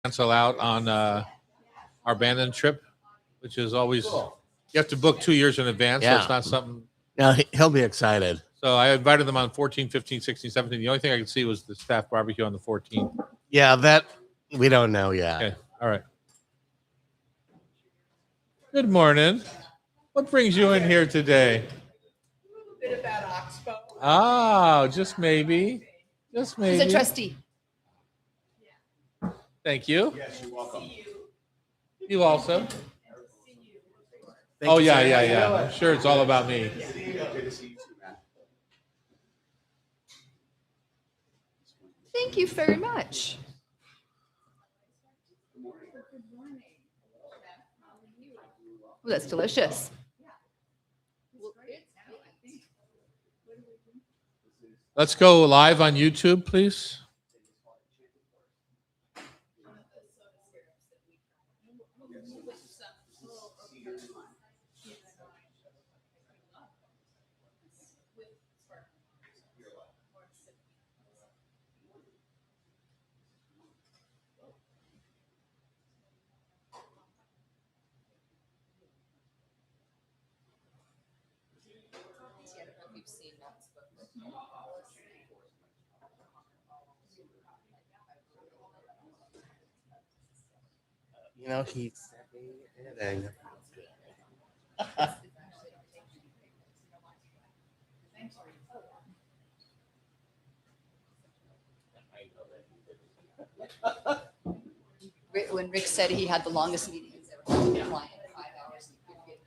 cancel out on our Bandon trip, which is always you have to book 2 years in advance, so it's Yeah. not something. Yeah, he'll be excited. So I invited them on 14, 15, 16, 17. The only thing I could see was the staff barbecue on the 14th. Yeah, that we don't know yet. Okay, all right. Good morning. What brings you in here today? Bit about Oxbow. Oh, just maybe. Just maybe. He's a trustee. Thank you. Yes, you're welcome. You also. Thank Oh, you, yeah, sir. yeah, yeah. I'm sure it's all about me. Good to see you too, man. Thank you very much. Oh, that's delicious. Let's go live on YouTube, please. You know, he's and When Rick said he had the longest meeting he's ever had with a client, 5 hours and 58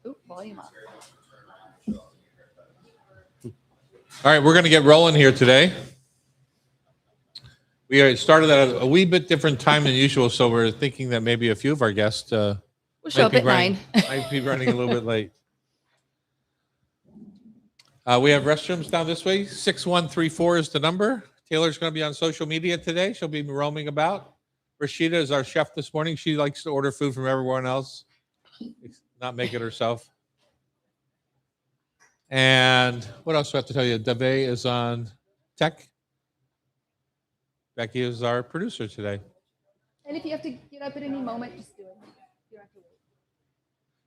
Oop, volume up. All right, we're going to get rolling here today. We started at a wee bit different time than usual, so we're thinking that maybe a few of our guests We'll show up at 9. might be running a little bit late. We have restrooms down this way. 6134 is the number. Taylor's going to be on social media today. She'll be roaming about. Rashida is our chef this morning. She likes to order food from everyone else, not make it herself. And what else do I have to tell you? Dave is on tech. Becky is our producer today. And if you have to get up at any moment, just do it. You don't have to wait.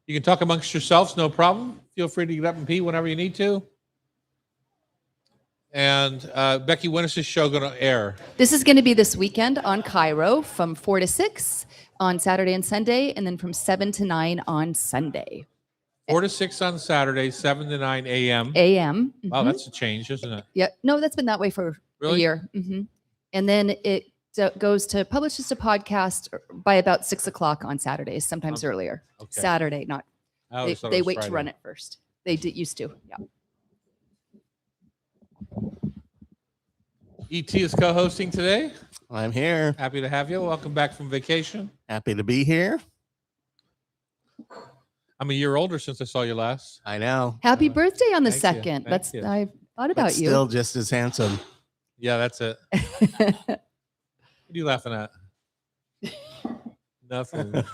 You can talk amongst yourselves, no problem. Feel free to get up and pee whenever you need to. And Becky, when is this show going to air? This is going to be this weekend on Cairo from 4 to 6 on Saturday and Sunday, and then from 7 to 9 on Sunday. 4 to 6 on Saturday, 7 to 9 a.m. a.m. Wow, that's a change, isn't it? Yeah. No, that's been that way for Really? a year. And then it publishes to podcast by about 6 o'clock on Saturdays, sometimes earlier. Okay. Saturday, not. I always thought it They was wait to Friday. run it first. They used to. Yeah. ET is co-hosting today. I'm here. Happy to have you. Welcome back from vacation. Happy to be here. I'm a year older since I saw you last. I know. Happy birthday on the thank you, 2nd. thank That's you. I thought But about you. still just as handsome. Yeah, that's it. What are you laughing at? Nothing.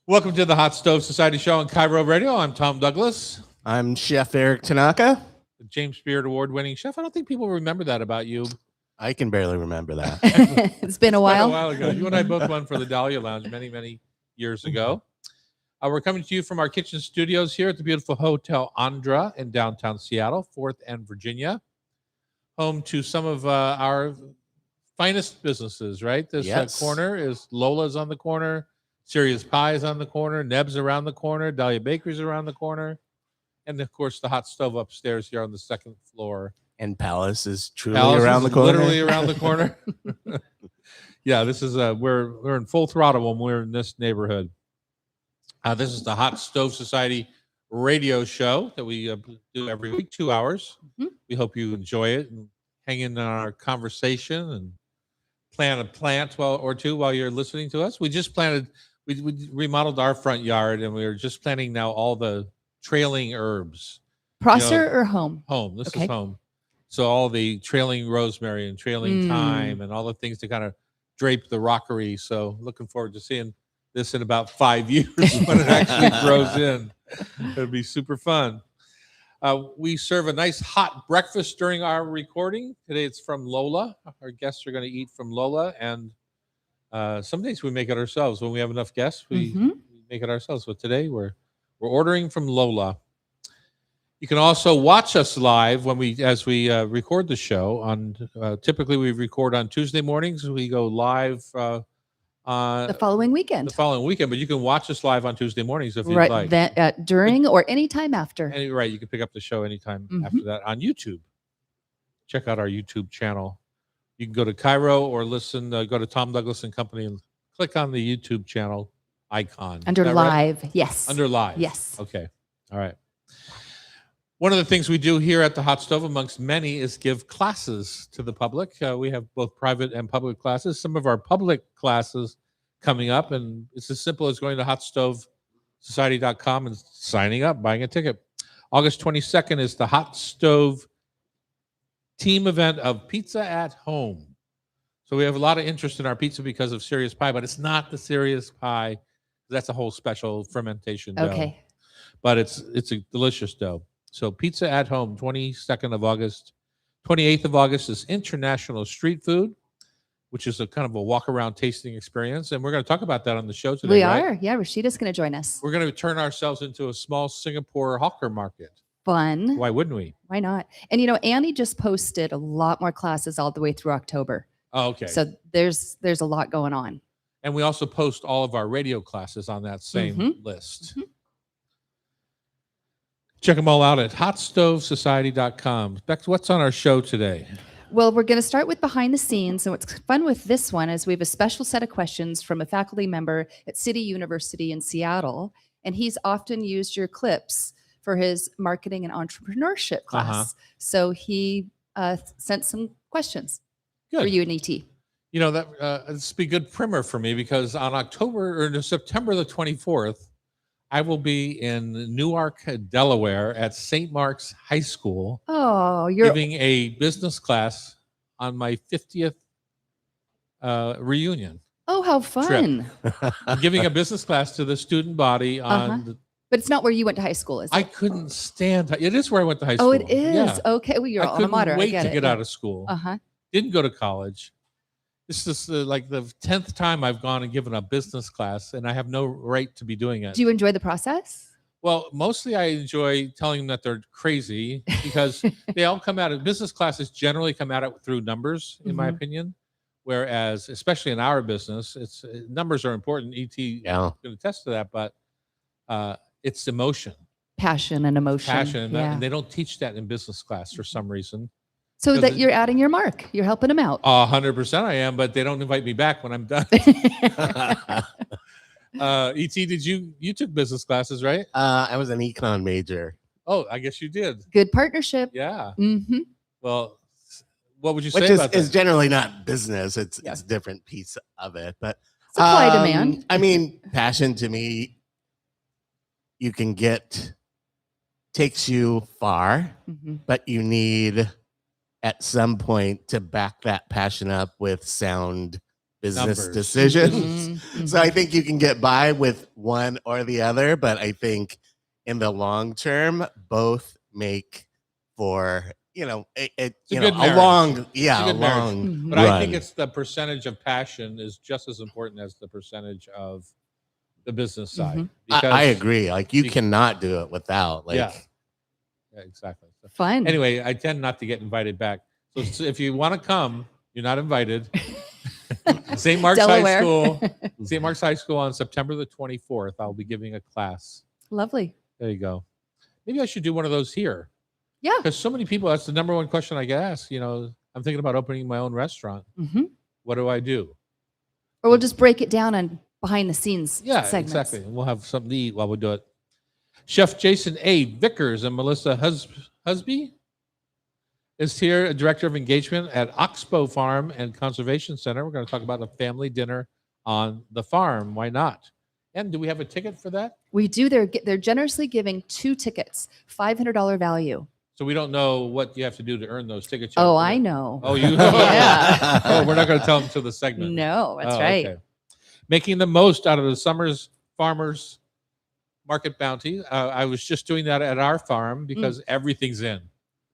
Welcome to the Hot Stove Society Show on Cairo Radio. I'm Tom Douglas, I'm Chef Eric Tanaka. the James Beard Award-winning chef. I don't think people remember that about you. I can barely remember that. It's been a Quite while. a while ago. You and I both won for the Dahlia Lounge many, many years ago. We're coming to you from our kitchen studios here at the beautiful Hotel Andra in downtown Seattle, 4th and Virginia, home to some of our finest businesses, right? This Yes. corner is Lola's on the corner, Serious Pie is on the corner, Neb's around the corner, Dahlia Bakery's around the corner, and of course the hot stove upstairs here on the 2nd floor. And Palace is truly Palace around is the corner. literally around the corner. Yeah, this is we're in full throttle when we're in this neighborhood. This is the Hot Stove Society radio show that we do every week, 2 hours. Mhm. We hope you enjoy it and hang in on our conversation and plant a plant or two while you're listening to us. We just planted, we remodeled our front yard, and we are just planting now all the trailing herbs. Prosser or home? Home. This Okay. is home. So all the trailing rosemary and trailing Mm. thyme and all the things to kind of drape the rockery. So looking forward to seeing this in about 5 years when it actually grows in. It'll be super fun. We serve a nice hot breakfast during our recording. Today it's from Lola. Our guests are going to eat from Lola, and some days we make it ourselves. When we have enough guests, we make it ourselves. But today we're ordering from Lola. You can also watch us live as we record the show. Typically we record on Tuesday mornings. We go live The following weekend. but you can watch us live on Tuesday mornings if you'd like. During or any time after. Right, you can pick up the show anytime after that on YouTube. Check out our YouTube channel. You can go to Cairo or listen. Go to Tom Douglas and Company and click on the YouTube channel icon. Under Is that right? live, yes. Under live. Yes. Okay. All right. One of the things we do here at the Hot Stove, amongst many, is give classes to the public. We have both private and public classes. Some of our public classes coming up, and it's as simple as going to hotstovesociety.com and signing up, buying a ticket. August 22nd is the Hot Stove team event of Pizza at Home. So we have a lot of interest in our pizza because of Serious Pie, but it's not the Serious Pie. That's a whole special fermentation dough. Okay. But it's a delicious dough. So Pizza at Home, 22nd of August. 28th of August is International Street Food, which is a kind of a walk-around tasting experience. And we're going to talk about that on the show today, We right? are. Yeah, Rashida's going to join us. We're going to turn ourselves into a small Singapore hawker market. Fun. Why wouldn't we? Why not? And Annie just posted a lot more classes all the way through October. Oh, okay. So there's a lot going on. And we also post all of our radio classes on that same list. Check them all out at hotstovesociety.com. Bex, what's on our show today? Well, we're going to start with behind the scenes. And what's fun with this one is we have a special set of questions from a faculty member at City University in Seattle. And he's often used your clips for his marketing and entrepreneurship class. So he sent some questions for you and ET. This would be a good primer for me because on September the 24th, I will be in Newark, Delaware at St. Mark's High School. Oh, you're giving a business class on my 50th reunion. Oh, how fun. I'm giving a business class to the student body on But it's not where you went to high school, is it? I couldn't stand it is where I went to high school. Oh, it is. Yeah. Okay. Well, you're I alma couldn't mater. wait to get out of school. Didn't go to college. This is like the 10th time I've gone and given a business class, and I have no right to be doing it. Do you enjoy the process? Well, mostly I enjoy telling them that they're crazy because they all come at it. Business classes generally come at it through numbers, in my opinion. Whereas, especially in our business, numbers are important. ET can attest to that, but it's emotion. Passion and emotion. And they don't teach that in business class for some reason. So that you're adding your mark. You're helping them out. 100% I am, but they don't invite me back when I'm done. ET, you took business classes, right? I was an econ major. Oh, I guess you did. Good partnership. Yeah. Mm-hmm. Well, what would you say Which about that? is generally not business. It's a different piece of it. But supply demand. I mean, passion to me, you can takes you far, but you need at some point to back that passion up with sound business decisions. So I think you can get by with one or the other, but I think in the long term, both make for, a long, But I think it's the percentage of passion is just as important as the percentage of the business side. I agree. Like you cannot do it without Yeah, exactly. Fun. Anyway, I tend not to get invited back. So if you want to come, you're not invited. St. Mark's High School. St. Mark's High School on September the 24th. I'll be giving a class. Lovely. There you go. Maybe I should do one of those here. Yeah. Because so many people, that's the number one question I get asked. I'm thinking about opening my own restaurant. What do I do? Or we'll just break it down on behind the scenes segments. Exactly. We'll have something to eat while we do it. Chef Jason A. Vickers and Melissa Husby is here, a director of engagement at Oxbow Farm and Conservation Center. We're going to talk about a family dinner on the farm. Why not? And do we have a ticket for that? We do. They're generously giving 2 tickets, $500 value. So we don't know what you have to do to earn those tickets. Oh, I know. Oh, you? Yeah. Oh, we're not going to tell them to the segment. No, that's right. Okay. making the most out of the summer's farmers market bounty. I was just doing that at our farm because everything's in.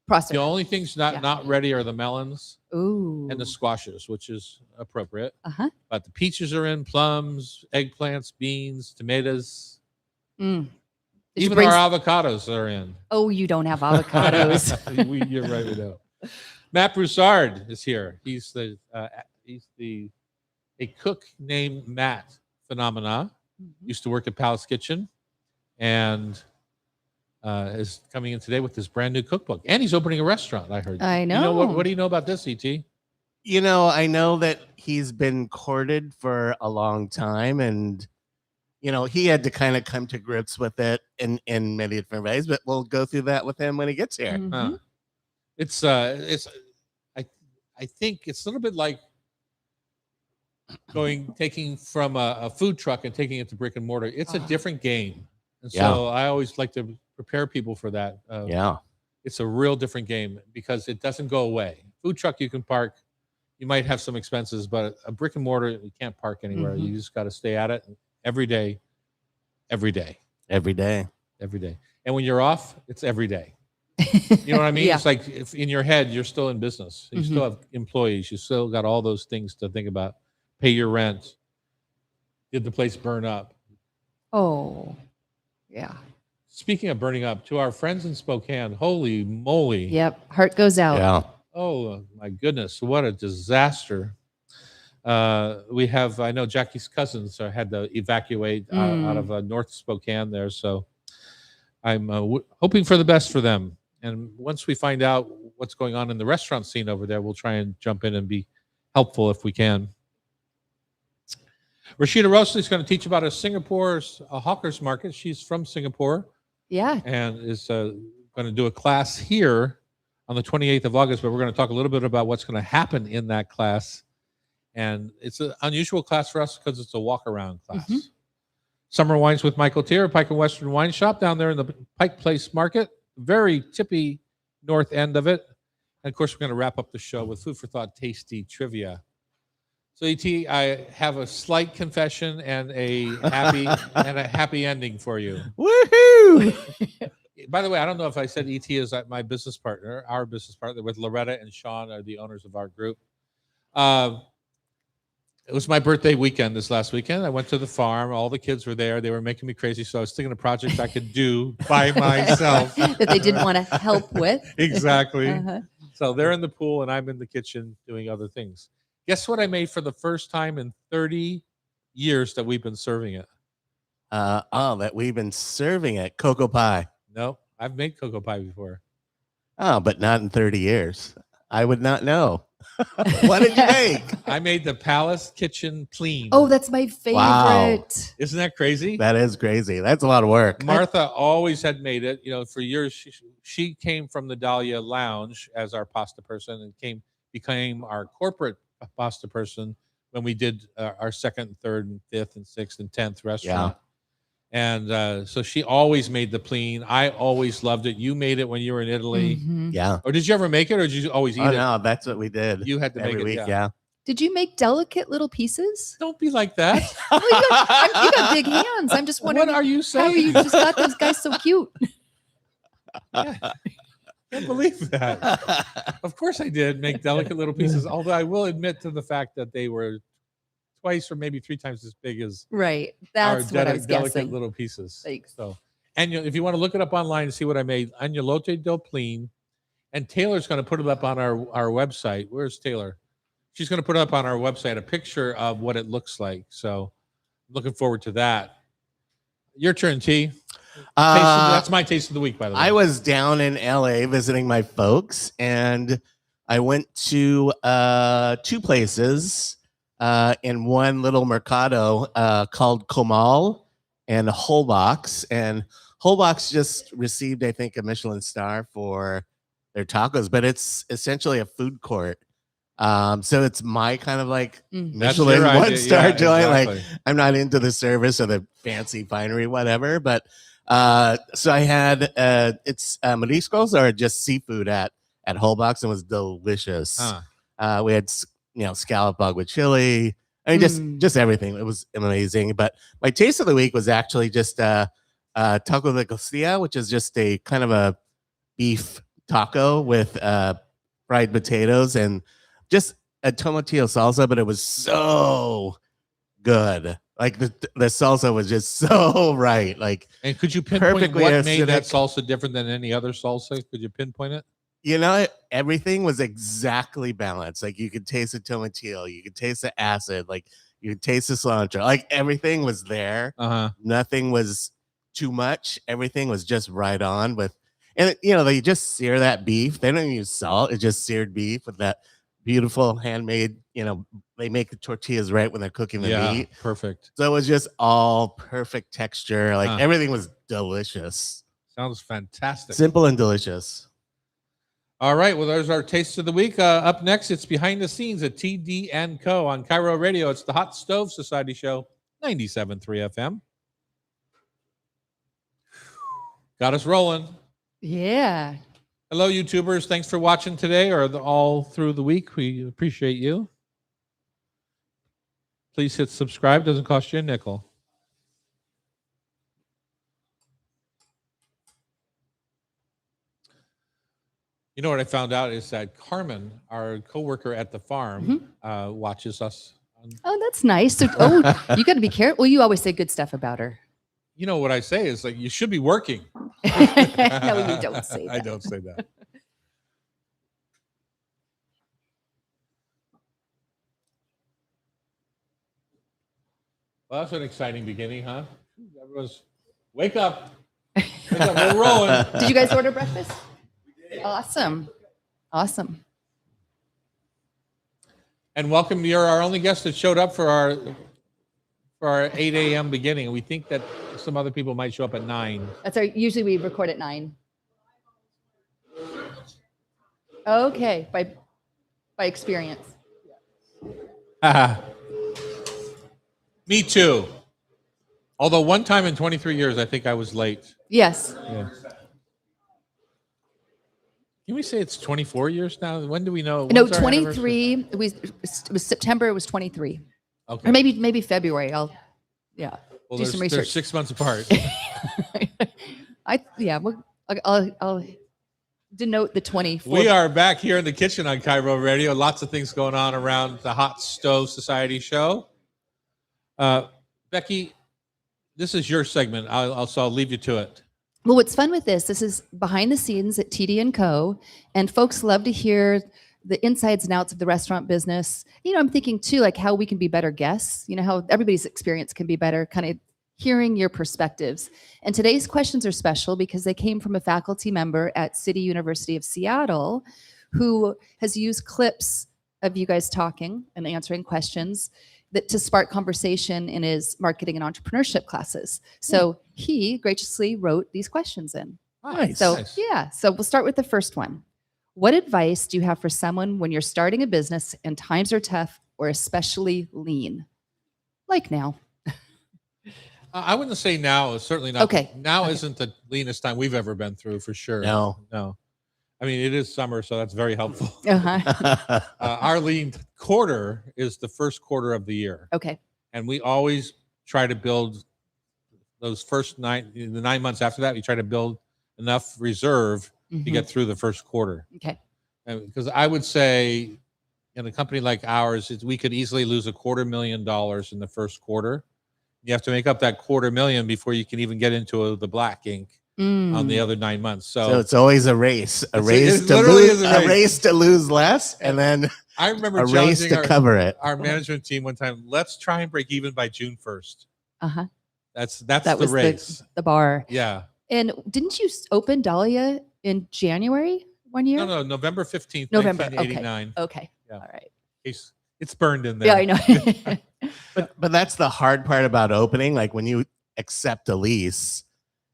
Process. The only things not Yeah. not ready are the melons Ooh. and the squashes, which is appropriate. Uh-huh. But the peaches are in, plums, eggplants, beans, tomatoes. Mm. Did you Even bring our avocados are in. Oh, you don't have avocados. You're right, we don't. Matt Broussard is here. He's a cook named Matt Phenomena. Used to work at Palace Kitchen, and is coming in today with this brand new cookbook. And he's opening a restaurant. I heard. I You know know. what do you know about this, Et? You know, I know that he's been courted for a long time, and you know, he had to kind of come to grips with it in many different ways, but we'll go through that with him when he gets here. Mhm. Huh. It's I think it's a little bit like taking from a food truck and taking it to brick and mortar. It's a different game. And so I always like to prepare people for that. Yeah. It's a real different game because it doesn't go away. Food truck you can park, you might have some expenses, but a brick and mortar you can't park anywhere. You just got to stay at it every day, every day, Every day. every day. And when you're off, it's every day. You know what I mean? Yeah. It's like if in your head you're still in business. You still have employees. You still got all those things to think about. Pay your rent. Did the place burn up? Oh, yeah. Speaking of burning up, to our friends in Spokane, holy moly. Yep. Heart goes out. Yeah. Oh my goodness, what a disaster. We have, I know Jackie's cousins had to evacuate out of North Spokane there. So I'm hoping for the best for them. And once we find out what's going on in the restaurant scene over there, we'll try and jump in and be helpful if we can. Rashida Rosley is going to teach about a hawker's market. She's from Singapore Yeah. and is going to do a class here on the 28th of August, but we're going to talk a little bit about what's going to happen in that class. And it's an unusual class for us because it's a walk-around class. Summer Wines with Michael Tier, Pike and Western Wine Shop down there in the Pike Place Market, very tippy north end of it. And, of course, we're going to wrap up the show with food for thought, tasty trivia. So, E.T., I have a slight confession and a happy ending for you. Woohoo! By the way, I don't know if I said E.T. is my business partner, our business partner with Loretta and Sean are the owners of our group. It was my birthday weekend this last weekend. I went to the farm. All the kids were there. They were making me crazy. So I was thinking of projects I could do by myself. That they didn't want to help with. Exactly. Uh-huh. So they're in the pool and I'm in the kitchen doing other things. Guess what I made for the first time in 30 years that we've been serving it? That we've been serving it. Cocoa pie. No, I've made cocoa pie before. Oh, but not in 30 years. I would not know. What did you make? I made the Palace Kitchen Pleen. Oh, that's my favorite. Wow. Isn't that crazy? That is crazy. That's a lot of work. Martha always had made it. You know, for years she came from the Dahlia Lounge as our pasta person and became our corporate pasta person when we did our second, third, and fifth, and sixth, and 10th restaurant. And so she always made the Pleen. I always loved it. You made it when you were in Italy. Mhm. Yeah. Or did you ever make it, or did you always eat Oh, it? no, that's what we did. You had to every make it. week. Yeah. Yeah. Did you make delicate little pieces? Don't be like that. Well, you got big hands. I'm just wondering What are you how saying? you just got those guys so cute. Can't believe that. Of course I did make delicate little pieces, although I will admit to the fact that they were twice or maybe 3 times as big as Right. our That's what I was delicate guessing. little pieces. Thanks. So, and if you want to look it up online and see what I made, agnolotte del Pleen, and Taylor's going to put it up on our website. Where's Taylor? She's going to put up on our website a picture of what it looks like. So, I'm looking forward to that. Your turn, T. That's my taste of the week, by the way. I was down in LA visiting my folks, and I went to 2 places in one little mercado called Comal and Holbox. And Holbox just received, I think, a Michelin star for their tacos, but it's essentially a food court. So it's my kind of like Mhm. That's Michelin your idea. 1-star Yeah, joint. Like, exactly. I'm not into the service or the fancy finery, whatever. But so I had it's mariscos or just seafood at Holbox, and it was delicious. Huh. We had scallop bug with chili. I mean, Mm. just everything. It was amazing. But my taste of the week was actually just taco de costilla, which is just a kind of a beef taco with fried potatoes and just a tomatillo salsa. But it was so good. Like the salsa was just so right. Like, And could you pinpoint perfectly what made that acidic. salsa different than any other salsa? Could you pinpoint it? you know, everything was exactly balanced. Like you could taste the tomatillo, you could taste the acid, like you could taste the cilantro. Like everything was there. Uh-huh. Nothing was too much. Everything was just right on with, and you know, they just sear that beef. They don't use salt. It's just seared beef with that beautiful handmade, you know, they make the tortillas right when they're cooking the Yeah, meat. perfect. So it was just all perfect texture. Like Huh. everything was delicious. Sounds fantastic. Simple and delicious. All right, well, there's our taste of the week. Up next, it's behind the scenes at TD and Co on Cairo Radio. It's the Hot Stove Society Show, 97.3 FM. Got us rolling. Yeah. Hello, YouTubers. Thanks for watching today or all through the week. We appreciate you. Please hit subscribe. Doesn't cost you a nickel. You know what I found out is that Carmen, our coworker at the farm, watches us. Oh, that's nice. So, you got to be careful. Well, you always say good stuff about her. You know what I say is like you should be working. No, you don't say that. I don't say that. Well, that's an exciting beginning, huh? Everyone's wake up. Wake up. We're rolling. Did you guys order breakfast? Awesome. Awesome. And welcome. You're our only guest that showed up for our 8 a.m. beginning. We think that some other people might show up at 9. That's our, usually we record at 9. Okay. By experience. Me too. Although one time in 23 years, I think I was late. Yes. Yeah. Can we say it's 24 years now? When do we know? No, When's our anniversary? 23. It was September. It was 23. Okay. Or maybe February. I'll Well, do there's, some they're research. 6 months apart. I'll denote the 24. We are back here in the kitchen on Cairo Radio. Lots of things going on around the Hot Stove Society show. Becky, this is your segment. I'll leave you to it. Well, what's fun with this is behind the scenes at TD & Co. And folks love to hear the insides and outs of the restaurant business. You know, I'm thinking too, like how we can be better guests, you know, how everybody's experience can be better, kind of hearing your perspectives. And today's questions are special because they came from a faculty member at City University of Seattle who has used clips of you guys talking and answering questions to spark conversation in his marketing and entrepreneurship classes. So he graciously wrote these questions in. Nice. So Nice. yeah, so we'll start with the first one. What advice do you have for someone when you're starting a business and times are tough or especially lean? Like now. I wouldn't say now. Certainly not. Okay. Now Okay. isn't the leanest time we've ever been through, for sure. No. I mean, it is summer, so that's very helpful. Uh-huh. Our lean quarter is the first quarter of the year, Okay. and we always try to build those first the 9 months after that. We try to build enough reserve to Mhm. get through the first quarter. Okay. Because I would say, in a company like ours, we could easily lose $250,000 in the first quarter. You have to make up that $250,000 before you can even get into the black ink on the Mm. other 9 months. So So it's always a race, it literally is a race. to lose less, and then I remember a race challenging to cover it. our management team one time. Let's try and break even by June 1st. Uh-huh. That's That the was race. the bar. Yeah. And didn't you open Dahlia in January one year? No, November 15th, November, 1989. Okay. Yeah. All right. It's burned in there. Yeah, I know. But that's the hard part about opening. Like when you accept a lease,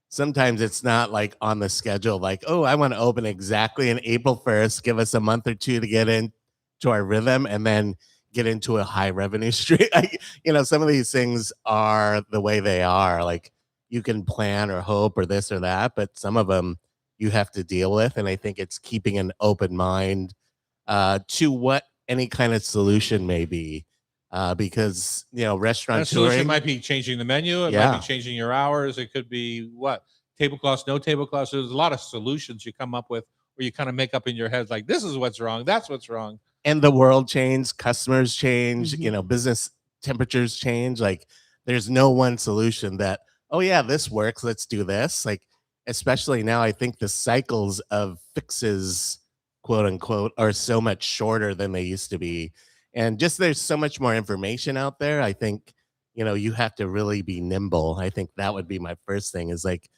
sometimes it's not like on the schedule. Like, oh, I want to open exactly in April 1st. Give us a month or two to get into our rhythm, and then get into a high revenue stream. Like, you know, some of these things are the way they are. Like you can plan or hope or this or that, but some of them you have to deal with. And I think it's keeping an open mind to what any kind of solution may be. because And a restaurant solution touring. might be changing the menu. It might Yeah. be changing your hours. It could be what? Tablecloths, no tablecloths. There's a lot of solutions you come up with where you kind of make up in your head, like, this is what's wrong. That's what's wrong. And the world changed, customers change, Mhm. business temperatures change. Like there's no one solution that, oh yeah, this works, let's do this. Like, especially now, I think the cycles of fixes, quote unquote, are so much shorter than they used to be. And just there's so much more information out there. I think, you have to really be nimble. I think that would be my first thing, is like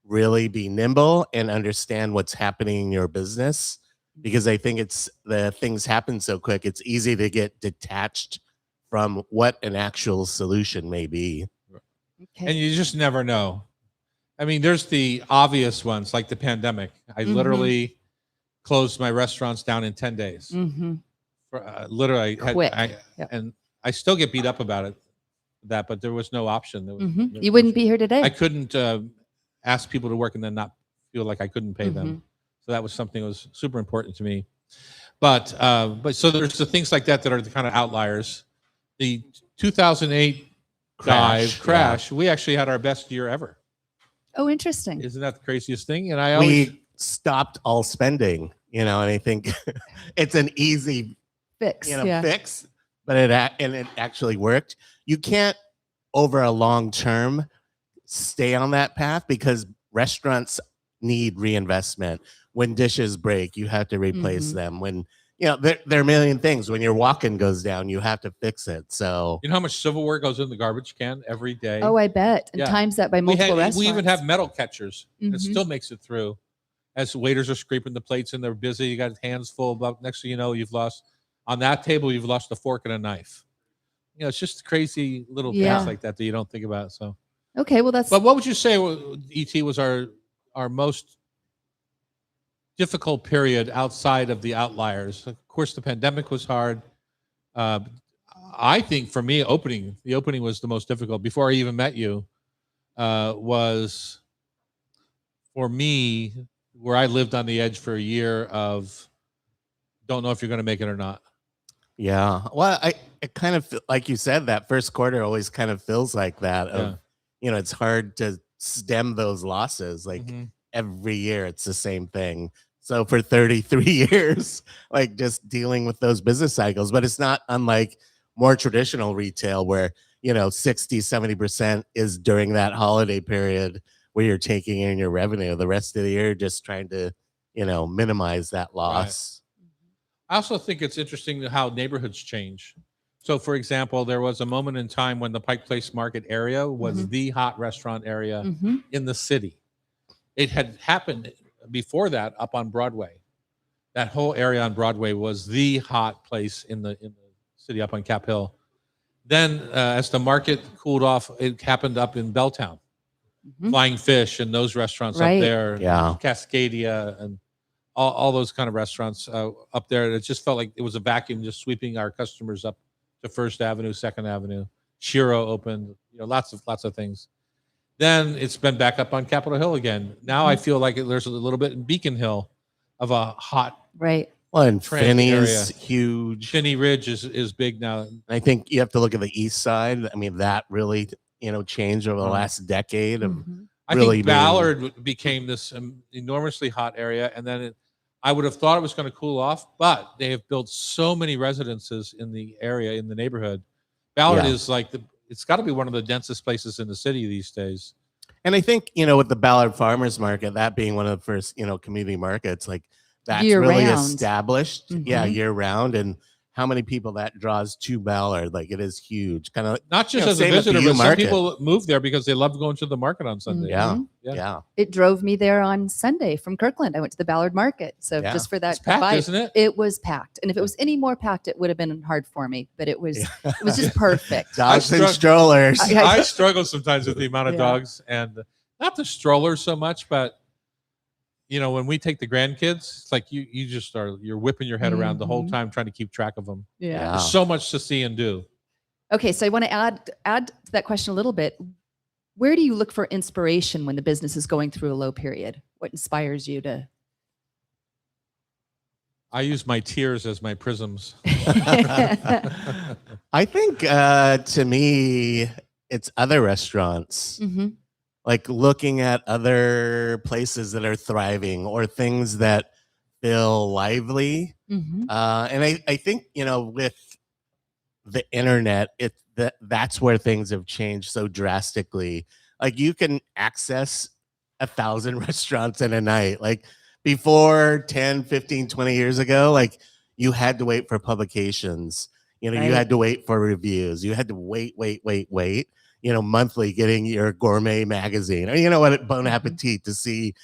really be nimble and understand what's happening in your business, because I think it's the things happen so quick. It's easy to get detached from what an actual solution may be. Okay. And you just never know. I mean, there's the obvious ones like the pandemic. I Mhm. literally closed my restaurants down in 10 days. Mhm. Literally, Quick. Yep. and I still get beat up about it, but there was no option. Mhm. You wouldn't be here today. I couldn't ask people to work and then not feel like I couldn't pay them. So that was something that was super important to me. But so there's the things like that are the kind of outliers. The 2008 crash. We actually had our best year ever. Oh, interesting. Isn't that the craziest thing? And I always We stopped all spending, and I think it's an easy Fix. Yeah. fix, but it actually worked. You can't, over a long term, stay on that path, because restaurants need reinvestment. When dishes break, you have to replace Mhm. them. When there are a million things. When your walk-in goes down, you have to fix it. So you know how much silverware goes in the garbage can every day? Oh, I bet. And Yeah. times that by multiple restaurants. We even have metal catchers. It Mhm. still makes it through. As waiters are scraping the plates and they're busy, you got hands full. But next thing you know, you've lost on that table. You've lost a fork and a knife. It's just crazy little Yeah. things like that you don't think about. So, Okay. Well, that's but what would you say, ET, was our most difficult period outside of the outliers? Of course, the pandemic was hard. I think for me, the opening was the most difficult. Before I even met you, was for me where I lived on the edge for a year of don't know if you're going to make it or not. yeah, well, it kind of like you said, that first quarter always kind of feels like that. Of it's hard to stem those losses. Like Mhm. every year, it's the same thing. So for 33 years, like just dealing with those business cycles. But it's not unlike more traditional retail where 60-70% is during that holiday period where you're taking in your revenue. The rest of the year, just trying to minimize that loss. I also think it's interesting how neighborhoods change. So, for example, there was a moment in time when the Pike Place Market area was the hot restaurant area Mhm. in the city. It had happened before that up on Broadway. That whole area on Broadway was the hot place in the city up on Cap Hill. Then, as the market cooled off, it happened up in Belltown, Mhm. Flying Fish, and those restaurants Right. up there, Yeah. Cascadia, and all those kind of restaurants up there. It just felt like it was a vacuum, just sweeping our customers up to First Avenue, Second Avenue. Shiro opened, lots of things. Then it's been back up on Capitol Hill again. Now I feel like there's a little bit in Beacon Hill of a hot Right. Well, and Transit Finney area. is huge. Finney Ridge is big now. And I think you have to look at the east side. I mean, that really, changed over the last decade of Mhm. I really think Ballard became this enormously hot area, and then I would have thought it was going to cool off, but they have built so many residences in the area, in the neighborhood. Ballard Yeah. is like it's got to be one of the densest places in the city these days. And I think, with the Ballard Farmers Market, that being one of the first, community markets, like that's Year really round. established. Yeah, Mhm. year round. And how many people that draws to Ballard? Like it is huge. Kind of Not just know, as a same at the visitor, U but some Market. people move there because they love going to the market on Sunday. Yeah. Mhm. Yeah. It drove me there on Sunday from Kirkland. I went to the Ballard Market. So Yeah. just for that It's packed, vibe, isn't it? it was packed. And if it was any more packed, it would have been hard for me. But it was just perfect. Dogs and struck- strollers. I struggle sometimes with the amount of Yeah. dogs, and not the strollers so much, but when we take the grandkids, it's like you just you're whipping your head around the whole Mhm. time trying to keep track of them. Yeah. There's so much to see and do. Okay, so I want to add to that question a little bit. Where do you look for inspiration when the business is going through a low period? What inspires you to? I use my tears as my prisms. I think to me, it's other restaurants. Hmm. Like looking at other places that are thriving or things that feel lively. Hmm. And I think, with the internet, that's where things have changed so drastically. Like you can access 1,000 restaurants in a night. Like before 10, 15, 20 years ago, like you had to wait for publications. You Right. had to wait for reviews. You had to wait, monthly getting your gourmet magazine or what, Bon Mhm. Appetit to see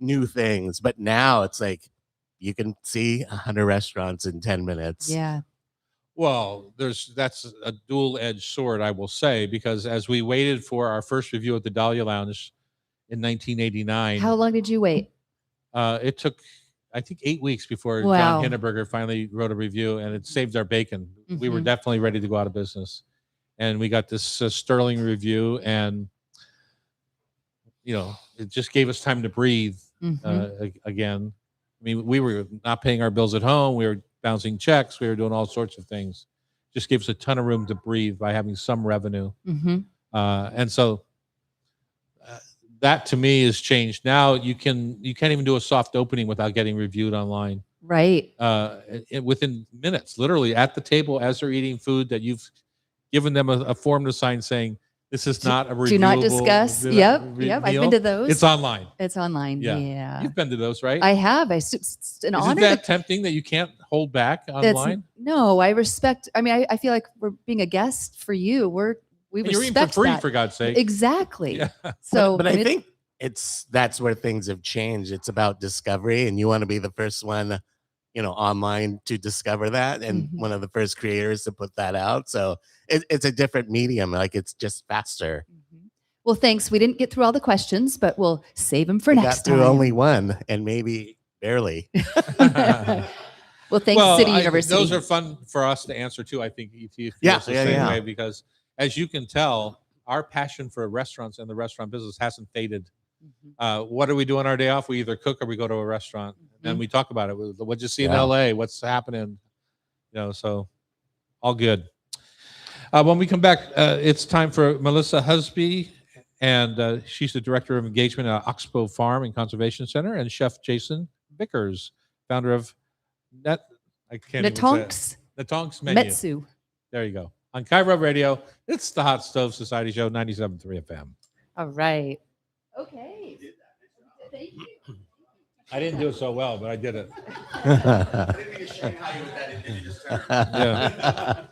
new things. But now it's like you can see 100 restaurants in 10 minutes. Yeah. Well, that's a dual-edged sword, I will say, because as we waited for our first review at the Dahlia Lounge in 1989, How long did you wait? it took, I think, 8 weeks before John Wow. Hindenburger finally wrote a review, and it saved our bacon. We were Mhm. definitely ready to go out of business, and we got this sterling review, and it just gave us time to breathe Mhm. again. I mean, we were not paying our bills at home. We were bouncing checks. We were doing all sorts of things. Just gave us a ton of room to breathe by having some revenue. Mhm. And so that to me has changed. Now you can't even do a soft opening without getting reviewed online. Right. Within minutes, literally at the table as they're eating food that you've given them a form to sign saying this is not a reviewable. Do not discuss. Yep. I've been meal. to those. It's online. It's online. Yeah. Yeah. You've been to those, right? I have. It's an Isn't honor. that tempting that you can't hold back online? No, I respect. I mean, I feel like we're being a guest for you. We And you're eating respect for free, that. for God's sake. Exactly. Yeah. So, But I think that's where things have changed. It's about discovery, and you want to be the first one, online to discover that, and Mhm. one of the first creators to put that out. So it's a different medium. Like it's just faster. Mhm. Well, thanks. We didn't get through all the questions, but we'll save them for We next got through time. only one, and maybe barely. Well, thanks, Well, City University. those are fun for us to answer too. I think ET feels Yeah, the yeah, same yeah. way because, as you can tell, our passion for restaurants and the restaurant business hasn't faded. Mhm. What do we do on our day off? We either cook or we go to a restaurant, and Mhm. we talk about it. What'd you see in Yeah. LA? What's happening? So all good. When we come back, it's time for Melissa Husby, and she's the director of engagement at Oxbow Farm and Conservation Center, and Chef Jason Vickers, founder of Net. I can't even say Natonks it. Natonks Menu. Metsu. There you go. On Cairo Radio, it's the Hot Stove Society Show, 97.3 FM. All right. Okay. Thank you. I didn't do it so well, but I did it. I didn't mean to Shanghai you with that indigenous term. Yeah.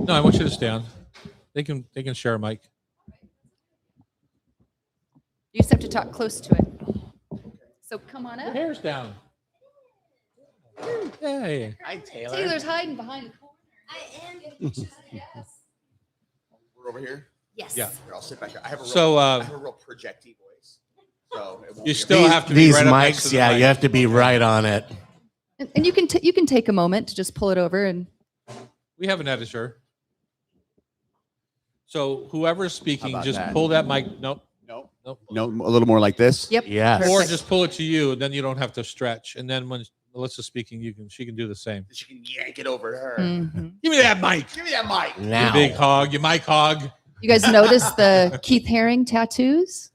No, I want you to stay on. They can share a mic. You just have to talk close to it. So come on up. Hair's down. Hey. Hi, Taylor. Taylor's hiding behind the corner. I am. Yes. We're over here. Yes. Yeah. Here, I'll sit back here. I have a real, So, I have a real projecty voice. So it won't You be still have to be These right up next to mics, the yeah, mic. you have to be right on it. And you can take a moment to just pull it over and We have an editor. So whoever's speaking, How about just that? pull that mic. Nope. no, Nope. no, a little more like this. yep. Yes. Or Perfect. just pull it to you, then you don't have to stretch. And then when Melissa's speaking, she can do the same. She can yank it over to her. Mhm. Give me that mic. Give me that mic. You Now. big hog. You mic hog. You guys notice the Keith Haring tattoos?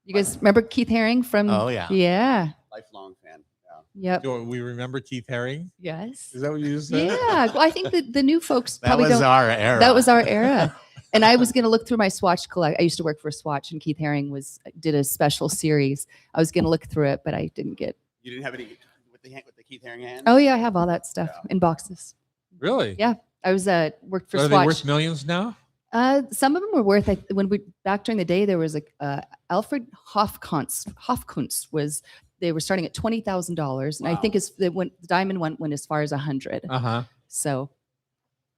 You guys remember Keith Haring from? Oh, yeah. Yeah. Lifelong fan. Yeah. Yep. Do we remember Keith Haring? Yes. Is that what you said? Yeah. Well, I think that the new folks That probably was don't. our era. That was our era. And I was going to look through my Swatch collect. I used to work for Swatch, and Keith Haring did a special series. I was going to look through it, but I didn't get. You didn't have any with the Keith Haring hand. Oh yeah, I have all that stuff Yeah. in boxes. Really? Yeah. I was worked for Are they Swatch. worth millions now? Some of them were worth. When we back during the day, there was Alfred Hofkunst was. They were starting at $20,000, and I Wow. think the diamond one went as far as 100. Uh-huh. So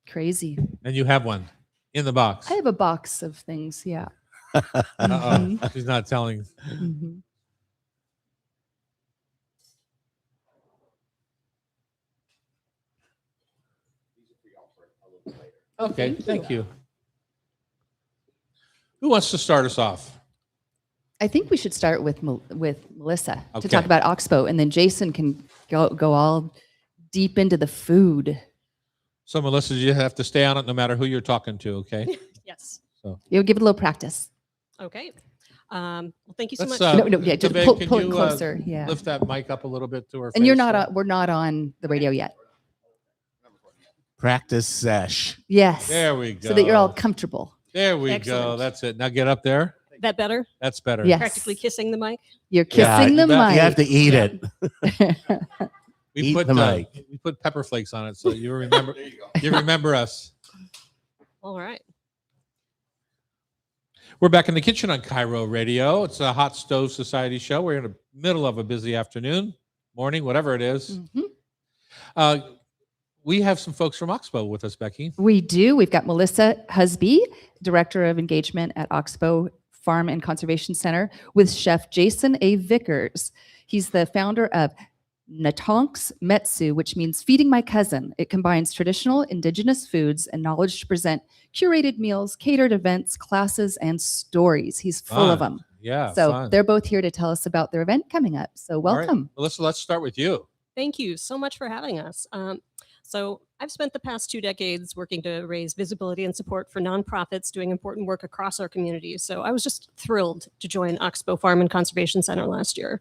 crazy. And you have one in the box. I have a box of things. Yeah. Uh-oh. She's not telling. Mhm. Okay, Thank thank you. Who wants to start us off? I think we should start with Melissa to Okay. talk about Oxbow, and then Jason can go all deep into the food. So, Melissa, you have to stay on it no matter who you're talking to, okay? Yes. You'll give it a little practice. Okay. Well, thank you so Let's, much. No, yeah, just Tavay, pull can it you, closer. Yeah. Lift that mic up a little bit to her And you're face not there. we're not on the radio yet. Practice sesh. Yes. There we go. So that you're all comfortable. There we go. Excellent. That's it. Now get up there. That better? That's better. Yes. Practically kissing the mic. You're kissing the you mic. have to eat it. We Eat put the mic. we put pepper flakes on it so you remember There you go. you remember us. All right. We're back in the kitchen on Cairo Radio. It's a Hot Stove Society show. We're in the middle of a busy afternoon, morning, whatever it is. Mhm. We have some folks from Oxbow with us, Becky. We do. We've got Melissa Husby, Director of Engagement at Oxbow Farm and Conservation Center, with Chef Jason A. Vickers. He's the founder of Natonks Metsu, which means feeding my cousin. It combines traditional indigenous foods and knowledge to present curated meals, catered events, classes, and stories. He's full of Fun. them. Yeah, So fun. they're both here to tell us about their event coming up. So All right. welcome. Melissa, let's start with you. Thank you so much for having us. So I've spent the past 2 decades working to raise visibility and support for nonprofits doing important work across our communities. So I was just thrilled to join Oxbow Farm and Conservation Center last year.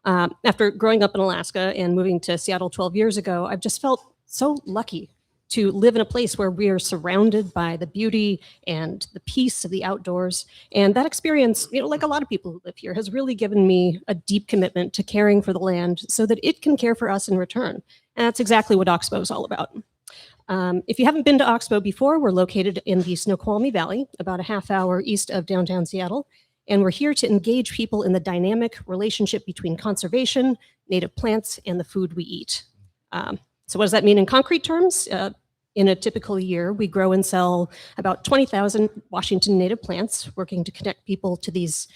After growing up in Alaska and moving to Seattle 12 years ago, I've just felt so lucky to live in a place where we are surrounded by the beauty and the peace of the outdoors. And that experience, like a lot of people who live here, has really given me a deep commitment to caring for the land so that it can care for us in return. And that's exactly what Oxbow is all about. If you haven't been to Oxbow before, we're located in the Snoqualmie Valley, about a half hour east of downtown Seattle. And we're here to engage people in the dynamic relationship between conservation, native plants, and the food we eat. So what does that mean in concrete terms? In a typical year, we grow and sell about 20,000 Washington native plants, working to connect people to these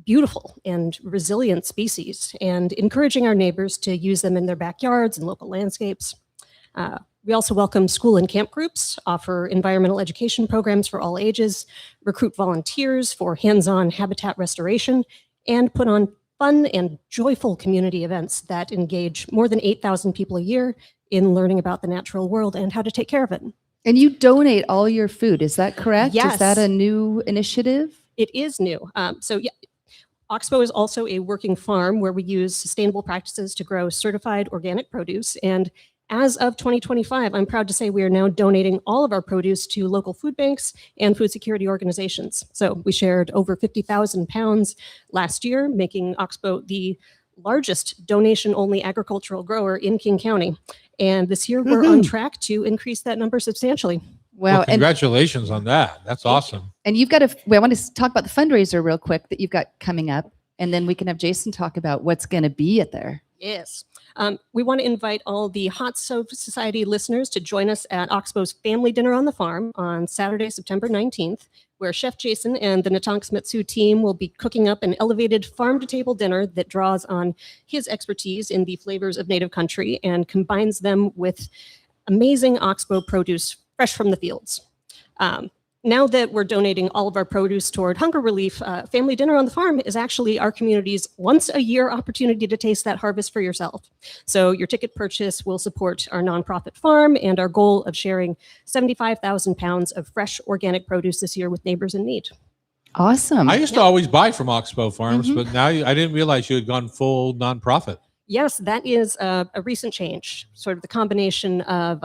beautiful and resilient species and encouraging our neighbors to use them in their backyards and local landscapes. We also welcome school and camp groups, offer environmental education programs for all ages, recruit volunteers for hands-on habitat restoration, and put on fun and joyful community events that engage more than 8,000 people a year in learning about the natural world and how to take care of it. And you donate all your food. Is that correct? Yes. Is that a new initiative? It is new. Oxbow is also a working farm where we use sustainable practices to grow certified organic produce. And as of 2025, I'm proud to say we are now donating all of our produce to local food banks and food security organizations. So we shared over 50,000 pounds last year, making Oxbow the largest donation-only agricultural grower in King County. And this year we're on track to increase that number substantially. Wow. Well, congratulations on that. That's awesome. And you've got I want to talk about the fundraiser real quick that you've got coming up, and then we can have Jason talk about what's going to be at there. Yes. We want to invite all the Hot Stove Society listeners to join us at Oxbow's Family Dinner on the Farm on Saturday, September 19th, where Chef Jason and the Natonks Metsu team will be cooking up an elevated farm-to-table dinner that draws on his expertise in the flavors of native country and combines them with amazing Oxbow produce fresh from the fields. Now that we're donating all of our produce toward hunger relief, Family Dinner on the Farm is actually our community's once-a-year opportunity to taste that harvest for yourself. So your ticket purchase will support our nonprofit farm and our goal of sharing 75,000 pounds of fresh organic produce this year with neighbors in need. Awesome. I used to always buy from Oxbow Farms, Mhm. but now I didn't realize you had gone full nonprofit. Yes, that is a recent change, sort of the combination of,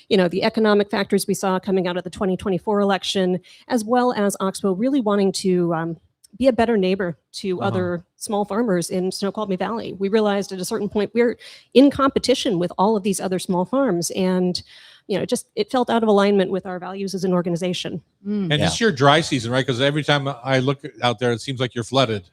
the economic factors we saw coming out of the 2024 election, as well as Oxbow really wanting to be a better neighbor to other small farmers in Snoqualmie Valley. We realized at a certain point we're in competition with all of these other small farms, and it felt out of alignment with our values as an organization. Mm. And it's your dry season, right? Because every time I look out there, it seems like you're flooded.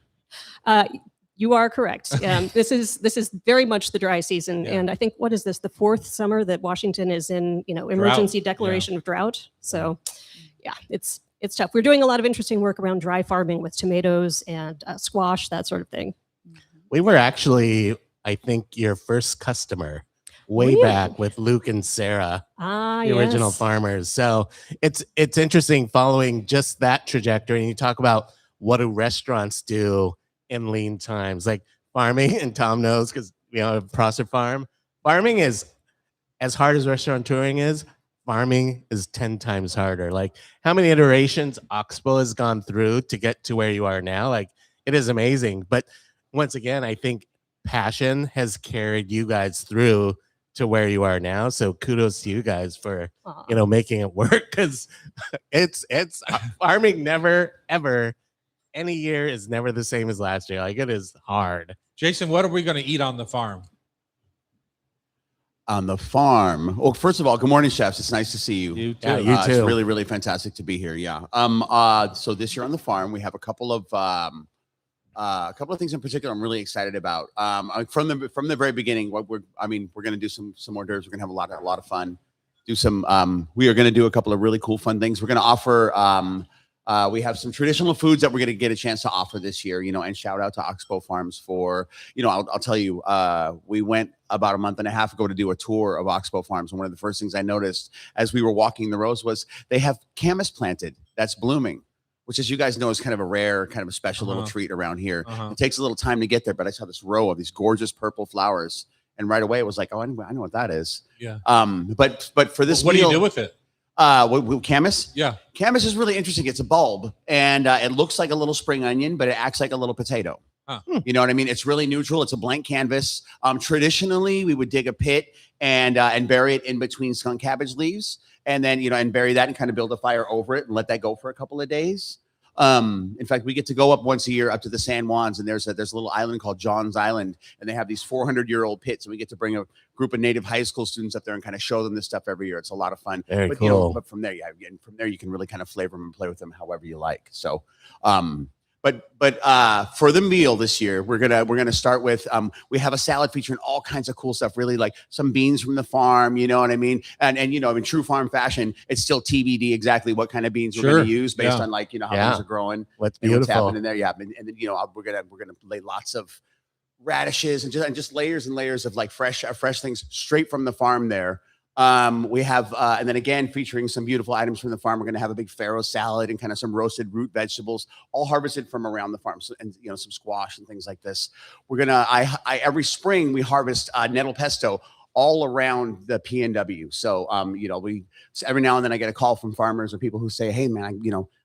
You are correct. This is very much the dry season, Yeah. and I think what is this, the 4th summer that Washington is in, emergency declaration of drought. So, yeah, it's tough. We're doing a lot of interesting work around dry farming with tomatoes and squash, that sort of thing. We were actually, I think, your first customer way Really? back with Luke and Sarah, the original Yes. farmers. So it's interesting following just that trajectory. And you talk about what do restaurants do in lean times, like farming, and Tom knows because Prosser Farm. Farming is as hard as restaurateuring is. Farming is 10 times harder. Like how many iterations Oxbow has gone through to get to where you are now. Like it is amazing. But once again, I think passion has carried you guys through to where you are now. So kudos to you guys for, Aw. making it work, because it's farming never, ever, any year is never the same as last year. Like it is hard. Jason, what are we going to eat on the farm? On the farm. Well, first of all, good morning, chefs. It's nice to see you. You too. Yeah, you It's too. really, really fantastic to be here. Yeah. So this year on the farm, we have a couple of things in particular I'm really excited about. From the very beginning, we're going to do some hors d'oeuvres. We're going to have a lot of fun. We are going to do a couple of really cool, fun things. We're going to offer. We have some traditional foods that we're going to get a chance to offer this year, and shout out to Oxbow Farms for, I'll tell you, we went about a month and a half ago to do a tour of Oxbow Farms. And one of the first things I noticed as we were walking the rows was they have camas planted that's blooming, which, as you guys know, is kind of a rare, kind of a special little treat around here. It takes a little time to get there, but I saw this row of these gorgeous purple flowers. And right away it was like, oh, I know what that is. Yeah. But for this What do meal, you do with it? camas? Yeah. Camas is really interesting. It's a bulb, and it looks like a little spring onion, but it acts like a little potato. Huh. You know what I mean? It's really neutral. It's a blank canvas. Traditionally, we would dig a pit and bury it in between skunk cabbage leaves, and then and bury that and kind of build a fire over it and let that go for a couple of days. In fact, we get to go up once a year up to the San Juans, and there's a little island called John's Island, and they have these 400-year-old pits, and we get to bring a group of native high school students up there and kind of show them this stuff every year. It's a lot of fun. Very But cool. but from there, you can really kind of flavor them and play with them however you like. So, but for the meal this year, we're gonna start with we have a salad featuring all kinds of cool stuff, really, like some beans from the farm, you know what I mean? And in true farm fashion, it's still TBD exactly what kind of beans we're Sure. gonna use based Yeah. on how Yeah. things are growing. What's And what's beautiful. happening there. Yeah. And then, we're gonna lay lots of radishes and just layers and layers of like fresh things straight from the farm there. We have, and then again, featuring some beautiful items from the farm. We're going to have a big farro salad and kind of some roasted root vegetables, all harvested from around the farm. So, and some squash and things like this. We're going to, every spring we harvest nettle pesto all around the PNW. So, so every now and then I get a call from farmers or people who say, hey man,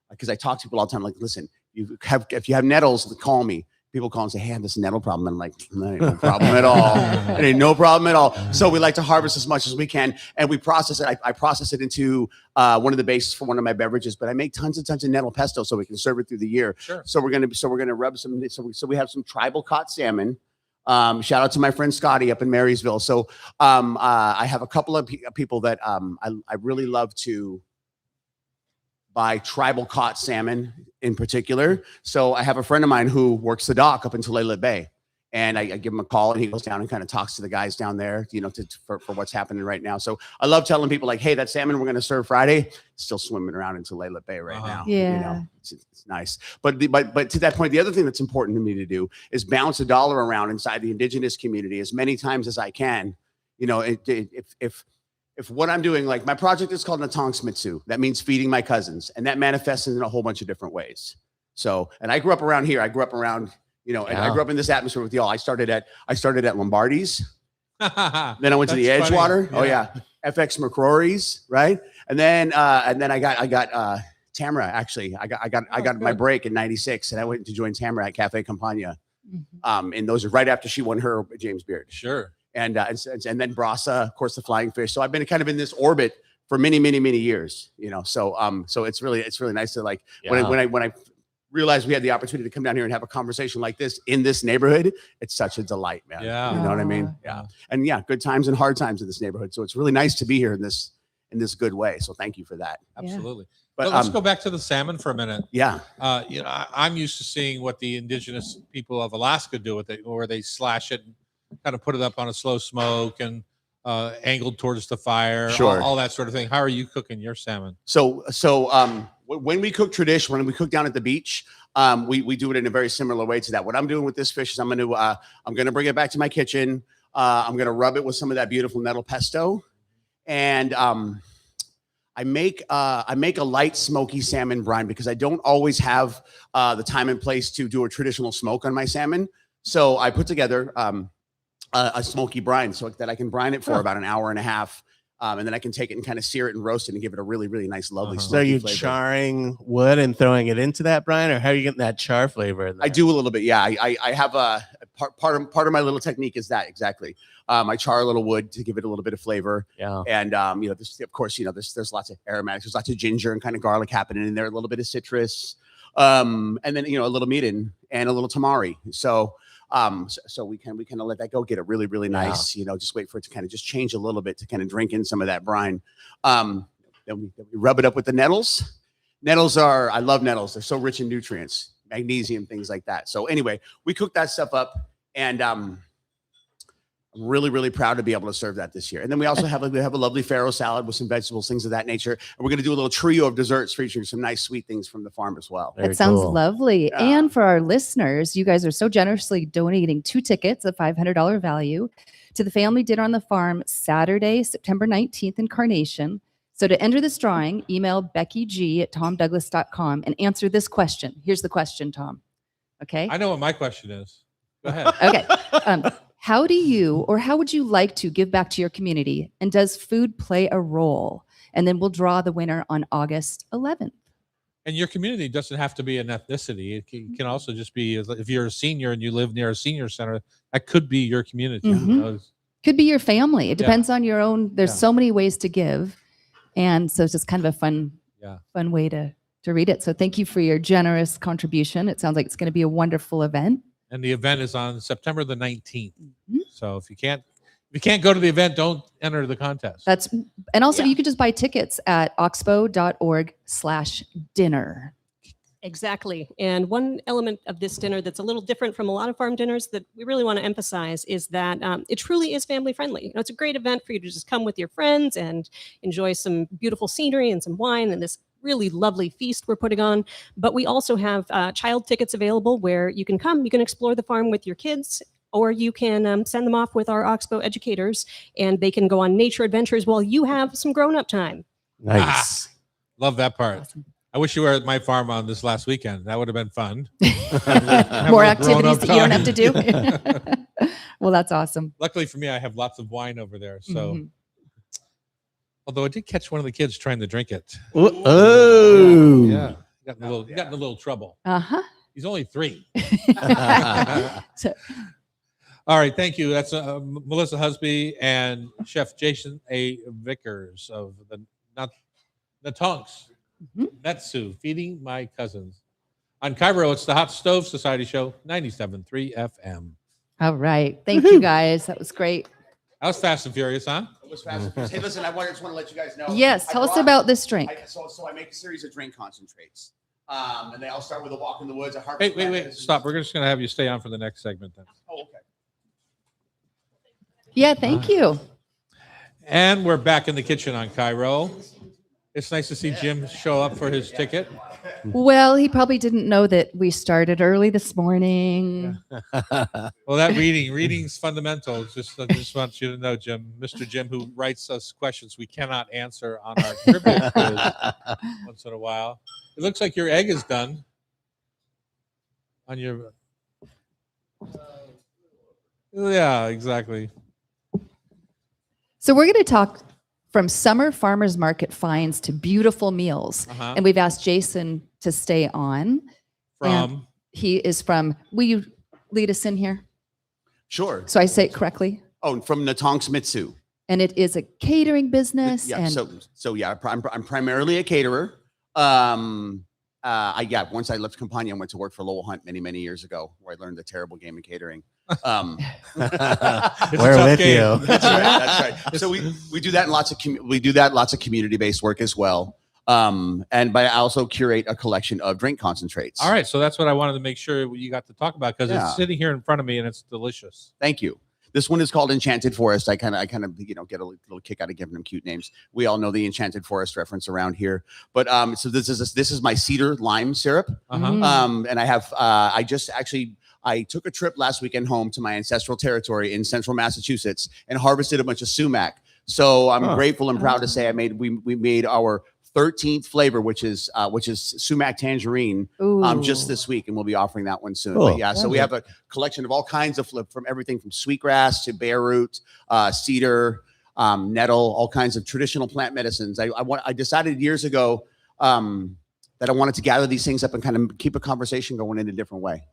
because I talk to people all the time, like, listen, if you have nettles, call me. People call and say, hey, I have this nettle problem. And I'm like, that ain't no problem at all. It ain't no problem at all. So we like to harvest as much as we can. And we process it. I process it into one of the bases for one of my beverages, but I make tons and tons of nettle pesto so we can serve it through the year. Sure. So we're gonna rub some, so we have some tribal caught salmon. Shout out to my friend Scotty up in Marysville. So I have a couple of people that I really love to buy tribal caught salmon in particular. So I have a friend of mine who works the dock up in Tulalip Bay, and I give him a call, and he goes down and kind of talks to the guys down there, for what's happening right now. So I love telling people like, hey, that salmon we're going to serve Friday, still swimming around in Tulalip Bay right now. Yeah. It's nice. But to that point, the other thing that's important to me to do is bounce a dollar around inside the indigenous community as many times as I can. If what I'm doing, like my project is called Natonks Mitsu, that means feeding my cousins, and that manifests in a whole bunch of different ways. So, and I grew up around here. I grew up around, and I grew up in this atmosphere with y'all. I started at Lombardi's, then I went to the That's funny. Edgewater. Oh yeah, FX McCrory's, right? And then I got Tamara. Actually, I got my break in '96, and I went to join Tamara at Cafe Campagna. And those are right after she won her James Beard. Sure. And then Brasa, of course, the flying fish. So I've been kind of in this orbit for many, many, many years, So it's really nice to like when I realized we had the opportunity to come down here and have a conversation like this in this neighborhood. It's such a delight, man. Yeah. You know what I mean? Yeah. And yeah, good times and hard times in this neighborhood. So it's really nice to be here in this good way. So thank you for that. Absolutely. But But let's go back to the salmon for a minute. yeah. I'm used to seeing what the indigenous people of Alaska do with it, where they slash it and kind of put it up on a slow smoke and angled towards the fire, Sure. all that sort of thing. How are you cooking your salmon? So when we cook tradition, when we cook down at the beach, we do it in a very similar way to that. What I'm doing with this fish is I'm going to bring it back to my kitchen. I'm going to rub it with some of that beautiful nettle pesto. And I make a light smoky salmon brine because I don't always have the time and place to do a traditional smoke on my salmon. So I put together a smoky brine so that I can brine it for about an hour and a half. And then I can take it and kind of sear it and roast it and give it a really, really nice, lovely So smoky you flavor. charring wood and throwing it into that brine, or how are you getting that char flavor in there? I do a little bit. Yeah. I have a part of my little technique is that exactly. I char a little wood to give it a little bit of flavor. Yeah. And, this, of course, there's lots of aromatics. There's lots of ginger and kind of garlic happening in there, a little bit of citrus. And then, a little mirin and a little tamari. So we kind of let that go, get it really, really nice, just wait for it to kind of just change a little bit to kind of drink in some of that brine. Then we rub it up with the nettles. I love nettles. They're so rich in nutrients, magnesium, things like that. So anyway, we cook that stuff up, and I'm really, really proud to be able to serve that this year. And then we also have a lovely farro salad with some vegetables, things of that nature. And we're going to do a little trio of desserts featuring some nice sweet things from the farm as well. Very That sounds cool. lovely. Yeah. And for our listeners, you guys are so generously donating 2 tickets of $500 value to the family dinner on the farm Saturday, September 19th in Carnation. So to enter this drawing, email BeckyG@TomDouglas.com and answer this question. Here's the question, Tom. Okay. I know what my question is. Go ahead. Okay. How do you, or how would you like to give back to your community? And does food play a role? And then we'll draw the winner on August 11th. And your community doesn't have to be an ethnicity. It can also just be, if you're a senior and you live near a senior center, that could be your community. Mhm. Could be your family. It Yeah. depends on your own. There's Yeah. so many ways to give. And so it's just kind of a fun way to read it. So thank you for your generous contribution. It sounds like it's going to be a wonderful event. And the event is on September the 19th. Mhm. So if you can't go to the event, don't enter the contest. And also Yeah. you can just buy tickets at oxbow.org/dinner. Exactly. And one element of this dinner that's a little different from a lot of farm dinners that we really want to emphasize is that it truly is family friendly. It's a great event for you to just come with your friends and enjoy some beautiful scenery and some wine and this really lovely feast we're putting on. But we also have child tickets available where you can come, you can explore the farm with your kids, or you can send them off with our Oxbow educators and they can go on nature adventures while you have some grown-up time. Nice. Love that part. Awesome. I wish you were at my farm on this last weekend. That would have been fun. More a little activities grown-up that you don't have to do. time. Well, that's awesome. Luckily for me, I have lots of wine over there. So, Mhm. although I did catch one of the kids trying to drink it. Oh. Yeah. Got in a little trouble. Uh-huh. He's only 3. So, All right, thank you. That's Melissa Husby and Chef Jason A. Vickers of the Natonks Mhm. Metsu, Feeding My Cousins. On Cairo, it's the Hot Stove Society Show, 97.3 FM. all right. Thank you guys. That was great. That was fast and furious, huh? It was fast. Hey, listen, I just want to let you guys know. Yes. I Tell us brought- about this drink. So I make a series of drink concentrates. And they all start with a walk in the woods. Wait. Stop. We're just going to have you stay on for the next segment then. Oh, okay. Yeah. Thank you. And we're back in the kitchen on Cairo. It's nice to see Jim show up for his ticket. Well, he probably didn't know that we started early this morning. Well, that reading's fundamental. I just want you to know, Jim, Mr. Jim, who writes us questions we cannot answer on our trivia quiz once in a while. It looks like your egg is done. On your, yeah, exactly. So we're going to talk from summer farmers market finds to beautiful meals. Uh-huh. And we've asked Jason to stay on. From He is from, will you lead us in here? Sure. So I say it correctly. Oh, from Natonks Mitsu. And it is a catering business. Yeah. And So yeah, I'm primarily a caterer. Once I left Campania, I went to work for Lowell Hunt many years ago, where I learned the terrible game of catering. It's a We're tough with game. you. That's right. That's right. So we do that in lots of community-based work as well. But I also curate a collection of drink concentrates. All right, so that's what I wanted to make sure you got to talk about because Yeah. it's sitting here in front of me and it's delicious. Thank you. This one is called Enchanted Forest. I kind of get a little kick out of giving them cute names. We all know the Enchanted Forest reference around here. But so this is my cedar lime syrup. Uh-huh. Mm. And I have I just actually I took a trip last weekend home to my ancestral territory in central Massachusetts and harvested a bunch of sumac. So I'm grateful and proud to say we made our 13th flavor, which is sumac tangerine, just this week, and we'll be offering that one soon. Cool. But yeah, so we have a collection of all kinds of from everything from sweetgrass to bare root, cedar, nettle, all kinds of traditional plant medicines. I decided years ago that I wanted to gather these things up and kind of keep a conversation going in a different way.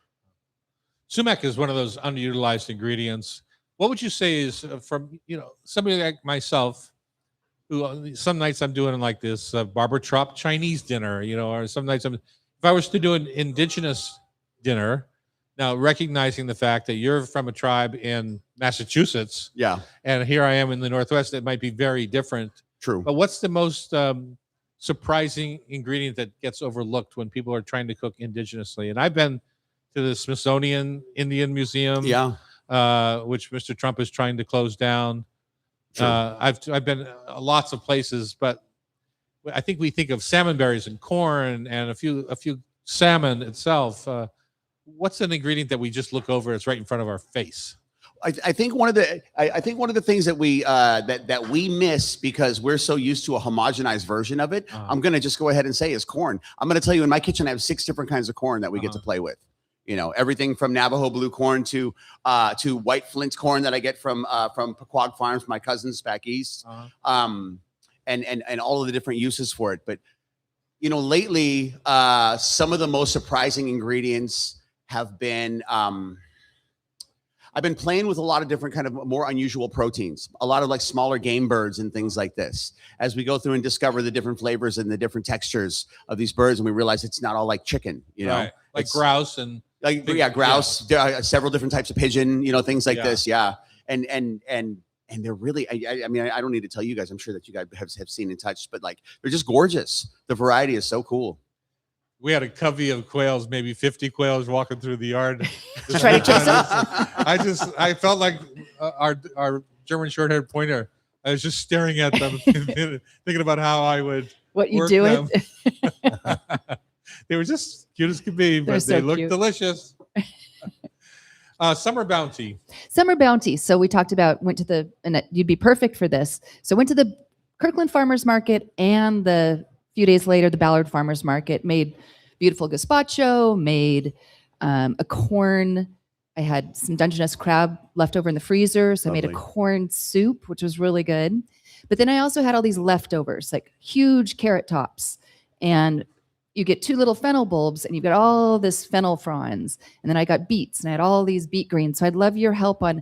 Sumac is one of those underutilized ingredients. What would you say is from somebody like myself, who some nights I'm doing like this Barbara Trop Chinese dinner, or some nights if I was to do an indigenous dinner, now recognizing the fact that you're from a tribe in Massachusetts, Yeah, and here I am in the Northwest, it might be very different. true. But what's the most surprising ingredient that gets overlooked when people are trying to cook indigenously? And I've been to the Smithsonian Indian Museum, which Mr. Trump is trying to close down. I've been lots of places, but I think we think of salmon berries and corn and a few salmon itself. What's an ingredient that we just look over? It's right in front of our face. I think one of the things that we that we miss because we're so used to a homogenized version of it. I'm gonna just go ahead and say is corn. I'm gonna tell you, in my kitchen I have 6 different kinds of corn that we get to play with. Everything from Navajo blue corn to white Flint corn that I get from Pequog Farms, my cousins back east, and all of the different uses for it. But lately, some of the most surprising ingredients have been. I've been playing with a lot of different kind of more unusual proteins, a lot of like smaller game birds and things like this. As we go through and discover the different flavors and the different textures of these birds, and we realize it's not all like chicken, Right. Like It's grouse and grouse. There are several different types of pigeon, things like this. Yeah, and they're really. I mean, I don't need to tell you guys. I'm sure that you guys have seen and touched, but like they're just gorgeous. The variety is so cool. we had a covey of quails, maybe 50 quails walking through the yard. Try to chase them? I felt like our German short-haired pointer. I was just staring at them, thinking about how I would. What you work do them. it. They were just cute as could be, They're but so they looked cute. delicious. Summer Bounty. Summer Bounty. So we talked about, and you'd be perfect for this. So went to the Kirkland Farmers Market, and a few days later, the Ballard Farmers Market, made beautiful gazpacho, made a corn. I had some Dungeness crab left over in the freezer. So I made a Lovely. corn soup, which was really good. But then I also had all these leftovers, like huge carrot tops. And you get 2 little fennel bulbs, and you've got all this fennel fronds. And then I got beets, and I had all these beet greens. So I'd love your help on,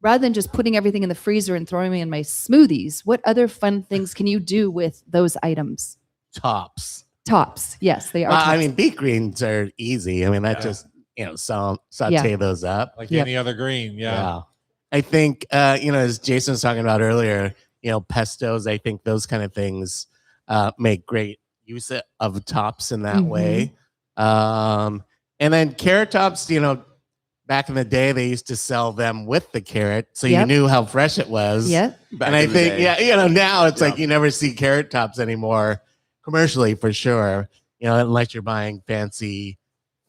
rather than just putting everything in the freezer and throwing them in my smoothies, what other fun things can you do with those items? Tops. Tops. Yes, they are. I tops. mean, beet greens are easy. I mean, that just saute those up. Like Yep. any other green. Yeah. I think as Jason was talking about earlier, pestos. I think those kind of things make great use of tops in that Mhm. way. And then carrot tops. Back in the day, they used to sell them with the carrot, so you Yep. knew how fresh it was. Yep. Back And I in the think, day. now it's like Yeah. you never see carrot tops anymore commercially for sure. Unless you're buying fancy.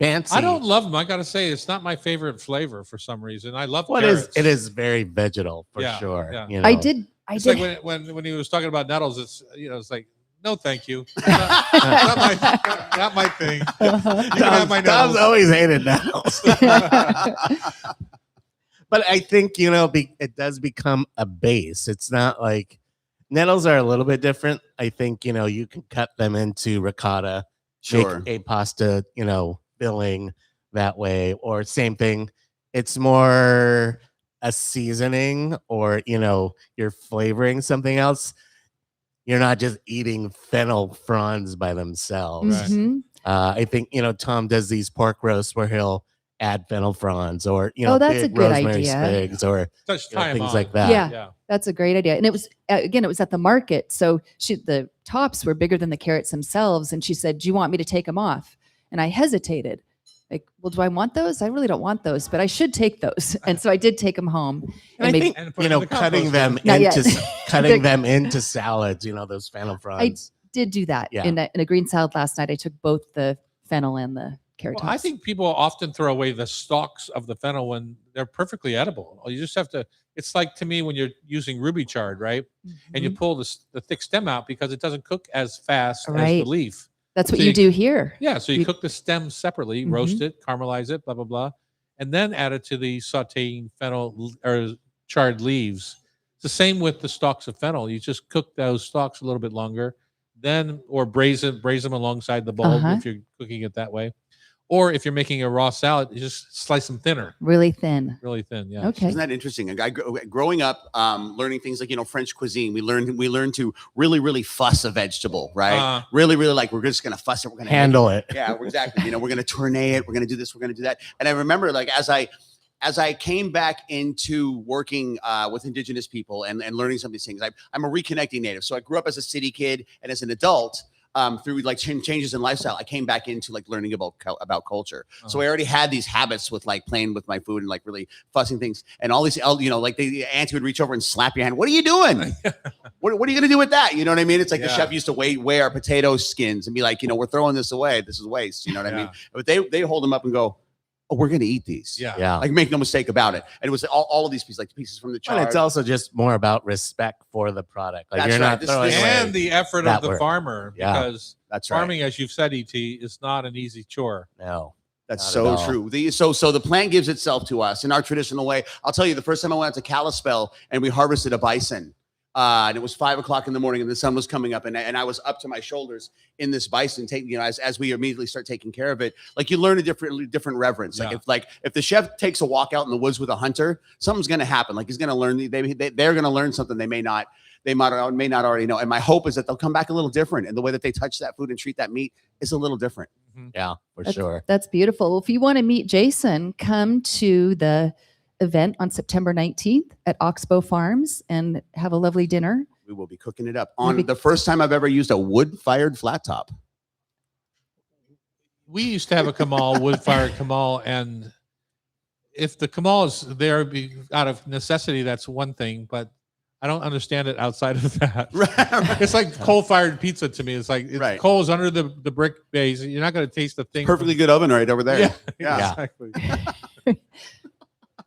I don't love them. I got to say, it's not my favorite flavor for some reason. I love Well, carrots. it is very vegetal for Yeah, sure. yeah. I did. It's like when he was talking about nettles, it's like, no, thank you. not my thing. You can have my Tom's nettles. always hated nettles. But I think, it does become a base. It's not like nettles are a little bit different. I think, you can cut them into ricotta, Sure. make a pasta, filling that way, or same thing. It's more a seasoning, or, you're flavoring something else. You're not just eating fennel fronds by themselves. Right. Mhm. I think, Tom does these pork roasts where he'll add fennel fronds, or, Oh, that's a big good rosemary idea. sprigs, or Just tie 'em things on. like that. Yeah. Yeah. That's a great idea. And it was, again, it was at the market. So the tops were bigger than the carrots themselves. And she said, do you want me to take them off? And I hesitated. Like, well, do I want those? I really don't want those, but I should take those. And so I did take them home. And I made- think, And put it in the cutting compost them bin. Not yet. cutting them into salads, those fennel fronds. did do that Yeah. in a green salad last night. I took both the fennel and the carrot Well, I tops. think people often throw away the stalks of the fennel when they're perfectly edible. You just have to. It's like to me when you're using ruby chard, right? And you Mhm. pull the thick stem out because it doesn't cook as fast as the Right. leaf. That's what so you you- do here. Yeah, so you You- cook the stem separately, Mhm. roast it, caramelize it, blah blah blah, and then add it to the sautéing or charred leaves. It's the same with the stalks of fennel. You just cook those stalks a little bit longer, then or braise them alongside the bulb Uh-huh. if you're cooking it that way, or if you're making a raw salad, you just slice them thinner, Really thin. really thin. Yeah. Okay. Isn't that interesting? Growing up, learning things like French cuisine, we learned to really fuss a vegetable, right? Really like we're just gonna fuss it. We're gonna Handle it. Yeah, exactly. We're gonna tournay it. We're gonna do this. We're gonna do that. And I remember, like, as I came back into working with Indigenous people and learning some of these things, I'm a reconnecting Native. So I grew up as a city kid, and as an adult, through like changes in lifestyle, I came back into like learning about culture. So I already had these habits with like playing with my food and like really fussing things, and all these, like the auntie would reach over and slap your hand. What are you doing? What are you gonna do with that? You know what I mean? It's like the Yeah. chef used to weigh our potato skins and be like, we're throwing this away. This is waste. You know what I mean? But they hold them up and go, oh, we're gonna eat these. Yeah. Yeah. Like, make no mistake about it. And it was all of these pieces, like pieces from the But chard. it's also just more about respect for the product. Like That's you're right. not This- throwing this- away. And the effort that of the work. farmer, Yeah. because That's right. farming, as you've said, ET, is not an easy chore. No. That's Not at so all. true. So the plant gives itself to us in our traditional way. I'll tell you, the first time I went out to Kalispell and we harvested a bison, and it was 5 o'clock in the morning and the sun was coming up, and I was up to my shoulders in this bison, taking, as we immediately start taking care of it, like you learn a different reverence. Yeah. Like if the chef takes a walk out in the woods with a hunter, something's going to happen. Like he's going to learn. They're going to learn something they may not already know. And my hope is that they'll come back a little different, and the way that they touch that food and treat that meat is a little different. Yeah, for That's- sure. That's beautiful. Well, if you want to meet Jason, come to the event on September 19th at Oxbow Farms and have a lovely dinner. We will be cooking it up We'll on be- the first time I've ever used a wood-fired flat top. We used to have a kamal, wood-fired kamal, and if the kamal is there out of necessity, that's one thing, but I don't understand it outside of that. It's like coal-fired pizza to me. It's like Right. coal is under the brick base. You're not going to taste the thing. Perfectly good oven right over there. Yeah, Yeah. exactly.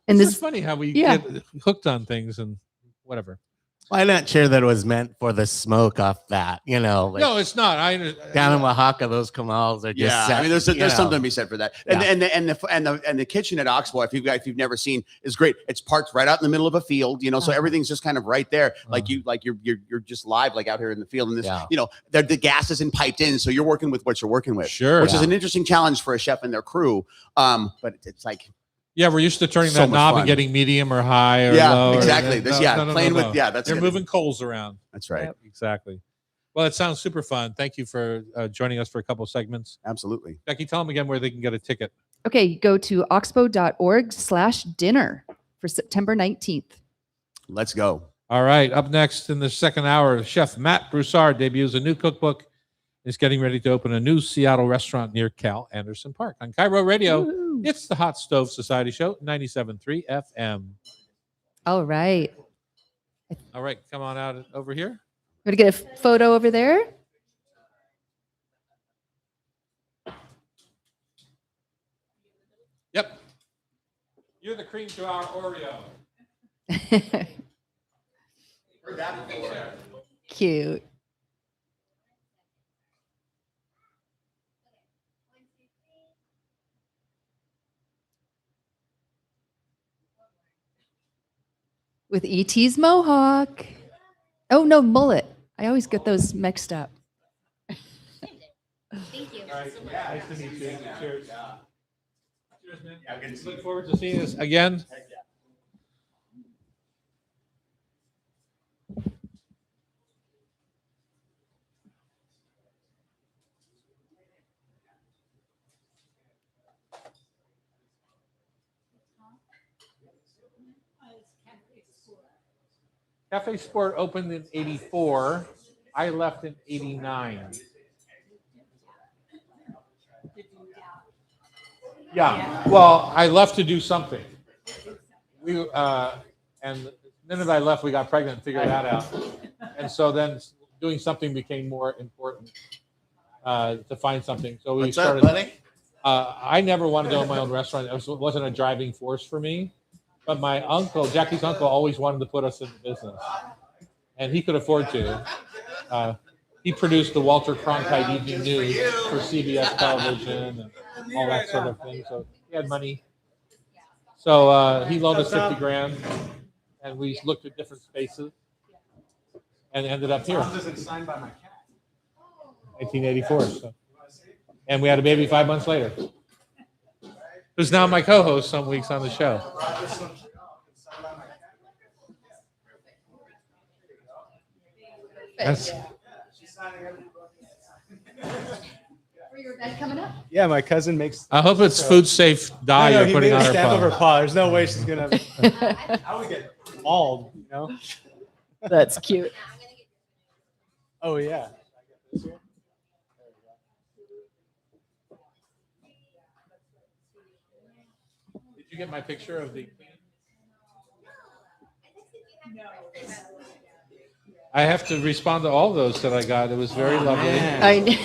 And It's this, funny how we Yeah. get hooked on things and whatever. Well, I'm not sure that it was meant for the smoke off that. Like No, it's not. down in Oaxaca, those camals are just. Yeah, set, I mean, there's you know. something to be said for that. And the kitchen at Oxbow, if you've never seen, is great. It's parked right out in the middle of a field, so Uh-huh. everything's just kind of right there, like Uh-huh. you're just live, like out here in the field. And this, Yeah. the gas isn't piped in, so you're working with what you're working with, Sure. which is Yeah. an interesting challenge for a chef and their crew. But it's like, Yeah, we're used to turning So that much knob fun. and getting medium or high or yeah, low. or- exactly. No, no, Playing no. with, that's They're good. moving coals around. That's right. Yep. Exactly. Well, it sounds super fun. Thank you for joining us for a couple segments. Absolutely. Becky, tell them again where they can get a ticket. okay, go to oxbow.org/dinner for September 19th. Let's go. All right. Up next in the second hour, Chef Matt Broussard debuts a new cookbook. Is getting ready to open a new Seattle restaurant near Cal Anderson Park. On Cairo Radio, Woo-hoo. it's the Hot Stove Society Show, 97.3 FM. All right. All right, come on out over here. Going to get a photo over there? Yep. You're the cream to our Oreo. Cute. With E.T.'s mohawk. Oh, no, mullet. I always get those mixed up. Thank you. All right. Nice to meet you. Cheers. Cheers, man. Look forward to seeing us again. Cafe Sport opened in '84. I left in '89. Yeah. Well, I left to do something. And the minute I left, we got pregnant and figured that out. And so then doing something became more important to find something. So we What's up, started. buddy? I never wanted to own my own restaurant. It wasn't a driving force for me. But my uncle, Jackie's uncle, always wanted to put us in the business, and he could afford to. He produced the Walter Cronkite Evening News for CBS television and all that sort of thing. So he had money. So he loaned us 50 grand, and we looked at different spaces, and ended up here. 1984. So. And we had a baby 5 months later. Who's now my co-host some weeks on the show. That's, For your event coming up? Yeah, my cousin makes. I hope it's food safe dye you're he putting made on a her stamp of her paw. paw. There's no way she's gonna. I would get mauled, you know. That's cute. Oh yeah. Did you get my picture of the? I have to respond to all those that I got. It was very lovely. Man. You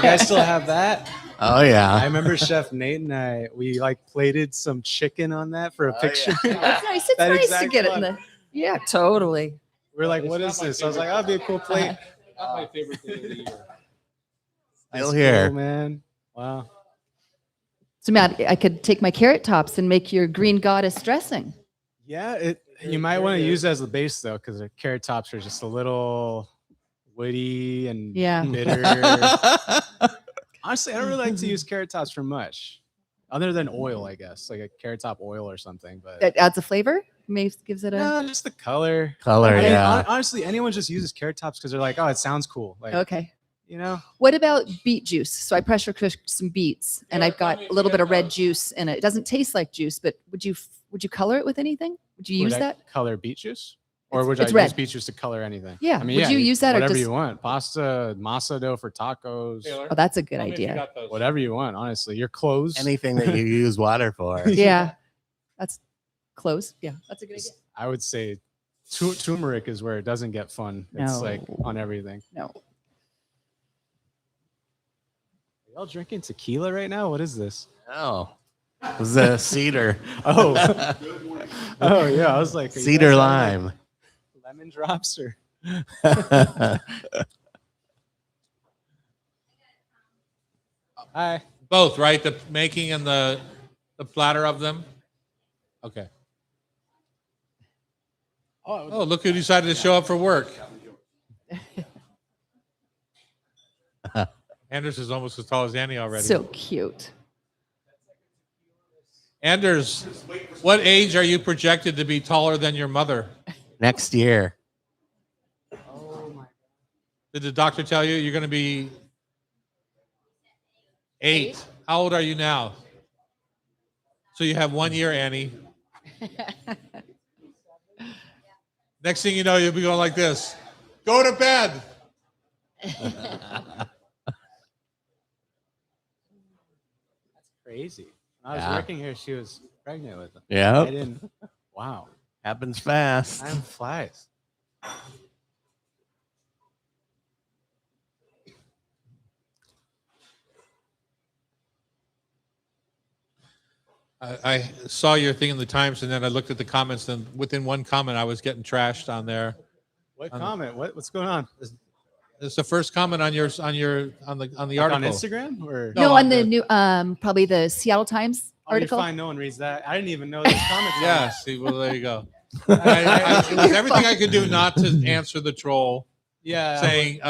guys still have that? Oh I yeah. remember Chef Nate and we like plated some chicken on that for a Oh, picture. That's nice. It's That nice to exact get it one. in the. Yeah, totally. We're like, It's what not is my this? I was like, favorite. that'd be a cool plate. Not my favorite thing of the year. Still That's here. cool, man. Wow. So Matt, I could take my carrot tops and make your green goddess dressing. Yeah, you might want to use it as the base though, because the carrot tops are just a little woody and Yeah. bitter. Honestly, I don't really like to use carrot tops for much, other than oil, I guess, like a carrot top oil or something. But That adds a flavor. Maybe gives it a. no, just the color. Color, I mean, yeah. honestly, anyone just uses carrot tops because they're like, oh, it sounds cool. Like, Okay. you know, What about beet juice? So I pressure cooked some beets, and Yeah, I've got tell me a little if you bit of have red those. juice in it. It doesn't taste like juice, but would you color it with anything? Would you would use I that? color beet juice, or It's- would I it's use red. beet juice to color anything? Yeah, I mean, would yeah, you use that or whatever just- you want? Pasta, masa dough for tacos, Taylor, Oh, that's a good tell me if you idea. got those. whatever you want. Honestly, your clothes. Anything that you use water for. Yeah, that's close. Yeah, that's a good idea. I would say turmeric is where it doesn't get fun. It's like No. on everything. No. Are y'all drinking tequila right now? What is this? Oh, it was a cedar. Oh, oh yeah. I was like, are you Cedar guys having, lime. like, lemon drops or hi. Both, right? The making and the platter of them. Okay. Oh, look who decided to show up for work. Anders is almost as tall as Annie already. So cute. Anders, what age are you projected to be taller than your mother? Next year. Did the doctor tell you you're going to be 8? How old are you now? So you have 1 year, Annie. Next thing you know, you'll be going like this. Go to bed. Crazy. When I was Yeah. working here, she was pregnant with him. I Yeah. didn't. Wow. Happens fast. Time flies. I saw your thing in the Times, and then I looked at the comments, and within one comment, I was getting trashed on there. What On- comment? What's going on? It's the first comment on the Like article. on Instagram or No, No, on on the the- new probably the Seattle Times Oh, you're article. fine. No one reads that. I didn't even know those comments. on Yeah. that. See, well, there you go. It was everything I could do not to answer the troll, Yeah. saying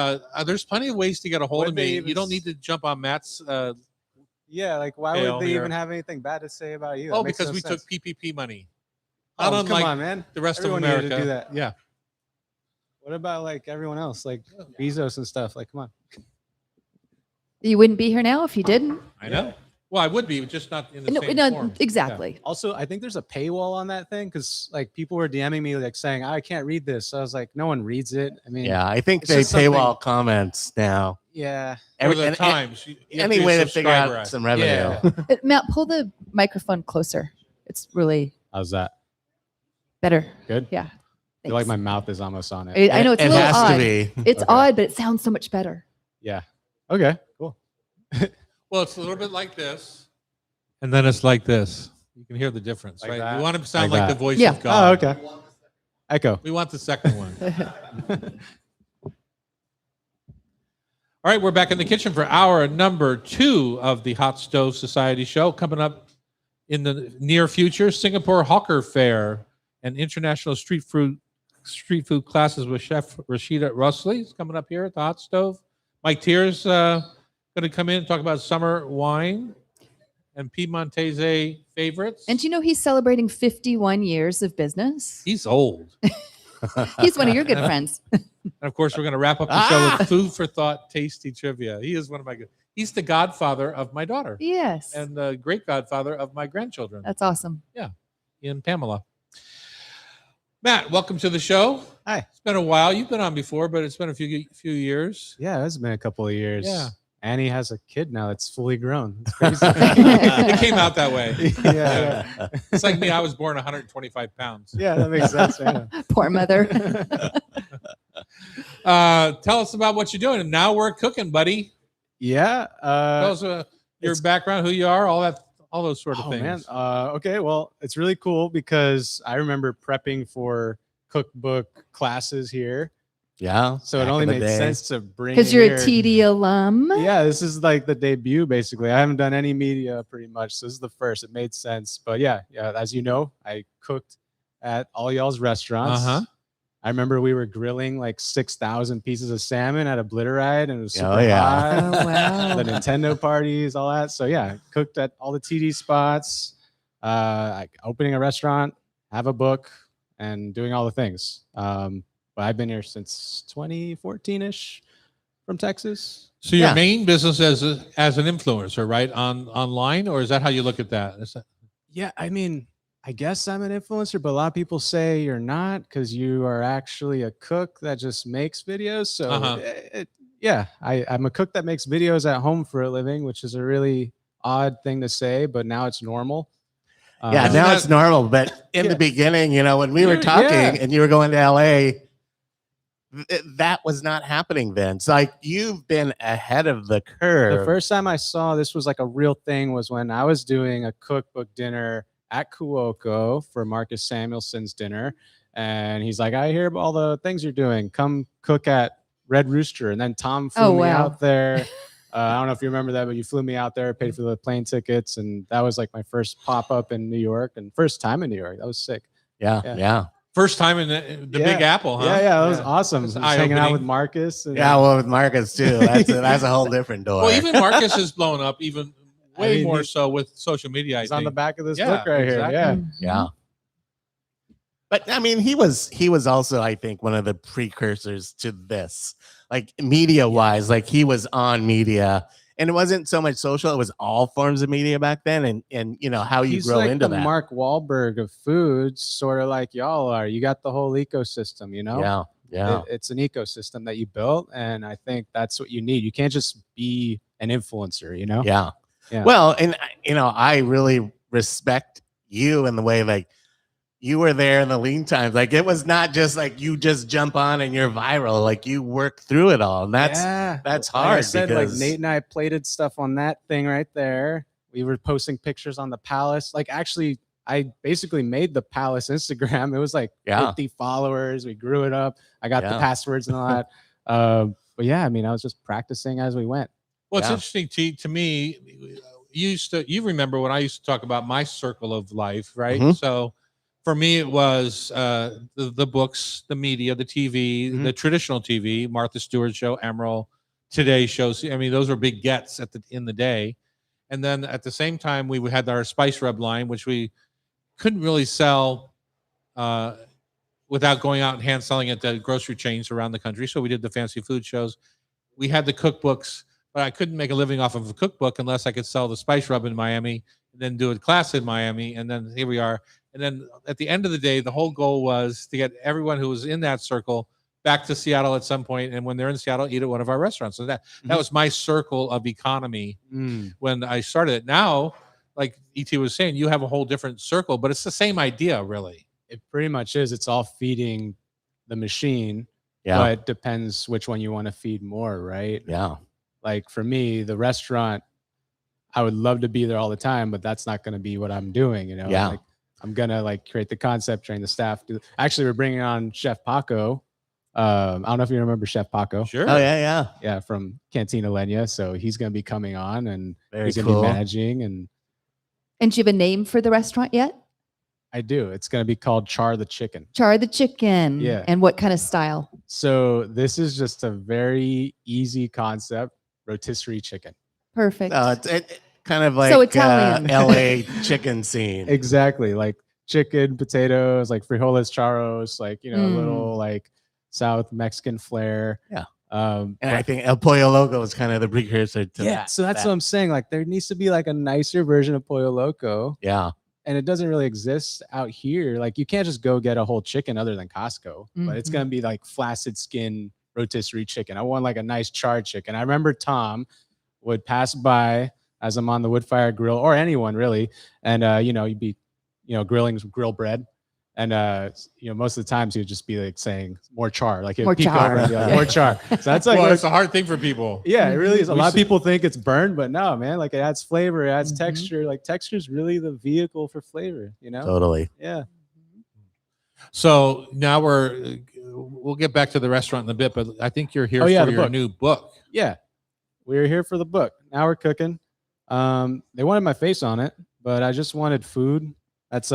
there's plenty of ways to get a hold What of they me. even You don't s- need to jump on Matt's. Yeah. Like, why Fail would they here. even have anything bad to say about you? That Oh, makes because no we sense. took PPP money. Oh, Not come unlike on, man. the rest Everyone of needed America. to do that. Yeah. What about like everyone else, like Bezos and stuff? Like, come on. You wouldn't be here now if you didn't. I know. Well, I would be, but just not in the No, same no, form. exactly. Also, I think there's a paywall on that thing because like people were DMing me like saying I can't read this. So I was like, no one reads it. I mean, Yeah, I think It's they just something- paywall comments now. yeah. For the and- Times. You have to Any be a way to figure subscriber out at. some revenue. Yeah. Matt, pull the microphone closer. It's really How's that? better. Good? Yeah. I feel like thanks. my mouth is almost on it. I know it's a it little has odd. to be. It's Okay. odd, but it sounds so much better. Yeah. Okay. Cool. Well, it's a little bit like this. And then it's like this. You can hear the difference, Like right? that? We want to sound Like like the that. voice Yeah. of God. Oh, okay. Echo. We want the second one. All right, we're back in the kitchen for hour number 2 of the Hot Stove Society show. Coming up in the near future, Singapore Hawker Fair and international street food classes with Chef Rashida Rusley is coming up here at the Hot Stove. Mike Tier's going to come in and talk about summer wine and Piedmontese favorites. And do you know he's celebrating 51 years of business? He's old. He's one of your good friends. And of course, we're going to wrap up the show with food for thought, tasty trivia. He is one of my good. He's the godfather of my daughter Yes. and the great godfather of my grandchildren, That's awesome. Ian and Pamela. Matt, welcome to the show. Hi. It's been a while. You've been on before, but it's been a few years. Yeah, it's been a couple of years. Yeah. Annie has a kid now that's fully grown. It's crazy. It came out that way. yeah. It's like me. I was born 125 pounds. Yeah, that makes sense. Yeah. Poor mother. Tell us about what you're doing. And now we're cooking, buddy. Yeah. Tell us your it's- background, who you are, all those sort of Oh things. man. Okay. Well, it's really cool because I remember prepping for cookbook classes here, Yeah. so it back only in the made day. sense to bring. Because it you're a here. TD alum. Yeah, this is like the debut. Basically, I haven't done any media pretty much. So this is the first. It made sense. But yeah. As you know, I cooked at all y'all's restaurants. Uh-huh. I remember we were grilling like 6,000 pieces of salmon at a blitter ride, and it was super Oh, yeah. hot. Oh, wow. The Nintendo parties, all that. So yeah, cooked at all the TD spots, like opening a restaurant, have a book, and doing all the things. But I've been here since 2014-ish from Texas. So your Yeah. main business as an influencer, right? Online, or is that how you look at that? Is that Yeah, I mean, I guess I'm an influencer, but a lot of people say you're not because you are actually a cook that just makes videos. So Uh-huh. yeah, I'm a cook that makes videos at home for a living, which is a really odd thing to say, but now it's normal. Yeah, Isn't now that- it's normal. But in Yeah. the beginning, when we were Yeah. talking and you were going to LA, that was not happening then. It's like you've been ahead of the curve. The first time I saw this was like a real thing was when I was doing a cookbook dinner at Cuoco for Marcus Samuelson's dinner. And he's like, I hear about all the things you're doing. Come cook at Red Rooster. And then Tom flew Oh, me wow. out there. I don't know if you remember that, but you flew me out there, paid for the plane tickets. And that was like my first pop up in New York and first time in New York. That was sick. yeah, Yeah. yeah. first time in the Big Yeah. Apple, huh? Yeah, that was awesome. That's Just hanging out eye-opening. with Marcus. And, Yeah, well, with Marcus too. That's a whole different door. Well, even Marcus has blown up even way mean, more he- so with social media. I he's on the think. back of this Yeah, book right exactly. here. Yeah. yeah. But I mean, he was also, I think, one of the precursors to this, like media wise. Like he was on media, and it wasn't so much social; it was all forms of media back then. And how you He's grow like into the that. Mark Wahlberg of foods, sort of like y'all are. You got the whole ecosystem, Yeah, yeah, It's an ecosystem that you built, and I think that's what you need. You can't just be an influencer, yeah. Yeah. Well, and I really respect you in the way like you were there in the lean times. Like it was not just like you just jump on and you're viral. Like you work through it all, and that's Like I hard said, because- like Nate and I plated stuff on that thing right there. We were posting pictures on the Palace. Like actually, I basically made the Palace Instagram. It was like Yeah. 50 followers. We grew it up. I got the Yeah. passwords and all that. But yeah, I mean, I was just practicing as we went. Well, it's Yeah. interesting to me. You remember when I used to talk about my circle of life, right? Mhm. So for me, it was the books, the media, the TV, Mhm. the traditional TV, Martha Stewart show, Emerald, Today shows. I mean, those were big gets in the day. And then at the same time, we had our Spice Rub line, which we couldn't really sell without going out and hand selling at the grocery chains around the country. So we did the fancy food shows. We had the cookbooks, but I couldn't make a living off of a cookbook unless I could sell the Spice Rub in Miami and then do a class in Miami. And then here we are. And then at the end of the day, the whole goal was to get everyone who was in that circle back to Seattle at some point. And when they're in Seattle, eat at one of our restaurants. So that Mhm. was my circle of economy when I started it. Now, like ET was saying, you have a whole different circle, but it's the same idea, really. It pretty much is. It's all feeding the machine, yeah, but it depends which one you want to feed more, right? yeah, Like for me, the restaurant, I would love to be there all the time, but that's not going to be what I'm doing. Yeah. Like, I'm gonna like create the concept, train the staff. Actually, we're bringing on Chef Paco. I don't know if you remember Chef Paco. Sure. Oh yeah. Yeah, from Cantina Lenya. So he's gonna be coming on, and Very he's gonna cool. be managing. And And do you have a name for the restaurant yet? I do. It's gonna be called Char the Chicken. Char the Chicken. Yeah. And what kind of style? So this is just a very easy concept: rotisserie chicken. Perfect. It's kind of like So Italian. LA chicken scene. Exactly, like chicken, potatoes, like frijoles charros, like a Mm. little like South Mexican flair. Yeah. And And I think El Pollo Loco is kind of the precursor to yeah, that. so that's that- what I'm saying. Like there needs to be like a nicer version of Pollo Loco, Yeah. and it doesn't really exist out here. Like you can't just go get a whole chicken other than Costco, but it's Mhm. gonna be like flaccid skin rotisserie chicken. I want like a nice charred chicken. I remember Tom would pass by as I'm on the wood fire grill, or anyone really, and you'd be grilling grill bread. And most of the times he would just be like saying more char, like he'd More peek char. over and be like, more char. So that's like Well, what- it's a hard thing for people. yeah, it really is. A We lot of see- people think it's burned, but no, man. Like it adds flavor, it adds Mhm. texture. Like texture is really the vehicle for flavor. Totally. Yeah. So now we'll get back to the restaurant in a bit, but I think you're here Oh, yeah, for the your book. new book. Yeah. We were here for the book. Now we're cooking. They wanted my face on it, but I just wanted food. That's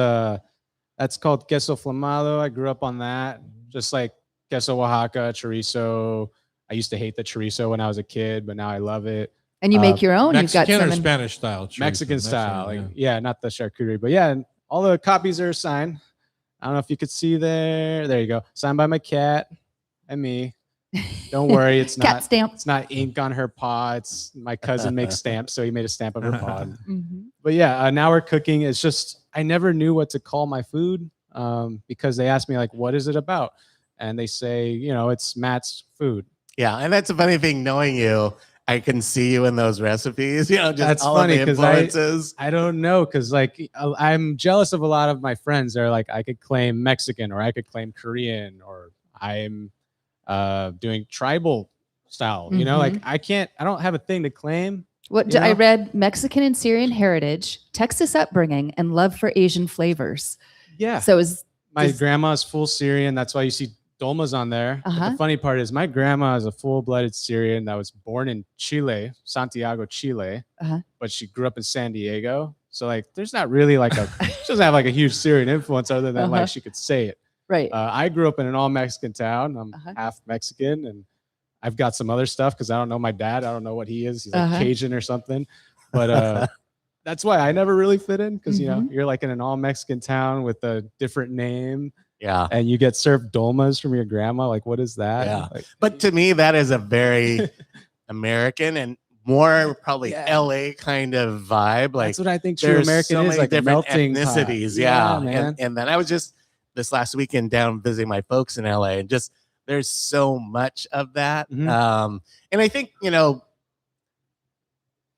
called queso flamado. I grew up on that. Just like queso Oaxaca, chorizo. I used to hate the chorizo when I was a kid, but now I love it. and you make your own. Mexican You've got or some. Spanish style? chorizo? Mexican style. yeah. Like, yeah, not the charcuterie, but yeah, and all the copies are signed. I don't know if you could see there. There you go. Signed by my cat and me. Don't worry, it's cat not stamp. it's not ink on her paw. It's my cousin makes stamps, so he made a stamp of her paw. Mhm. But yeah, now we're cooking. It's just I never knew what to call my food because they asked me like, "What is it about?" And they say, it's Matt's food. Yeah. And that's a funny thing, knowing you, I can see you in those recipes, just That's all funny, of the 'cause I- influences. I don't know because like I'm jealous of a lot of my friends. They're like, I could claim Mexican or I could claim Korean or I'm doing tribal style. Like I don't have a thing to claim. I know? read Mexican and Syrian heritage, Texas upbringing, and love for Asian flavors. Yeah. So is My Does- grandma's full Syrian. That's why you see dolmas on there. But Uh-huh. the funny part is my grandma is a full-blooded Syrian that was born in Chile, Santiago, Chile, Uh-huh. but she grew up in San Diego. So like, there's not really like she doesn't have like a huge Syrian influence other than Uh-huh. like she could say it. right. I grew up in an all Mexican town. I'm Uh-huh. half Mexican, and I've got some other stuff because I don't know my dad. I don't know what he is. He's like Uh-huh. Cajun or something. But that's why I never really fit in because Mhm. you're like in an all Mexican town with a different name, Yeah. and you get served dolmas from your grandma. Like, what is that? Yeah. Like, But to me, that is a very American and more probably Yeah. LA kind of vibe. Like that's what I think true there's American so is, many like a different melting pot. ethnicities. Yeah. man. And then I was just this last weekend down visiting my folks in LA, and just there's so much of that. Mhm. And I think,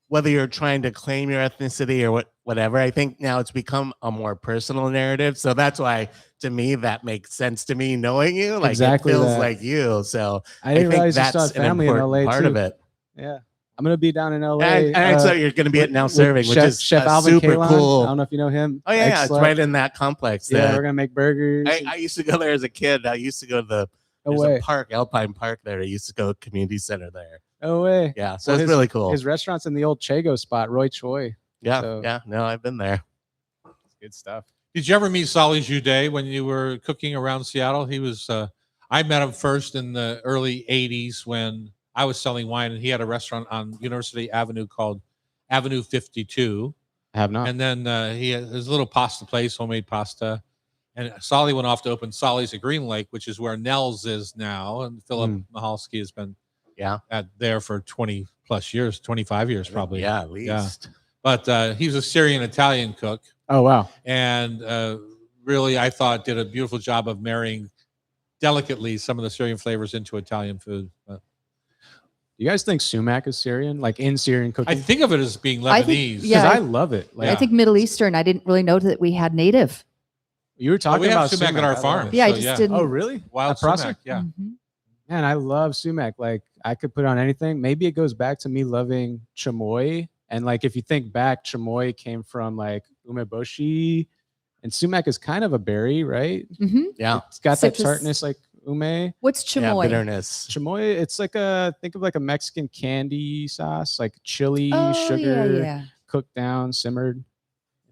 whether you're trying to claim your ethnicity or whatever, I think now it's become a more personal narrative. So that's why, to me, that makes sense to me knowing you. Like Exactly it feels that. like you. So I didn't think realize you still that's had an family in important LA part too. of it. Yeah, I'm gonna be down in LA. And so you're going to be at Now with Serving, which Chef, is Chef a Alvin super Kalon. cool. I don't know if you know him. Oh yeah, it's Excellent. right in that complex. Yeah, there. we're gonna make burgers. I used to go there as a kid. I used to go to no there's way. a park, Alpine Park there. I used to go to community center there. No way. Yeah, so Well, it's really cool. His restaurant's in the old Chago spot, Roy Choi. Yeah, so- yeah. No, I've been there. Good stuff. Did you ever meet Solly Jude when you were cooking around Seattle? He was. I met him first in the early '80s when I was selling wine, and he had a restaurant on University Avenue called Avenue 52. I have not. And then he had his little pasta place, homemade pasta. And Solly went off to open Solly's at Green Lake, which is where Nell's is now. And Philip Mahalski has been Yeah, there for 20 plus years, 25 years probably. Yeah, at least. But he was a Syrian Italian cook. Oh wow. And really, I thought did a beautiful job of marrying delicately some of the Syrian flavors into Italian food. But You guys think sumac is Syrian? Like in Syrian cooking? I think of it as being Lebanese. I think- because yeah. I love it. Like I think Middle Eastern. I didn't really know that we had native. you were Well, talking we have about sumac at I our love farm. it. Yeah, I So, just yeah. didn't. Oh really? Wild At Prosser? sumac, yeah. Mhm. Man, I love sumac. Like I could put on anything. Maybe it goes back to me loving chamoy And like if you think back, chamoy came from like umeboshi, and sumac is kind of a berry, right? Hmm. Yeah. It's got Citrus. that tartness like ume. What's Yeah, chamoy? bitterness. Chamoy, it's like think of like a Mexican candy sauce, like chili, Oh, sugar, yeah. cooked down, simmered.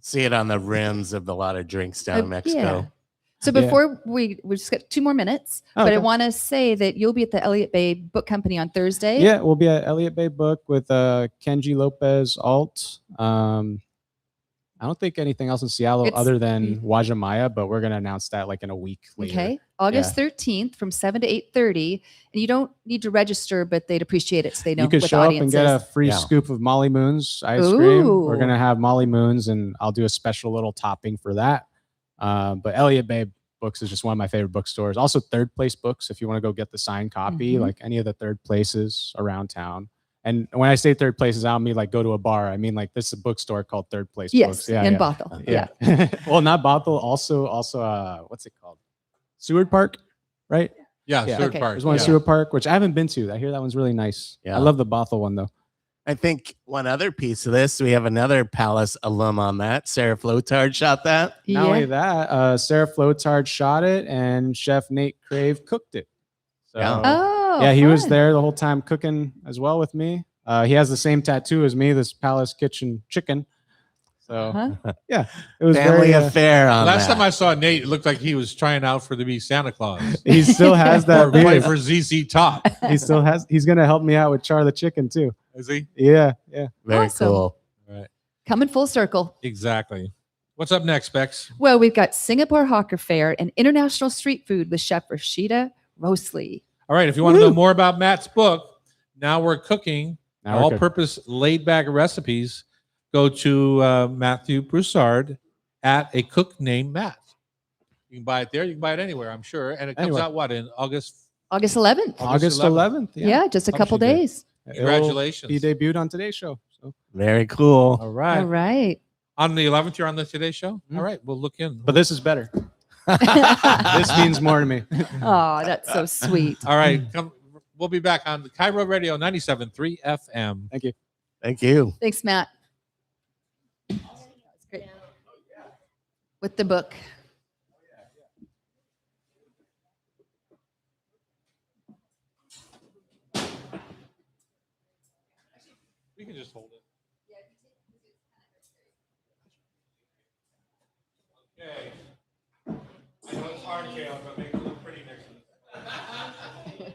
See it on the rims of a lot of drinks down in Mexico. Yeah. So Yeah. before we just got 2 more minutes, Oh, but I okay. want to say that you'll be at the Elliott Bay Book Company on Thursday. Yeah, we'll be at Elliott Bay Book with Kenji Lopez Alt. I don't think anything else in Seattle It's- other than Wajamaya, but we're gonna announce that like in a week later. Okay. August 13th from 7 to 8:30. And you don't need to register, but they'd appreciate it so they know You could what show the up audience and get a is. free Yeah. scoop of Molly Moon's ice cream. We're Ooh. gonna have Molly Moon's, and I'll do a special little topping for that. But Elliott Bay Books is just one of my favorite bookstores. Also, Third Place Books, if you want to go get the signed copy, Mhm. like any of the third places around town. And when I say third places, I don't mean like go to a bar. I mean like this is a bookstore called Third Place Yes, Books. Yeah, in yeah. Bothell. Yeah. Well, not Bothell. Also, what's it called? Seward Park, right? Yeah, Yeah. Third Okay. Park. There's one in yeah. Seward Park, which I haven't been to. I hear that one's really nice. Yeah. I love the Bothell one though. I think one other piece of this, we have another Palace alum on that. Sarah Flotard shot that. Not only Yeah. that, Sarah Flotard shot it, and Chef Nate Crave cooked it. So Yeah. Oh, yeah, he was fun. there the whole time cooking as well with me. He has the same tattoo as me, this Palace Kitchen chicken. So Huh? yeah, it was Family very. affair on Last that. time I saw Nate, it looked like he was trying out for to be Santa Claus. He still has or that play beard. for ZZ Top. He still has. He's gonna help me out with Char the chicken too. Is he? Yeah. Very Awesome. cool. Right. Coming full circle. Exactly. What's up next, Bex? Well, we've got Singapore Hawker Fair and International Street Food with Chef Rashida Rosley. All right. If you want to know Woo. more about Matt's book, Now We're Cooking, Now we're cooking. all-purpose laid-back recipes, go to Matthew Broussard at A Cook Named Matt. You can buy it there. You can buy it anywhere, I'm sure. And it comes Anywhere. out, what, in August? August 11th. August August 11th. 11th. Yeah, just a couple Publishing day. days. Congratulations. He debuted on Today's Show. So Very cool. All right. All right. On the 11th, you're on the Today Show? Mhm. All right. We'll look in. but this is better. Oh, This means more to me. that's so sweet. All right. Come. We'll be back on the Cairo Radio 97.3 FM. Thank you. Thank you. Thanks, Matt. That's great. With the book. We can just hold it. Okay. I know it's hard, Kale, but make it look pretty next to this.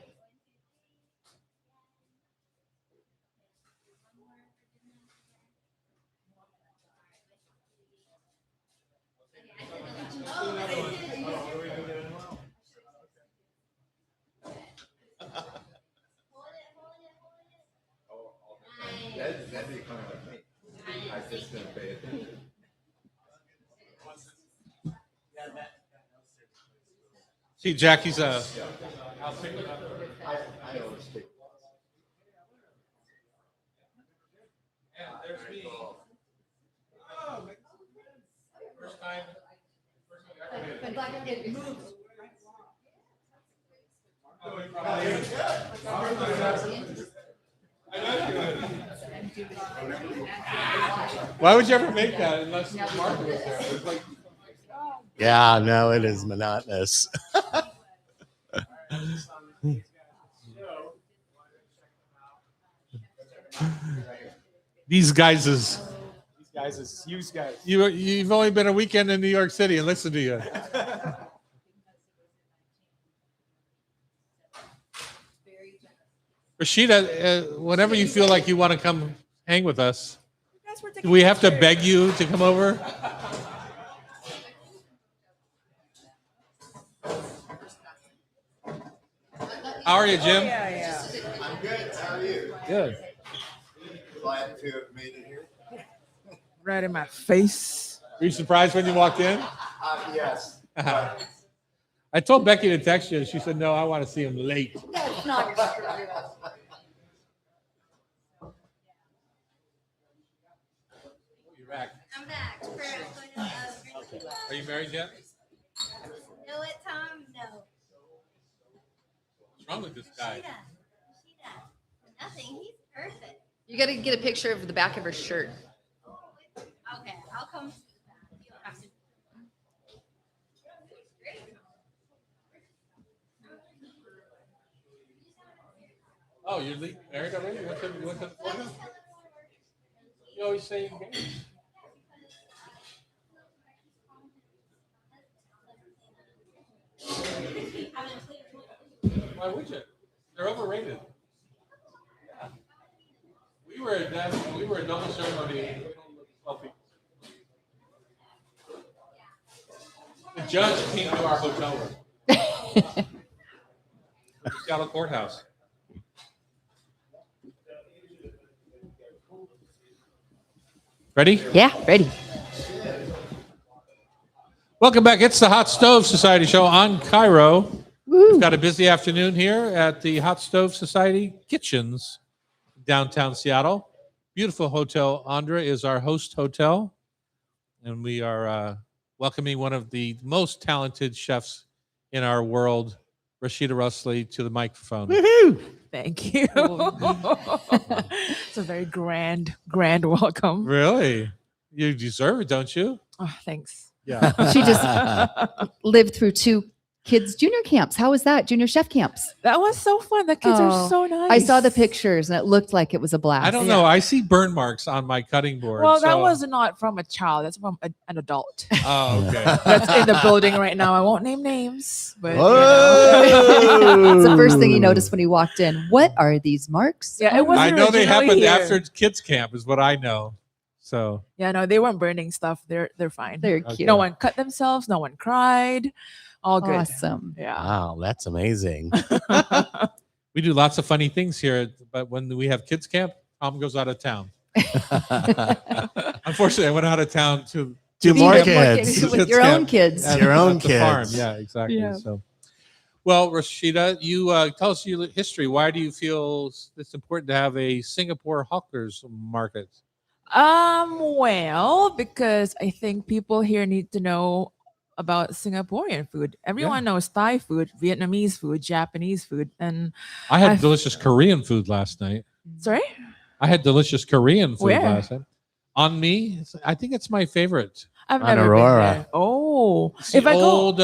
See, Jackie's I'll pick it up. Yeah, there's me. Oh, first time. Why would you ever make that unless Mark was there? It was like, Yeah, no, it is monotonous. these guys is These guys is huge guys. you've only been a weekend in New York City and listen to you. Rashida, whenever you feel like you want to come hang with us, do we have to beg you to come over? How are you, Jim? I'm good. How are you? Good. Glad to have made it here. Right in my face. Were you surprised when you walked in? Yes. I told Becky to text you. She said, no, I want to see him late. That's not true. You're back. I'm back. Are you married yet? No, it, Tom? No. What's wrong with this guy? She does. Nothing. He's perfect. You got to get a picture of the back of her shirt. Okay, I'll come. Oh, you're married already? You went to the photo? You always say engaged. Why would you? They're overrated. We were a double ceremony. The judge came to our hotel room. The Seattle courthouse. Ready? Yeah, ready. Welcome back. It's the Hot Stove Society show on Cairo. Woo. We've got a busy afternoon here at the Hot Stove Society Kitchens, downtown Seattle. Beautiful Hotel Andra is our host hotel, and we are welcoming one of the most talented chefs in our world, Rashida Rusley, to the microphone. Woohoo! Thank you. It's a very grand welcome. Really? You deserve it, don't you? Oh, thanks. Yeah. She just lived through 2 kids' junior camps. How was that? Junior chef camps. That was so fun. The kids Oh, are so nice. I saw the pictures and it looked like it was a blast. I don't know. I see burn marks on my cutting board. Well, that so- was not from a child. That's from an adult. Oh, okay. That's in the building right now. I won't name names, but Whoa! It's the first thing he noticed when he walked in. What are these marks? Yeah, it was I know they happened originally here. after kids camp, is what I know. So Yeah, no, they weren't burning stuff. They're fine. They're Okay. cute. No one cut themselves. No one cried. All good. Awesome. Yeah. Wow, that's amazing. we do lots of funny things here, but when we have kids camp, Tom goes out of town. Unfortunately, I went out of town to 2 Be more with kids. With your own kids. at- Your own at the farm. kids. Yeah, exactly. Yeah. So, well, Rashida, you tell us your history. Why do you feel it's important to have a Singapore hawkers market? Well, because I think people here need to know about Singaporean food. Everyone knows Thai food, Vietnamese food, Japanese food, and I had I've- delicious Korean food last night. sorry, I had delicious Korean food Where? last night. On me, I think it's my favorite. I've On never Aurora. been there. Oh, It's if the I go, old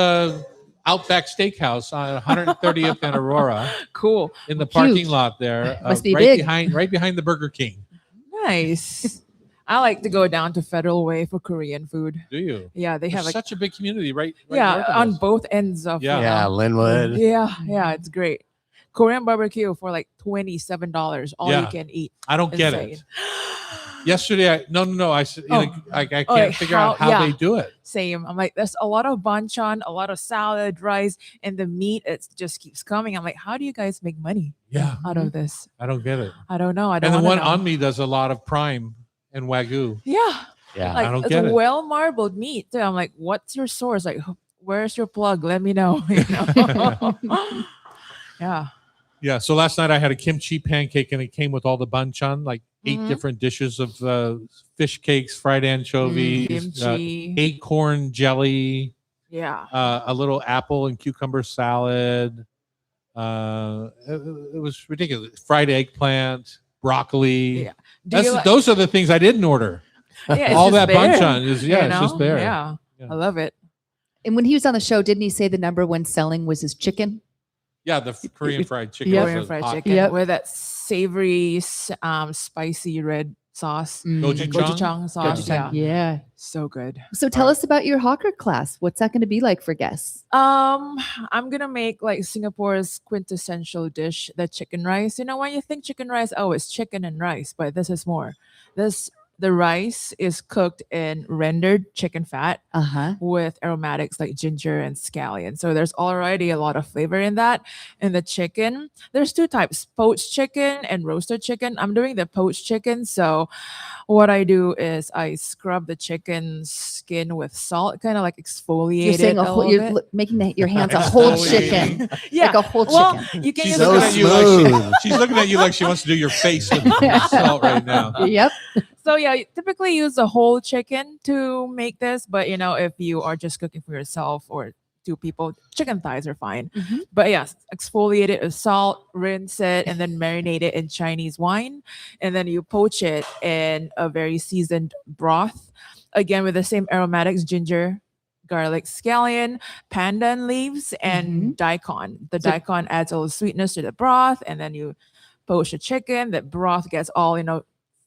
Outback Steakhouse on 130th and Aurora cool, in the Cute. parking lot there. Must be right big. right behind the Burger King. nice. I like to go down to Federal Way for Korean food. Do you? Yeah, they have There's like such a big community, right? yeah north of on us. both ends of Yeah. Yeah, Linwood. yeah, it's great. Korean barbecue for like $27, all you Yeah. can eat. I don't get it. Insane. Yesterday, no. I said, Oh. I can't like figure out how- how yeah. they do it. Same. I'm like, there's a lot of banchan, a lot of salad, rice, and the meat. It just keeps coming. I'm like, how do you guys make money Yeah, out of this? I don't get it. I don't know. I don't. And the wanna one know. on me does a lot of prime and wagyu. Yeah, Yeah. like don't it's get it. well marbled meat. Too. I'm like, what's your source? Like, where's your plug? Let me know. You know? Yeah. Yeah. So last night I had a kimchi pancake and it came with all the banchan, like 8 Mhm. different dishes of fish cakes, fried anchovies, Kimchi. acorn jelly, Yeah. a little apple and cucumber salad. It was ridiculous. Fried eggplant, broccoli. Yeah. Do you like- Those are the things I didn't order. yeah, it's all just that there, banchan is you it's just know? there. Yeah. Yeah. I love it. And when he was on the show, didn't he say the number one selling was his chicken? Yeah, the Korean fried chicken. Yep. was Korean a fried hot- chicken Yep. with that savory, spicy red sauce. Gochujang? Gochujang sauce. Gochujang. Yeah. Yeah. So good. So tell us about your hawker class. What's that going to be like for guests? I'm gonna make like Singapore's quintessential dish, the chicken rice. You know, when you think chicken rice, oh, it's chicken and rice, but this is more. The rice is cooked in rendered chicken fat Uh-huh. with aromatics like ginger and scallion. So there's already a lot of flavor in that. And the chicken, there's 2 types, poached chicken and roasted chicken. I'm doing the poached chicken. So what I do is I scrub the chicken's skin with salt, kind of like exfoliate You're saying it a whole, little you're bit. making your hands a whole Exfoliating. chicken, Yeah. like a whole Well, chicken. you can She's use So looking it. at you like smooth. she's looking at you like she wants to do your face with salt right now. Yep. So yeah, you typically use the whole chicken to make this, but you know, if you are just cooking for yourself or 2 people, chicken thighs are fine. Mhm. But yes, exfoliate it with salt, rinse it, and then marinate it in Chinese wine. And then you poach it in a very seasoned broth. Again, with the same aromatics, ginger, garlic, scallion, pandan leaves, and daikon. The So- daikon adds a little sweetness to the broth, and then you poach the chicken. That broth gets all,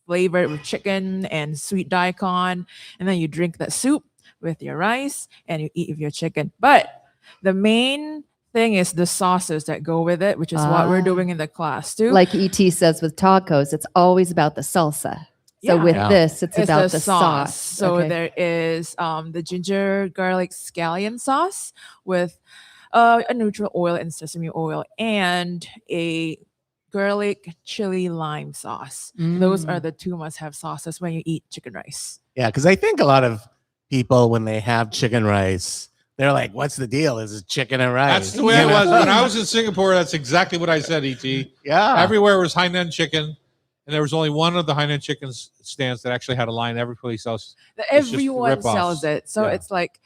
flavored with chicken and sweet daikon. And then you drink that soup with your rice and you eat with your chicken. But the main thing is the sauces that go with it, which is what we're Ah. doing in the class too. Like ET says with tacos, it's always about the salsa. So Yeah. with Yeah. this, it's It's about the sauce. So Okay. there is the ginger garlic scallion sauce with a neutral oil and sesame oil and a garlic chili lime sauce. Those are Mm. the 2 must-have sauces when you eat chicken rice. Yeah, because I think a lot of people when they have chicken rice, they're like, "What's the deal? Is it chicken and rice?" That's the way You it know? was when I was in Singapore. That's exactly what I said. Et Yeah, everywhere was Hainan chicken, and there was only one of the Hainan chicken stands that actually had a line. Every place else, It's just Everyone rip-offs. sells it. So Yeah. it's like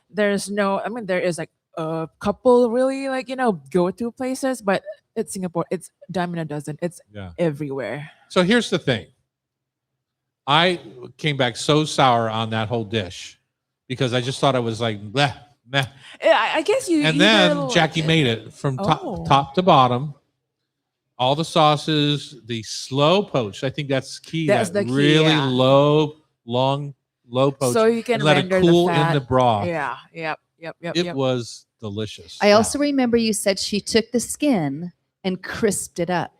there's no, I mean, there is like a couple really like, go-to places, but it's Singapore. It's dime in a dozen. It's yeah. everywhere. So here's the thing. I came back so sour on that whole dish because I just thought it was like bleh, meh. I guess you. And you get a then little Jackie like made it from Oh. top to bottom. All the sauces, the slow poach. I think that's key. That's that the key, really yeah. low poach. So you can and let it render cool the fat. in the broth. Yeah. Yep. It Yep. was delicious. I also remember you said she took the skin and crisped it up.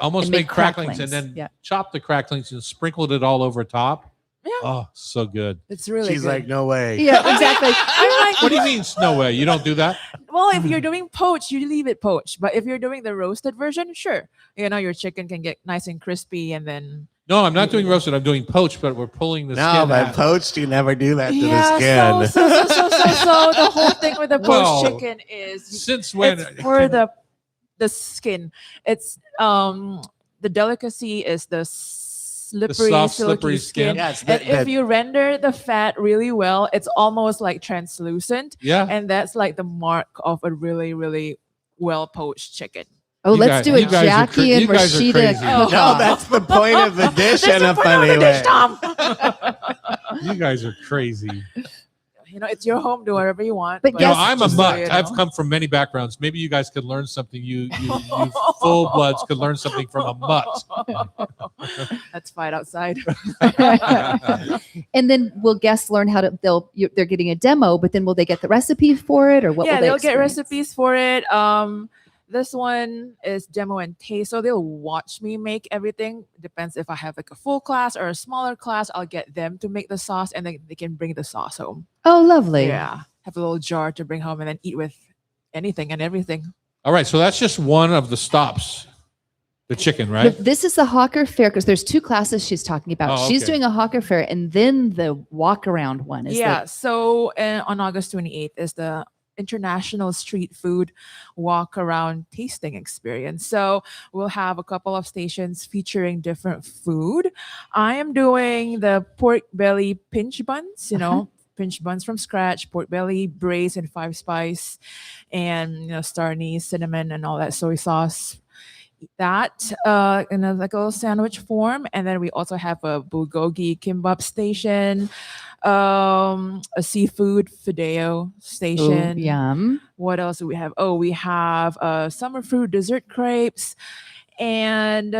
Almost and made make cracklings and cracklings. then Yeah. chopped the cracklings and sprinkled it all over top. Yeah. Oh, so good. It's really. she's good. like, "No way." Yeah, exactly. I'm like, What do you mean, no way? You don't do that? well, if you're doing poached, you leave it poached. But if you're doing the roasted version, sure. Your chicken can get nice and crispy, and then No, I'm not doing roasted. I'm doing poached, but we're pulling the No, skin but out. poached, you never do that to yeah. the skin. So the whole thing with the poached Well, chicken is Since when? it's for the skin. It's the delicacy is the slippery, soft, silky slippery skin. Yeah, it's And if you render the fat really well, it's almost like translucent, Yeah. and that's like the mark of a really, really well poached chicken. Oh, You let's guys- do a you guys are Jackie and you guys are Rashida. crazy. cook-off. no, that's the point of the dish in a funny way. You guys are crazy. It's your home. Do whatever you want. But You know, Yes, I'm a just so mutt. you I've know. come from many backgrounds. Maybe you guys could learn something. You full bloods could learn something from a mutt. Let's fight outside. And then will guests learn how to? They're getting a demo, but then will they get the recipe for it, or what? Yeah, will they they'll get experience? recipes for it. This one is demo and taste, so they'll watch me make everything. Depends if I have like a full class or a smaller class, I'll get them to make the sauce, and then they can bring the sauce home. Oh, lovely. Yeah, have a little jar to bring home and then eat with anything and everything. All right, so that's just one of the stops. The chicken, right? This is the Hawker Fair because there's 2 classes she's talking about. Oh, She's okay. doing a Hawker Fair and then the walk around one. Is Yeah, the- so on August 28th is the International Street Food Walk Around Tasting Experience. So we'll have a couple of stations featuring different food. I am doing the pork belly pinch buns, pinch buns from scratch, pork belly braised in 5 spice, and star anise, cinnamon, and all that soy sauce. Eat that in like a little sandwich form, and then we also have a bulgogi kimbap station, a seafood fideo Ooh, station. yum. What else do we have? Oh, we have summer fruit dessert crepes and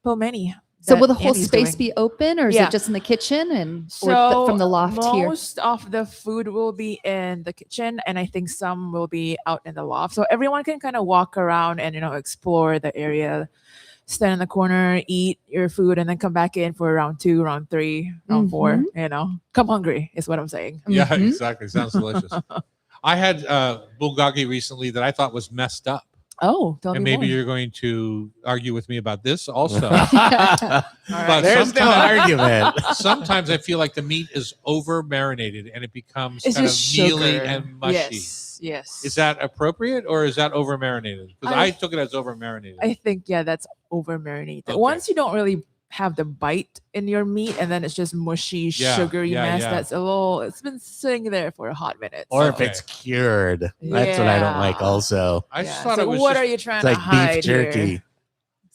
pelmeni. So that will the whole Annie's space doing. be open, or is Yeah. it just in the kitchen and So from the loft here? most of the food will be in the kitchen, and I think some will be out in the loft. So everyone can kind of walk around and explore the area, stand in the corner, eat your food, and then come back in for round 2, round 3, round 4. Come hungry is what I'm saying. Yeah, Mhm. exactly. Sounds delicious. I had bulgogi recently that I thought was messed up. Oh, tell And me maybe more. you're going to argue with me about this also. All right. But There's no sometimes- argument. Sometimes I feel like the meat is over marinated and it becomes It's kind of just mealy sugar. and mushy. Yes. Is that appropriate or is that over marinated? Because I took it as over marinated. I think that's over marinated. Okay. Once you don't really have the bite in your meat, and then it's just mushy, Yeah, sugary yeah, mess yeah. that's a little. It's been sitting there for a hot minute. Or so- if it's cured. That's what I don't like Yeah. also. I Yeah, just thought so it was what just, are you trying It's to like hide beef jerky. here?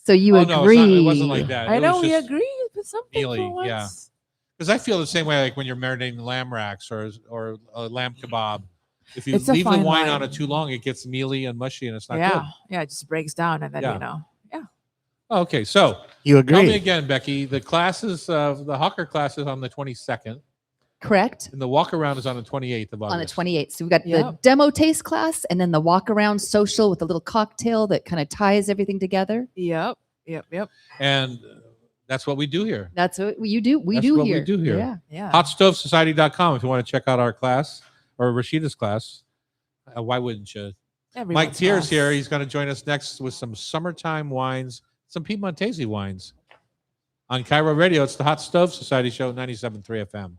So you oh, agree? no, it wasn't like that. I It know was we just, agree with something mealy, for yeah. once. Because I feel the same way, like when you're marinating lamb racks or a lamb kebab. If you It's a leave the fine wine line. on it too long, it gets mealy and mushy, and it's not Yeah, good. yeah, it just breaks down, and then Yeah. you know, Okay, so You tell me agree? again, Becky. The classes, the Hawker class is on the 22nd, Correct. and the walk around is on the 28th of August. On the 28th. So we've got the Yep. demo taste class and then the walk around social with a little cocktail that kind of ties everything together. yep. And that's what we do here. That's what you do. We That's do what we here. do here. Yeah. Yeah. HotStoveSociety.com if you want to check out our class or Rashida's class. Why wouldn't you? Mike Everyone's Tier's class. here. He's going to join us next with some summertime wines, some Piedmontese wines. On Cairo Radio, it's the Hot Stove Society Show, 97.3 FM.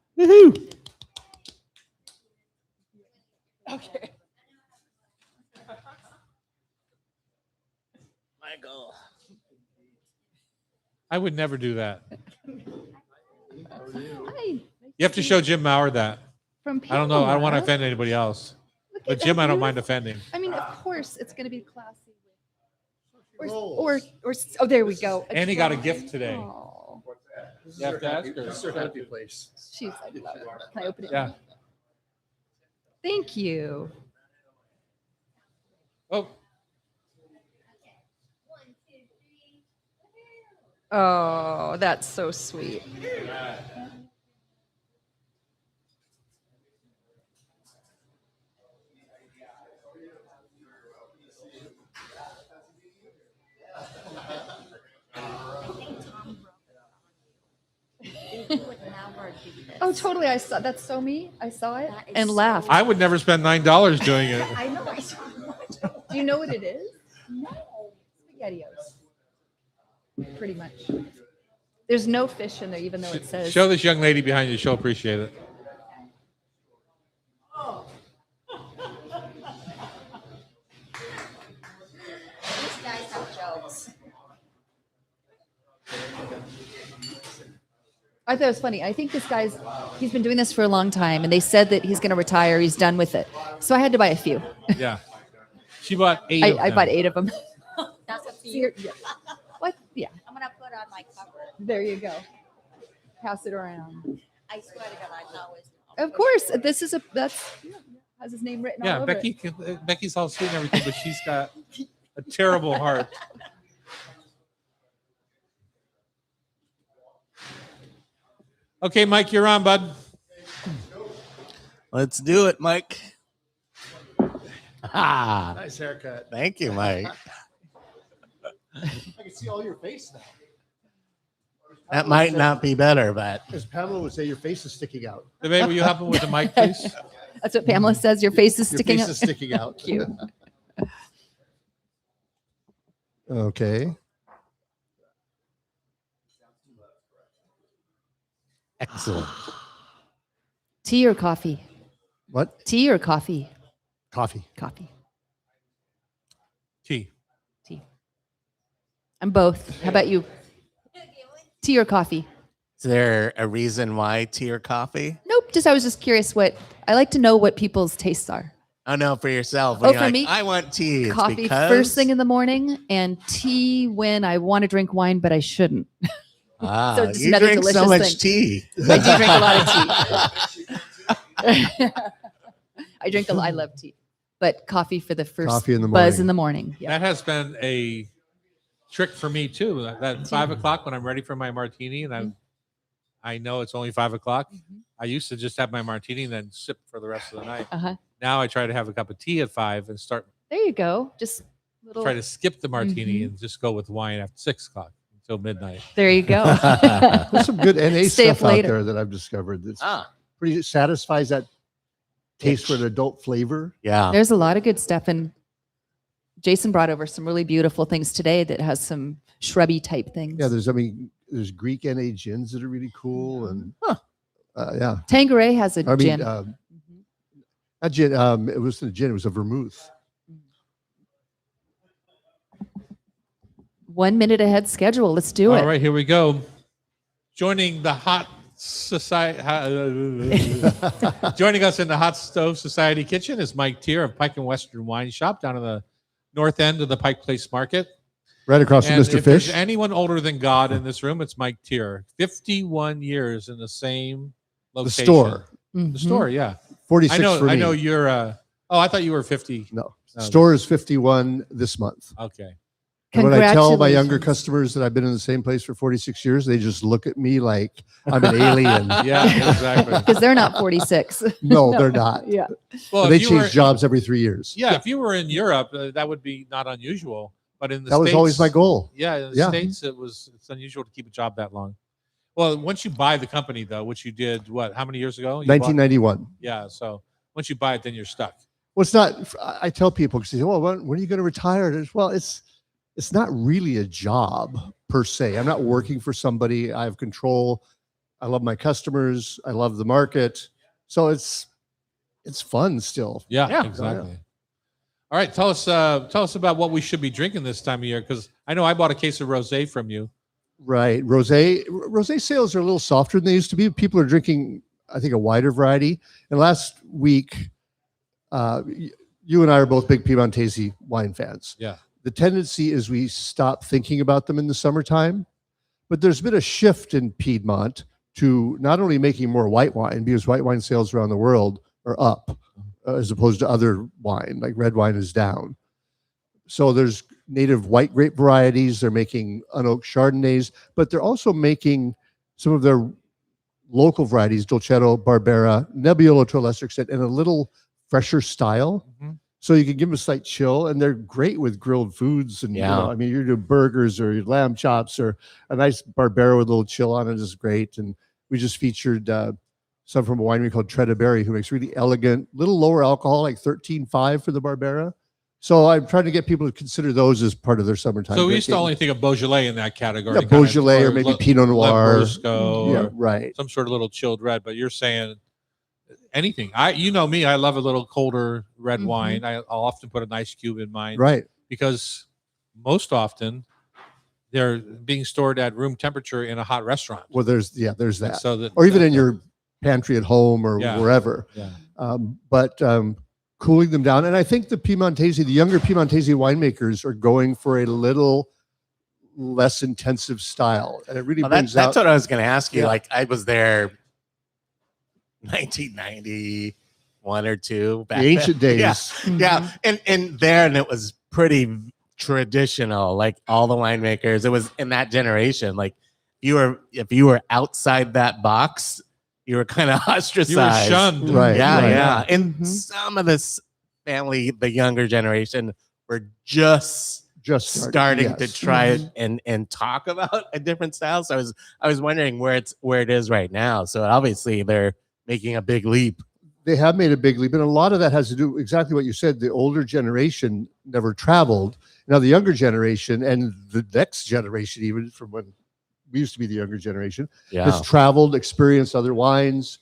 Okay. Michael. I would never do that. Hi. You have to show Jim Maurer that. From I don't know. I don't want to Pamela. offend anybody else. Look But at Jim, that I don't mind beautiful- offending. I mean, of course, it's going to be classy. Or oh, there we go. And he got a gift today. Oh, You have to ask her. This is her happy place. she's like, love it. Can I open it? Yeah. Thank you. Oh, Oh, that's so sweet. Oh, totally. I saw that's so me. I saw it That is and so- laughed. I would never spend $9 doing it. I know. Do you know what it is? No. SpaghettiOs. Pretty much. There's no fish in there, even though it says. Show this young lady behind you. She'll appreciate it. These guys have jokes. I thought it was funny. I think this he's been doing this for a long time, and they said that he's going to retire. He's done with it. So I had to buy a few. Yeah. She bought 8 of I them. bought 8 of them. That's a few. Here- yeah. What? Yeah. I'm gonna put on my cover. There you go. Pass it around. I swear to God, I always. Of course, this is has his name written all Yeah, over Becky. Becky's all sweet and everything, but she's got a terrible heart. Okay, Mike, you're on, bud. Let's do it, Mike. Ah, Nice haircut. thank you, Mike. I can see all your face now. That might not be better, but As Pamela would say, your face is sticking out. Debate, will you help him with the mic, please? That's what Pamela says. Your face is Your sticking face out. is sticking out. Cute. Okay. excellent. Tea or coffee? What? Tea or coffee? Coffee. Coffee. T. Tea. I'm both. How about you? Tea or coffee? Is there a reason why tea or coffee? Nope. I was just curious what I like to know what people's tastes are. Oh no, for yourself. Oh, When you're for like, me? I want tea. It's Coffee because... first thing in the morning and tea when I want to drink wine, but I shouldn't. Ah, So just you another drink so delicious much thing. tea. I do drink a lot of tea. I love tea, but coffee for the first Coffee in the buzz morning. in the morning. Yeah. That has been a trick for me too. That 5 o'clock when I'm ready for my martini and I know it's only 5 o'clock. I used to just have my martini and then sip for the rest of the night. Uh-huh. Now I try to have a cup of tea at 5 and start There you go. Just little. try to skip the martini Mhm. and just go with wine after 6 o'clock until midnight. There you go. There's some good NA Stay up stuff out later. there that I've discovered. That's Ah, pretty satisfies that taste for an adult flavor. yeah. There's a lot of good stuff, and Jason brought over some really beautiful things today that has some shrubby type things. Yeah, there's Greek NA gins that are really cool, and yeah, Tanqueray has a I mean, gin. not gin. It wasn't a gin; it was a vermouth. 1 minute ahead schedule. Let's do All it. right, here we go. joining the Hot Society. Joining us in the Hot Stove Society kitchen is Mike Tier of Pike and Western Wine Shop down in the north end of the Pike Place Market. Right across from And Mr. if there's Fish. anyone older than God in this room, it's Mike Tier. 51 years in the same The location. store. Mm-hmm. The store, yeah. 46 I know. for me. I know you're. Oh, I thought you were 50. No. Oh. Store is 51 this month. Okay. And when I tell my younger Congratulations. customers that I've been in the same place for 46 years, they just look at me like I'm an alien. Yeah, exactly. Because they're not 46. No, they're not. Yeah. Well, They if you change were- jobs every 3 years. Yeah, if you were in Europe, that would be not unusual. But in the That was States, always my goal. Yeah, in the Yeah. States, it's unusual to keep a job that long. Well, once you buy the company, though, which you did, what? How many years ago? You bought- 1991. Yeah, so once you buy it, then you're stuck. Well, it's not. I tell people because they say, "Well, when are you going to retire?" Well, it's not really a job per se. I'm not working for somebody. I have control. I love my customers. I love the market. So it's fun still. Yeah, Yeah. exactly. All right, tell us about what we should be drinking this time of year, because I know I bought a case of rosé from you. Right. Rosé sales are a little softer than they used to be. People are drinking, I think, a wider variety. And last week, you and I are both big Piemontese wine fans. Yeah. The tendency is we stop thinking about them in the summertime, but there's been a shift in Piedmont to not only making more white wine, because white wine sales around the world are up as opposed to other wine, like red wine is down. So there's native white grape varieties. They're making unoaked Chardonnays, but they're also making some of their local varieties, Dolcetto, Barbera, Nebbiolo to a lesser extent, in a little fresher style. Mhm. So you can give them a slight chill, and they're great with grilled foods. And Yeah. I mean, you're doing burgers or your lamb chops, or a nice Barbera with a little chill on it is great. And we just featured some from a winery called Tredaberry, who makes really elegant, little lower alcohol, like 13.5 for the Barbera. So I'm trying to get people to consider those as part of their summertime. So we used to drinking. only think of Beaujolais in that category. Yeah, kind of, Beaujolais or maybe Le- Pinot Noir. Lambrusco, Yeah, or right. some sort of little chilled red. But you're saying anything. You know me, I love a little colder red Mhm. wine. I'll often put an ice cube in mine, Right. because most often they're being stored at room temperature in a hot restaurant. Well, there's And that. so that, Or even in your pantry at home or Yeah. wherever. yeah. But cooling them down. And I think the younger Piemontese winemakers are going for a little less intensive style. And it really Well, brings that's out. what I was going to ask you. Yeah. Like, I was there 1991 or two. The Back ancient then. days. Yeah. And it was pretty traditional. Like all the winemakers, it was in that generation. Like if you were outside that box, you were kind of ostracized. You were shunned. Right. Yeah, right. yeah. And Mhm. some of this family, the younger generation, were just Just starting to yes. try it and talk about a different style. So I was wondering where it is right now. So obviously they're making a big leap. They have made a big leap, and a lot of that has to do exactly what you said. The older generation never traveled. Now the younger generation and the next generation, even from when we used to be the younger generation, has traveled, experienced other wines.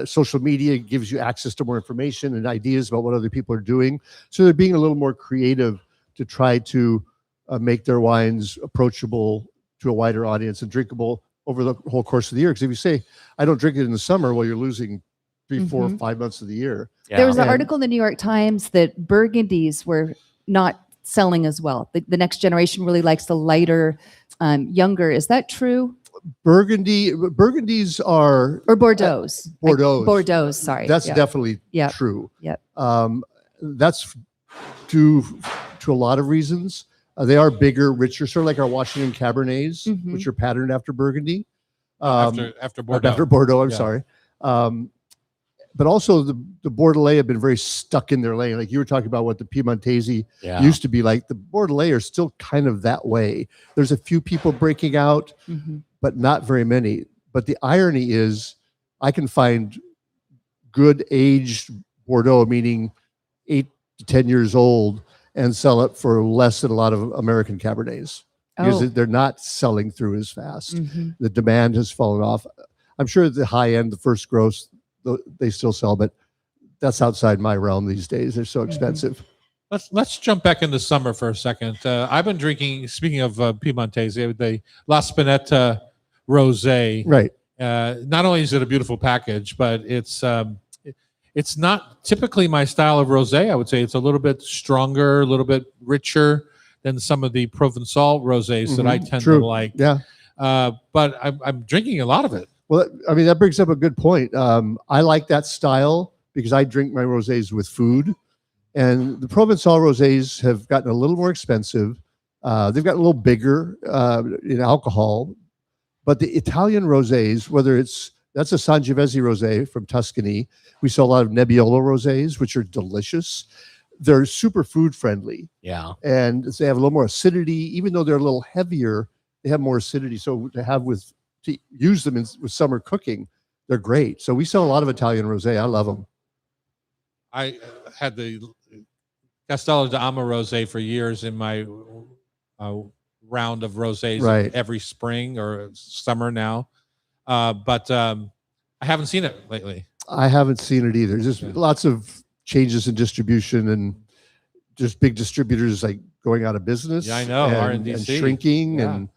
Social media gives you access to more information and ideas about what other people are doing. So they're being a little more creative to try to make their wines approachable to a wider audience and drinkable over the whole course of the year. Because if you say, I don't drink it in the summer, well, you're losing 3, 4, Mhm. 5 months of the year. There was an And- article in the New York Times that Burgundies were not selling as well. The next generation really likes the lighter, younger. Is that true? Burgundies are Or Bordeaux's? Bordeaux. Bordeaux's, sorry. That's Yeah. definitely Yep. true. Yep. That's due to a lot of reasons. They are bigger, richer, sort of like our Washington Cabernets, Mhm. which are patterned after Burgundy. After Bordeaux. After Bordeaux, I'm Yeah. sorry. But also the Bordelais have been very stuck in their lane. Like you were talking about what the Piemontese used to be like. The Bordelais are still kind of that way. There's a few people breaking out, Mhm. but not very many. But the irony is I can find good aged Bordeaux, meaning 8 to 10 years old, and sell it for less than a lot of American Cabernets because Oh. they're not selling through as fast. Mhm. The demand has fallen off. I'm sure the high end, the first gross, they still sell, but that's outside my realm these days. They're so expensive. Let's jump back into summer for a second. I've been drinking. Speaking of Piemontese, the La Spinetta rosé. Right. Not only is it a beautiful package, but it's not typically my style of rosé. I would say it's a little bit stronger, a little bit richer than some of the Provençal rosés that I tend True. to like. Yeah. But I'm drinking a lot of it. Well, I mean, that brings up a good point. I like that style because I drink my rosés with food. And the Provençal rosés have gotten a little more expensive. They've gotten a little bigger in alcohol. But the Italian rosés, that's a Sangiovese rosé from Tuscany. We sell a lot of Nebbiolo rosés, which are delicious. They're super food friendly. Yeah. And they have a little more acidity. Even though they're a little heavier, they have more acidity. So to use them with summer cooking, they're great. So we sell a lot of Italian rosé. I love them. I had the Castello d'Ama rosé for years in my round of rosés Right. every spring or summer now. But I haven't seen it lately. I haven't seen it either. There's just lots of changes in distribution and just big distributors like going out of business. Yeah, I know, and RNDC. shrinking. Yeah. And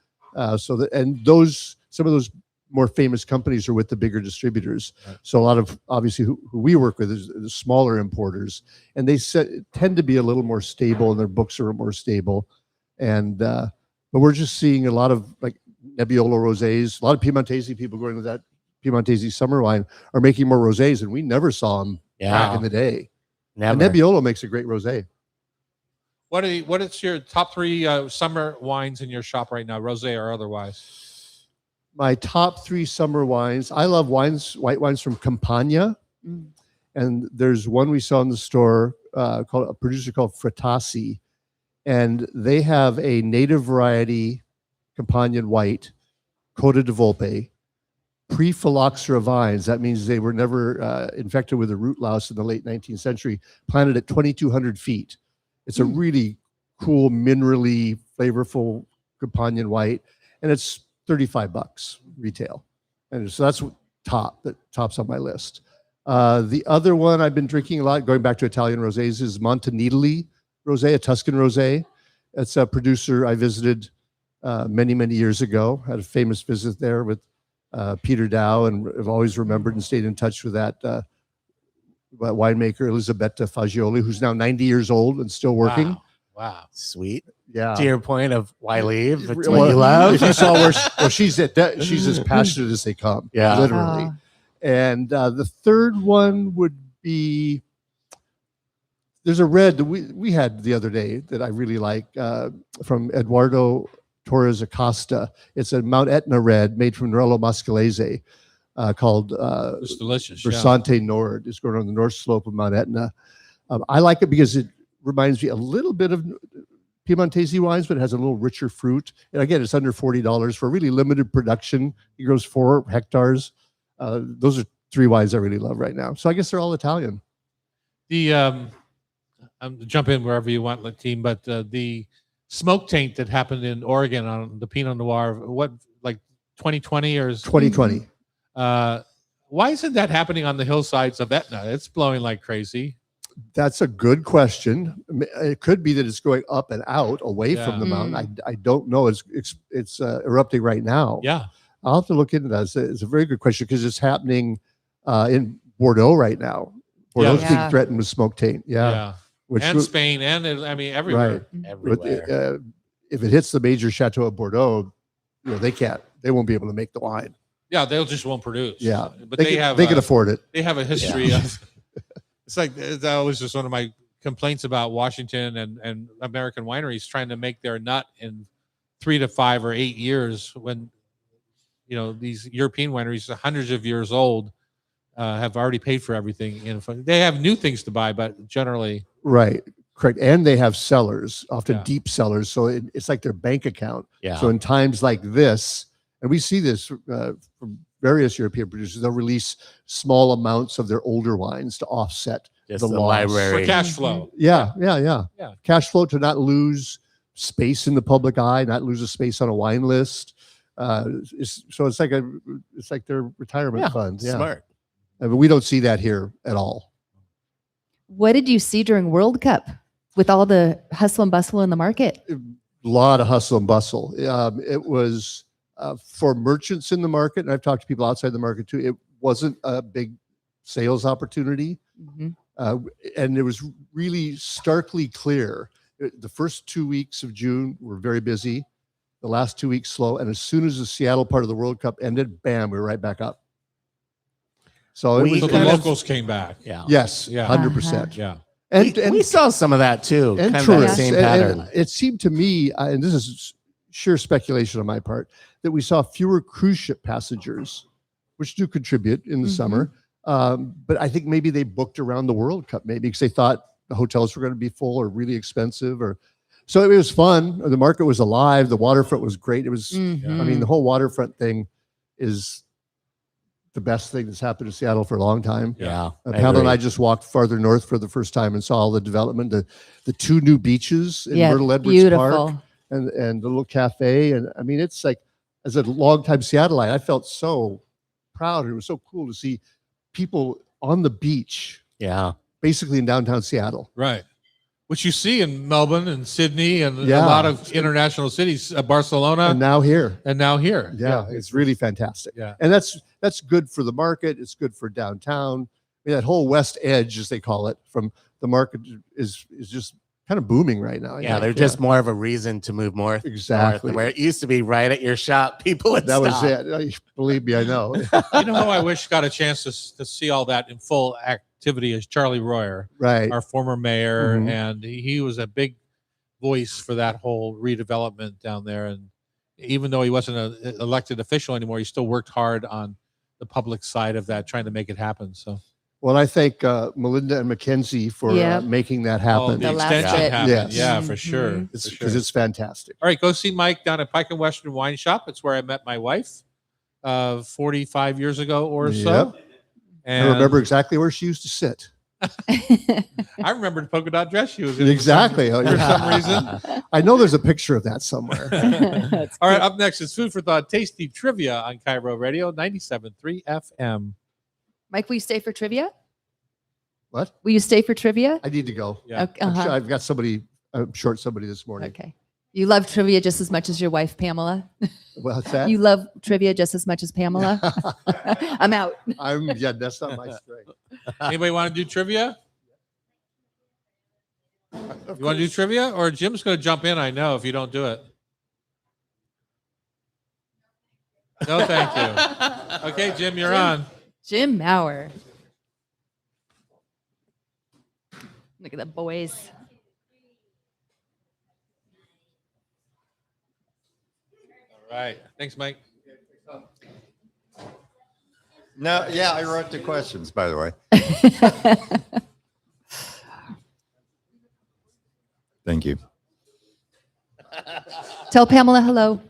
some of those more famous companies are with the bigger distributors. Right. So a lot of obviously who we work with is the smaller importers, and they tend to be a little more stable, and their books are more stable. And but we're just seeing a lot of like Nebbiolo rosés. A lot of Piemontese people going with that Piemontese summer wine are making more rosés, and we never saw them back in the day. And Never. Nebbiolo makes a great rosé. What is your top 3 summer wines in your shop right now, rosé or otherwise? My top 3 summer wines. I love white wines from Campagna. Mm. And there's one we saw in the store called a producer called Frattassi. And they have a native variety Campagnan white, Coda di Volpe, pre-phylloxera vines. That means they were never infected with a root louse in the late 19th century, planted at 2,200 feet. It's a really cool, minerally, flavorful Campagnan white. And it's $35 retail. And so that's that tops on my list. The other one I've been drinking a lot, going back to Italian rosés, is Montanidoli rosé, a Tuscan rosé. It's a producer I visited many, many years ago. Had a famous visit there with Peter Dow, and I've always remembered and stayed in touch with that winemaker, Elisabetta Fagioli, who's now 90 years old and still working. Wow. Sweet. Yeah. To your point of why leave? It's Well, what you love. If you saw she's as passionate as they come. Yeah. Literally. And the third one would be, there's a red that we had the other day that I really like from Eduardo Torres Acosta. It's a Mount Etna red made from Nerello Mascalese called It's delicious. Yeah. Versante Nord. It's going on the north slope of Mount Etna. I like it because it reminds me a little bit of Piemontese wines, but it has a little richer fruit. And again, it's under $40 for really limited production. It grows 4 hectares. Those are 3 wines I really love right now. So I guess they're all Italian. Jump in wherever you want, team. But the smoke taint that happened in Oregon on the Pinot Noir, what, like 2020 or 2020. Why isn't that happening on the hillsides of Etna? It's blowing like crazy. That's a good question. It could be that it's going up and out away from the Yeah. mountain. I don't know. It's erupting right now. Yeah. I'll have to look into that. It's a very good question because it's happening in Bordeaux right now. Bordeaux's Yeah. being threatened with smoke taint. Yeah. Which And was- Spain, and I mean everywhere. Right. Everywhere. But, if it hits the major chateau of Bordeaux, they won't be able to make the wine. Yeah, they'll just won't produce. Yeah. But they can have afford it. they have a history of. It's like that was just one of my complaints about Washington and American wineries trying to make their nut in 3 to 5 or 8 years when these European wineries are hundreds of years old have already paid for everything. They have new things to buy, but generally Right. Correct. And they have cellars, often Yeah. deep cellars. So it's like their bank account. Yeah. So in times like this, and we see this from various European producers, they'll release small amounts of their older wines to offset Just the the loss. for library. cash flow. Yeah. Yeah. Cash flow to not lose space in the public eye, not lose a space on a wine list. So it's like their retirement Yeah, fund. Yeah. Smart. I mean, we don't see that here at all. What did you see during World Cup with all the hustle and bustle in the market? A lot of hustle and bustle. It was For merchants in the market, and I've talked to people outside the market too, it wasn't a big sales opportunity. Mhm. And it was really starkly clear. The first 2 weeks of June were very busy. The last 2 weeks slow. And as soon as the Seattle part of the World Cup ended, bam, we were right back up. So it We was So the kind of- locals came back. Yeah. yes, Yeah. 100%. Yeah. And, we saw some of that too. and kind of that tourists. same And pattern. it seemed to me, and this is sheer speculation on my part, that we saw fewer cruise ship passengers, which do contribute in the Mhm. summer. But I think maybe they booked around the World Cup, maybe because they thought the hotels were going to be full or really expensive, or so it was fun. The market was alive. The waterfront was great. It was. I mean, Mhm. the whole waterfront thing is the best thing that's happened in Seattle for a long time. Yeah. Pamela and I just walked farther north for the first time and saw all the development, the 2 new beaches in Yeah, Myrtle Edwards Park beautiful. and the little cafe. And I mean, it's like, as a longtime Seattleite, I felt so proud. It was so cool to see people on the beach, Yeah. basically in downtown Seattle. Right. Which you see in Melbourne and Sydney and a Yeah. lot of international cities, Barcelona, And now here. and now here. Yeah, it's really fantastic. Yeah. And that's good for the market. It's good for downtown. I mean, that whole west edge, as they call it, from the market is just kind of booming right now. I Yeah. think. They're just more of a reason to move north. Exactly. North, where it used to be right at your shop. People would That was stop. it. Believe me, I know. You know who I wish got a chance to see all that in full activity is Charlie Royer, Right. our former mayor, Mhm. and he was a big voice for that whole redevelopment down there. And even though he wasn't an elected official anymore, he still worked hard on the public side of that, trying to make it happen. So Well, I thank Melinda and Mackenzie for Yeah. making that oh, happen. the The last extension bit. happened. Yes. Yeah, for sure. Mhm. It's for because sure. it's fantastic. All right, go see Mike down at Pike and Western Wine Shop. It's where I met my wife 45 years ago or so. Yep. And I remember exactly where she used to sit. I remember the polka dot dress she was in. Exactly. For some reason. I know there's a picture of that somewhere. That's All right, cute. up next is Food for Thought Tasty Trivia on Cairo Radio 97.3 FM. Mike, will you stay for trivia? What? Will you stay for trivia? I need to go. Yeah. Okay, I'm, uh-huh. sure I've got somebody, I'm short somebody this morning. Okay. You love trivia just as much as your wife, Pamela. What's that? You love trivia just as much as Pamela. I'm out. Yeah, that's not my strength. Anybody want to do trivia? You want to do trivia? Or Jim's going to jump in, I know, if you don't do it. No, thank you. Okay, Jim, you're on. Jim Maurer. Look at the boys. All right. Thanks, Mike. No, yeah, I wrote the questions, by the way. Thank you. Tell Pamela hello.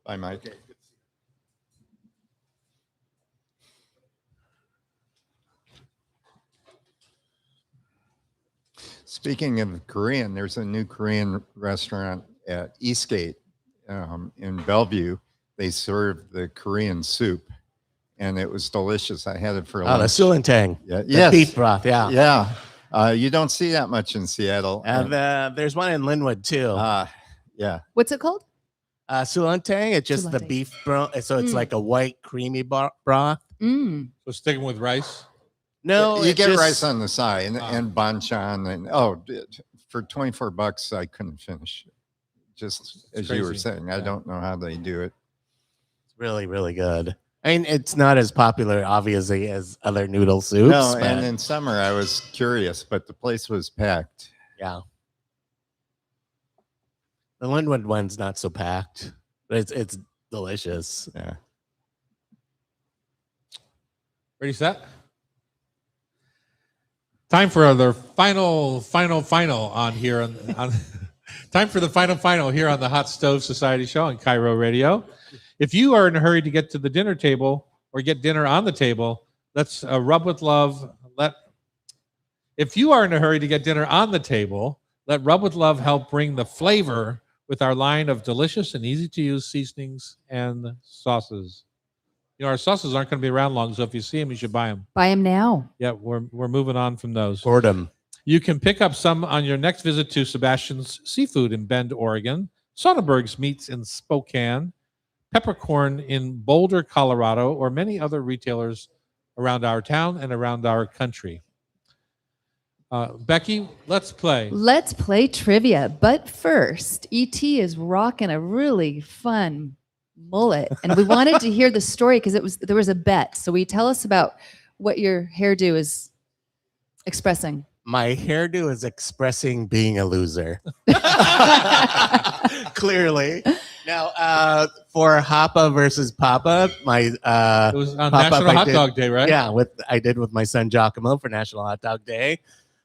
Bye, Mike. Speaking of Korean, there's a new Korean restaurant at Eastgate in Bellevue. They serve the Korean soup, and it was delicious. I had it for Oh, the lunch. sulentang. Yeah, The yes. beef broth. Yeah. Yeah. You don't see that much in Seattle. There's one in Linwood too. Yeah. What's it called? Sulentang. It's just the Sulentang. beef broth. So it's Mm. like a white creamy broth. Mm. So sticking with rice. No, you it get just- rice on the side and, Ah. and banchan for $24 I couldn't finish. Just as you were crazy. saying, I Yeah. don't know how they do it. It's really, really good. I mean, it's not as popular, obviously, as other noodle soups. No, but and in summer I was curious, but the place was packed. yeah. The Linwood one's not so packed, but it's delicious. Yeah. Ready, set? Time for the final on here on time for the final here on the Hot Stove Society Show on Cairo Radio. If you are in a hurry to get to the dinner table or get dinner on the table, let's rub with love. If you are in a hurry to get dinner on the table, let Rub with Love help bring the flavor with our line of delicious and easy to use seasonings and sauces. You know, our sauces aren't going to be around long, so if you see them, you should buy them. Buy him now. Yeah, we're moving on from those. Boredom. You can pick up some on your next visit to Sebastian's Seafood in Bend, Oregon. Sonnenberg's Meats in Spokane, Peppercorn in Boulder, Colorado, or many other retailers around our town and around our country. Becky, let's play. Let's play trivia. But first, ET is rocking a really fun mullet. And we wanted to hear the story because there was a bet. So will you tell us about what your hairdo is expressing? My hairdo is expressing being a loser. Clearly. Now, for Hapa versus Papa, my It was on Pop-up National I Hot did- Dog Day, right? yeah, I did with my son Giacomo for National Hot Dog Day.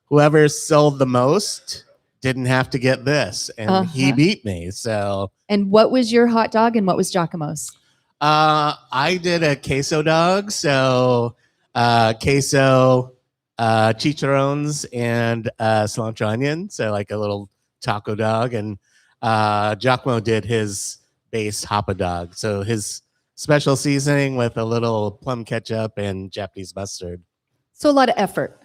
Whoever sold the most didn't have to get this, and he Uh-huh. beat me. So And what was your hot dog and what was Giacomo's? I did a queso dog. So queso, chicharrones, and cilantro onion. So like a little taco dog. And Giacomo did his base Hapa dog. So his special seasoning with a little plum ketchup and Japanese mustard. So a lot of effort.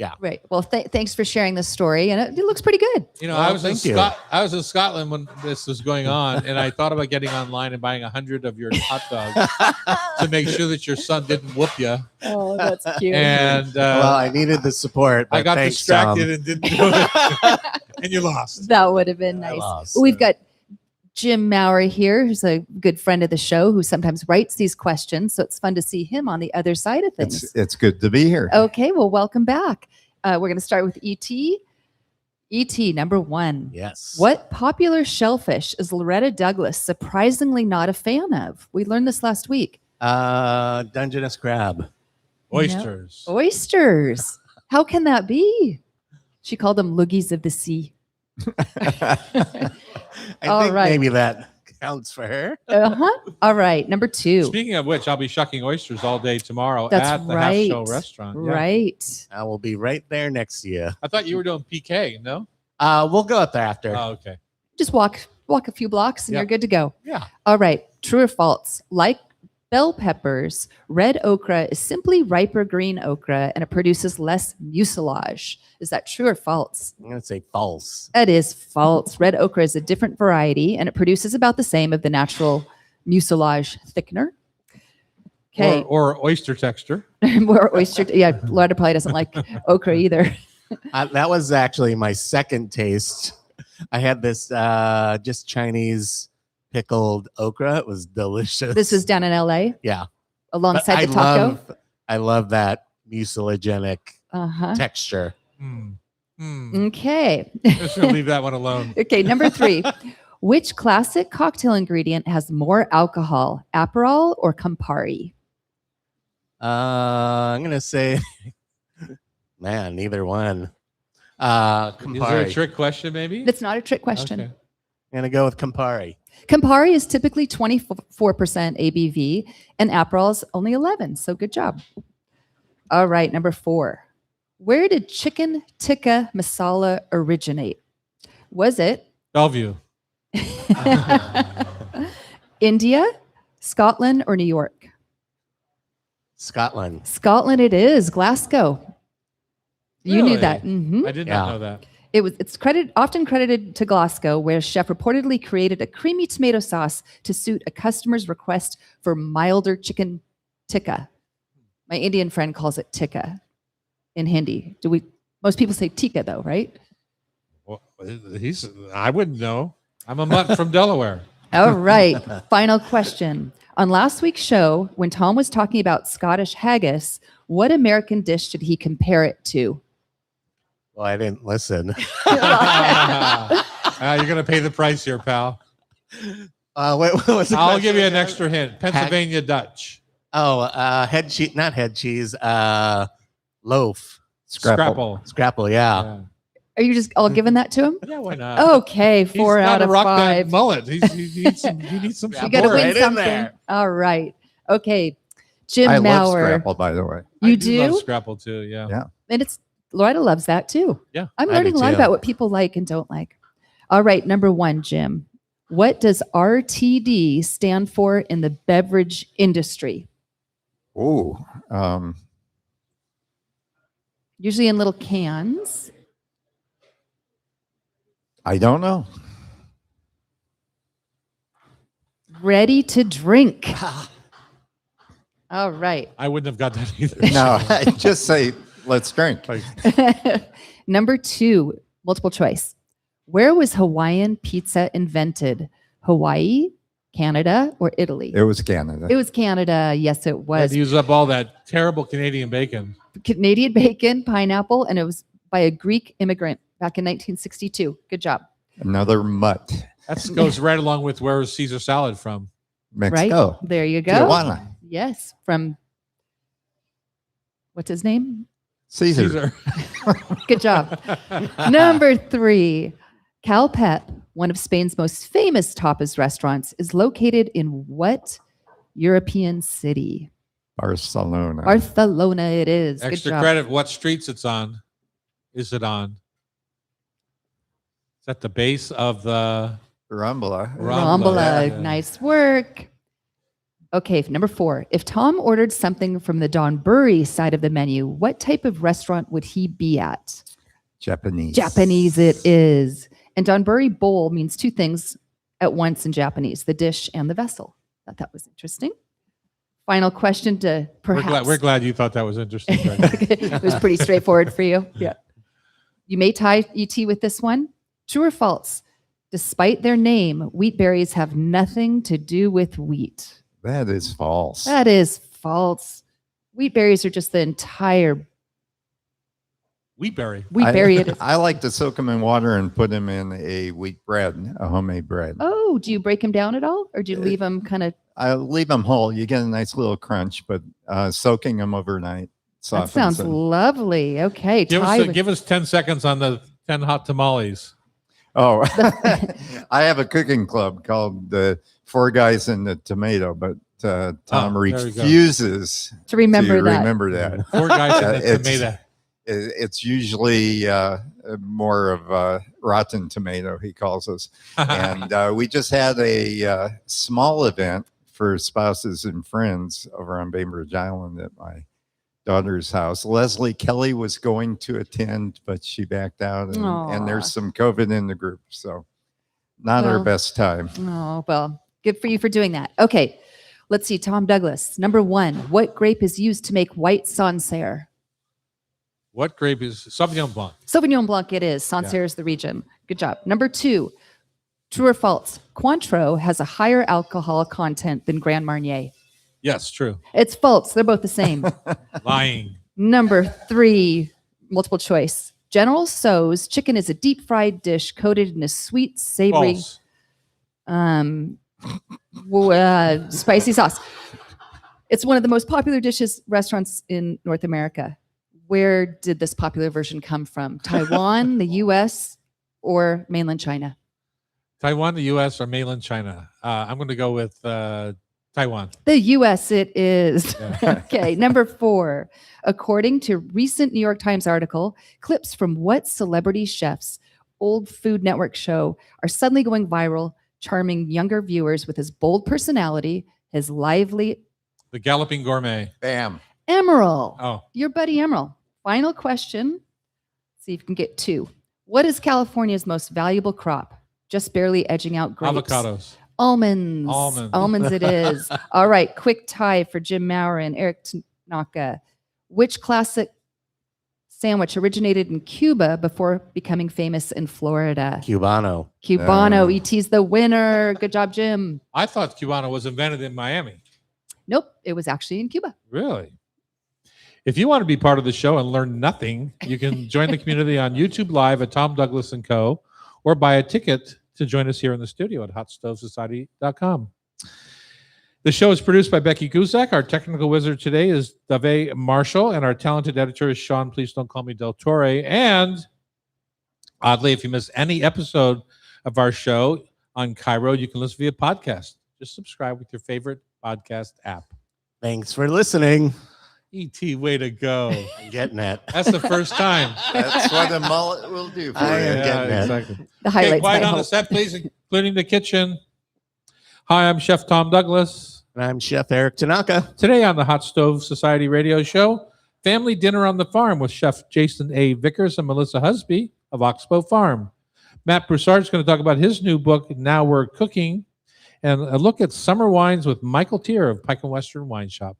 Yeah. Right. Well, thanks for sharing this story. And it looks pretty good. You know, Well, thank you. I was in Scotland when this was going on, and I thought about getting online and buying 100 of your hot dogs to make sure that your son didn't whoop you. Oh, that's cute. And Well, I needed the support. I but got thanks, distracted Tom. and didn't do it, and you lost. That would have been I nice. lost. We've got Jim Maurer here, who's a good friend of the show, who sometimes writes these questions. So it's fun to see him on the other side of things. It's good to be here. Okay, well, welcome back. We're going to start with E.T. E.T. number 1. Yes. What popular shellfish is Loretta Douglas surprisingly not a fan of? We learned this last week. Dungeness crab. Oysters. Oysters. How can that be? She called them loogies of the sea. I All think right. maybe that counts for her. Uh-huh. All right, number 2. Speaking of which, I'll be shucking oysters all day tomorrow That's at the right. Half Show restaurant. Yeah. Right. I will be right there next to you. I thought you were doing PK. No. We'll go up there after. Oh, okay. Just walk a few blocks and Yeah. you're good to go. Yeah. All right. True or false? Like bell peppers, red okra is simply riper green okra and it produces less mucilage. Is that true or false? I'm going to say false. That is false. Red okra is a different variety and it produces about the same of the natural mucilage thickener. Okay. Or oyster texture. More oyster. Yeah, Loretta probably doesn't like okra either. That was actually my second taste. I had this just Chinese pickled okra. It was delicious. This was down in LA yeah. alongside But the taco. I love that mucilagenic Uh-huh. texture. Okay. Just gonna leave that one alone. Okay, number 3. Which classic cocktail ingredient has more alcohol, Aperol or Campari? I'm going to say, man, neither one. Is there a Campari. trick question, maybe? That's not a trick question. Okay. I'm going to go with Campari. Campari is typically 24% ABV and Aperol is only 11. So good job. All right, number 4. Where did chicken tikka masala originate? Was it Bellevue. India, Scotland, or New York? Scotland. Scotland it is, Glasgow. You knew Really? that. Mhm. I did Yeah. not know that. It's often credited to Glasgow, where a chef reportedly created a creamy tomato sauce to suit a customer's request for milder chicken tikka. My Indian friend calls it tikka in Hindi. Most people say tikka though, right? Well, I wouldn't know. I'm a mutt from Delaware. All right. Final question. On last week's show, when Tom was talking about Scottish haggis, what American dish did he compare it to? Well, I didn't listen. You're gonna pay the price here, pal. What was the I'll question give you an again? extra hint. Pennsylvania Dutch. Oh, head cheese, not head cheese, loaf. Scrapple, yeah. Yeah. Are you just all giving that to him? Yeah, why not? Okay, He's 4 got out to of rock 5. that mullet. He needs some You support. got to win right in something. there. All right. Okay. Jim I love Maurer. Scrapple, by the way. You I do? love Scrapple too. Yeah. Yeah. And Loretta loves that too. Yeah, I'm I learning do a lot too. about what people like and don't like. All right. Number 1, Jim. What does RTD stand for in the beverage industry? Oh, Usually in little cans. I don't know. ready to drink. All right. I wouldn't have got that either. No, I just say, let's drink. Number 2, multiple choice. Where was Hawaiian pizza invented? Hawaii, Canada, or Italy? It was Canada. It was Canada. Yes, it Had was. to use up all that terrible Canadian bacon. Canadian bacon, pineapple, and it was by a Greek immigrant back in 1962. Good job. Another mutt. That goes right along with where was Caesar salad from? Mexico. Right? There you go. Tijuana. Yes, from what's his name? Caesar. Good job. Number 3, Calpep, one of Spain's most famous tapas restaurants, is located in what European city? Barcelona. Barcelona it is. Good Extra job. credit. What streets it's on? Is it on? Is that the base of the Rambla. Rambla. Yeah. Nice work. Okay, number 4. If Tom ordered something from the Donburi side of the menu, what type of restaurant would he be at? Japanese. Japanese it is. And Donburi bowl means 2 things at once in Japanese, the dish and the vessel. Thought that was interesting. Final question to perhaps. We're glad you thought that was interesting. Greg. It was pretty straightforward for you. Yeah. You may tie ET with this one. True or false? Despite their name, wheat berries have nothing to do with wheat. That is false. That is false. Wheat berries are just the entire Wheatberry. wheat berry. It is. I like to soak them in water and put them in a wheat bread, a homemade bread. Oh, do you break them down at all, or do you leave them kind of? I leave them whole. You get a nice little crunch, but soaking them overnight That softens sounds them. lovely. Okay, Ty with- Give us 10 seconds on the 10 hot tamales. Oh, I have a cooking club called the Four Guys in the Tomato, but Tom there we go. refuses to remember to that. remember that. 4 guys in the It's- tomato. It's usually more of a rotten tomato, he calls us. And we just had a small event for spouses and friends over on Bainbridge Island at my daughter's house. Leslie Kelly was going to attend, but she backed out, and Aw. there's some COVID in the group, so not our Well. best time. Oh, well, good for you for doing that. Okay, let's see. Tom Douglas, number 1. What grape is used to make white Sancerre? What grape is Sauvignon Blanc? Sauvignon Blanc it is. Sancerre is the region. Good job. Number 2. True or false? Cointreau has a higher alcohol content than Grand Marnier. Yes, true. It's false. They're both the same. Lying. Number 3, multiple choice. General Tso's chicken is a deep fried dish coated in a sweet, savory, False. spicy sauce. It's one of the most popular dishes restaurants in North America. Where did this popular version come from? Taiwan, the U.S., or mainland China? Taiwan, the U.S., or mainland China? I'm going to go with Taiwan. The U.S. it is. Yeah. Okay, number 4. According to a recent New York Times article, clips from what celebrity chef's old Food Network show are suddenly going viral, charming younger viewers with his bold personality, his lively The Galloping Gourmet. Bam. Emerald. Oh, Your buddy Emerald. Final question. See if you can get 2. What is California's most valuable crop? Just barely edging out grapes. avocados. Almonds. Almonds. Almonds it is. All right. Quick tie for Jim Maurer and Eric Tanaka. Which classic sandwich originated in Cuba before becoming famous in Florida? Cubano. Cubano. ET's the winner. Good job, Jim. I thought Cubano was invented in Miami. Nope. It was actually in Cuba. Really? If you want to be part of the show and learn nothing, you can join the community on YouTube Live at Tom Douglas & Co. or buy a ticket to join us here in the studio at hotstovesociety.com. The show is produced by Becky Guzak. Our technical wizard today is Dave Marshall, and our talented editor is Sean, please don't call me Del Torre. And oddly, if you miss any episode of our show on Cairo, you can listen via podcast. Just subscribe with your favorite podcast app. Thanks for listening. E.T., way to go. I'm getting it. That's the first time. That's what a mullet will do for I you. am getting it. exactly. The Okay, highlights. quiet I on the hope. set, please, including the kitchen. Hi, I'm Chef Tom Douglas. And I'm Chef Eric Tanaka. Today on the Hot Stove Society radio show, Family Dinner on the Farm with Chef Jason A. Vickers and Melissa Husby of Oxbow Farm. Matt Broussard is going to talk about his new book, Now We're Cooking. and a look at summer wines with Michael Tier of Pike and Western Wine Shop.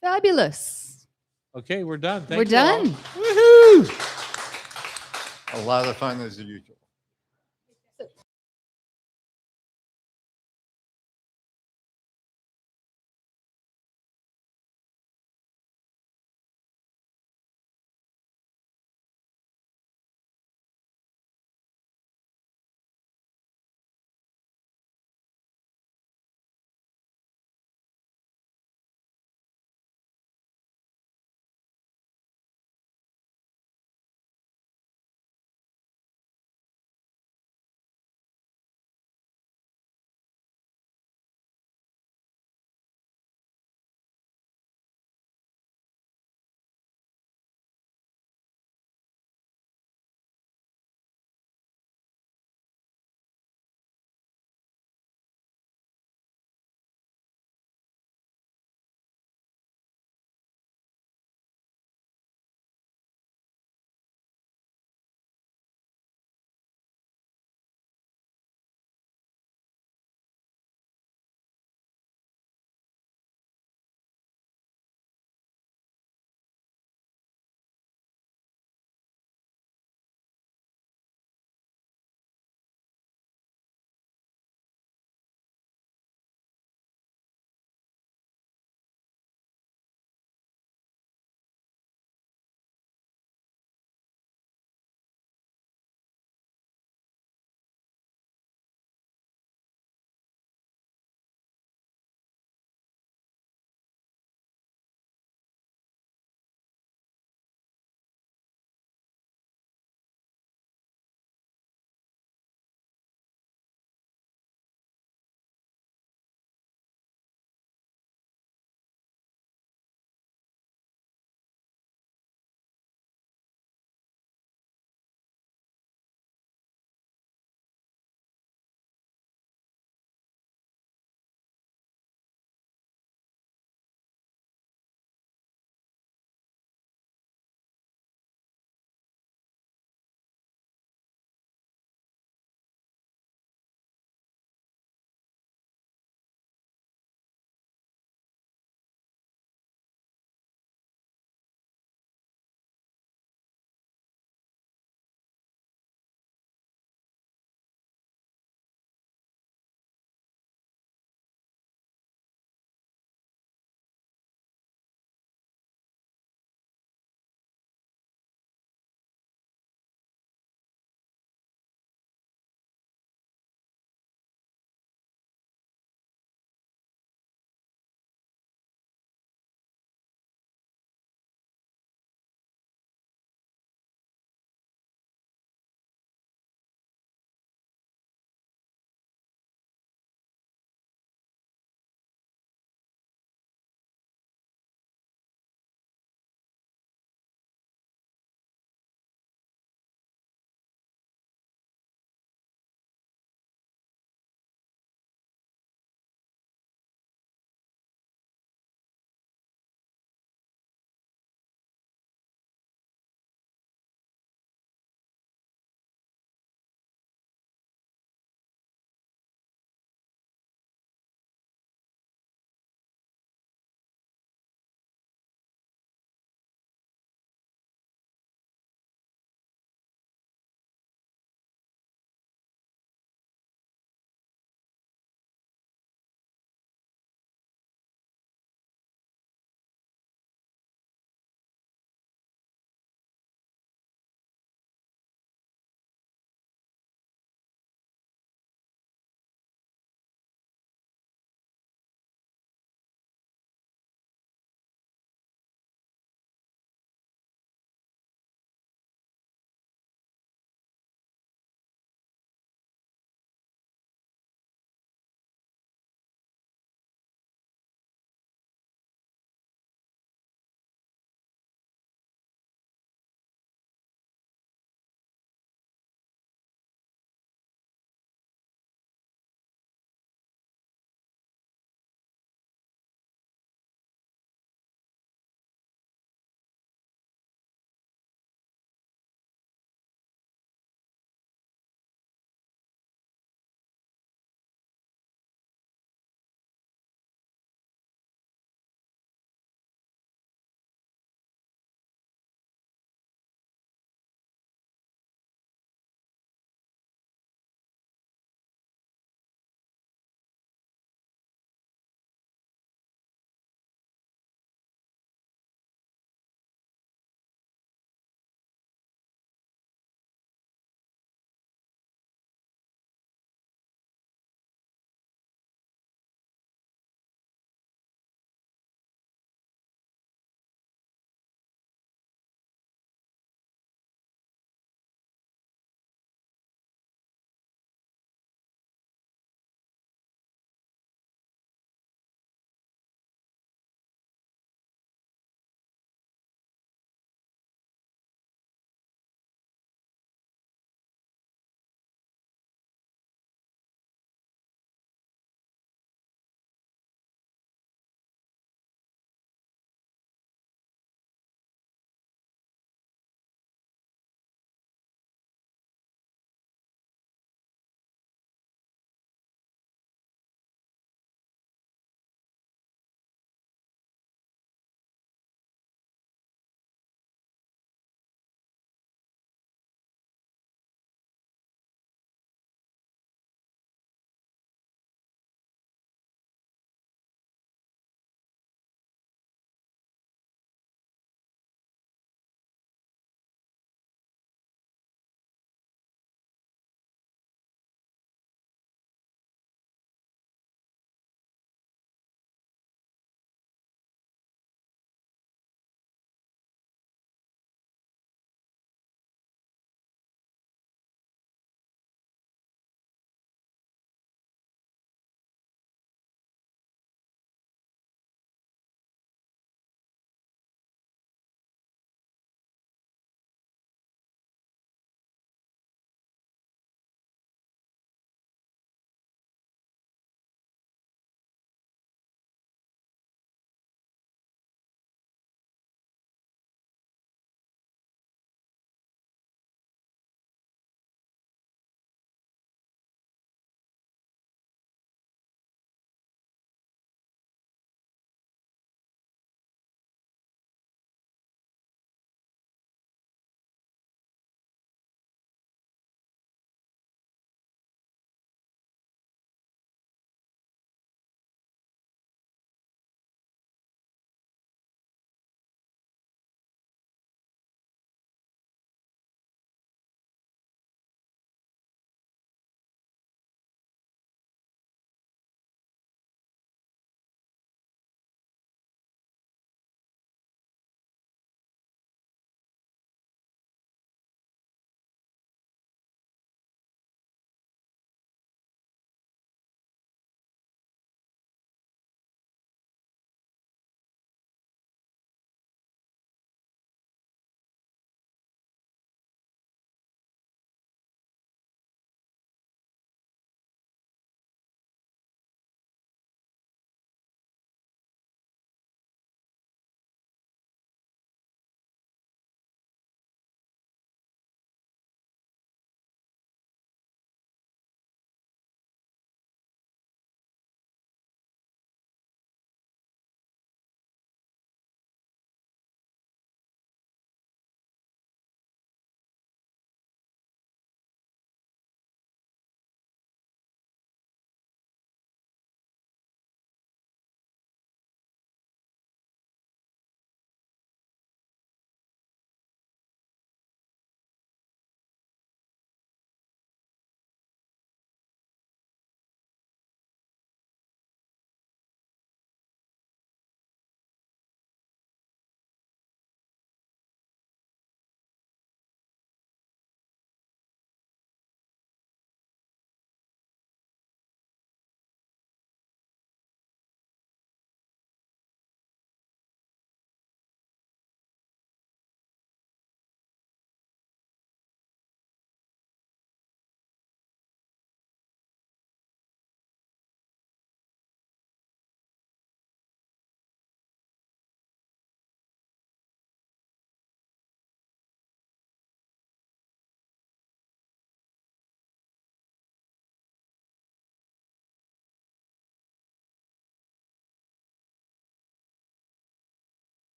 Fabulous. Okay, we're done. Thank We're you all. done. Woohoo! A lot of fun as usual.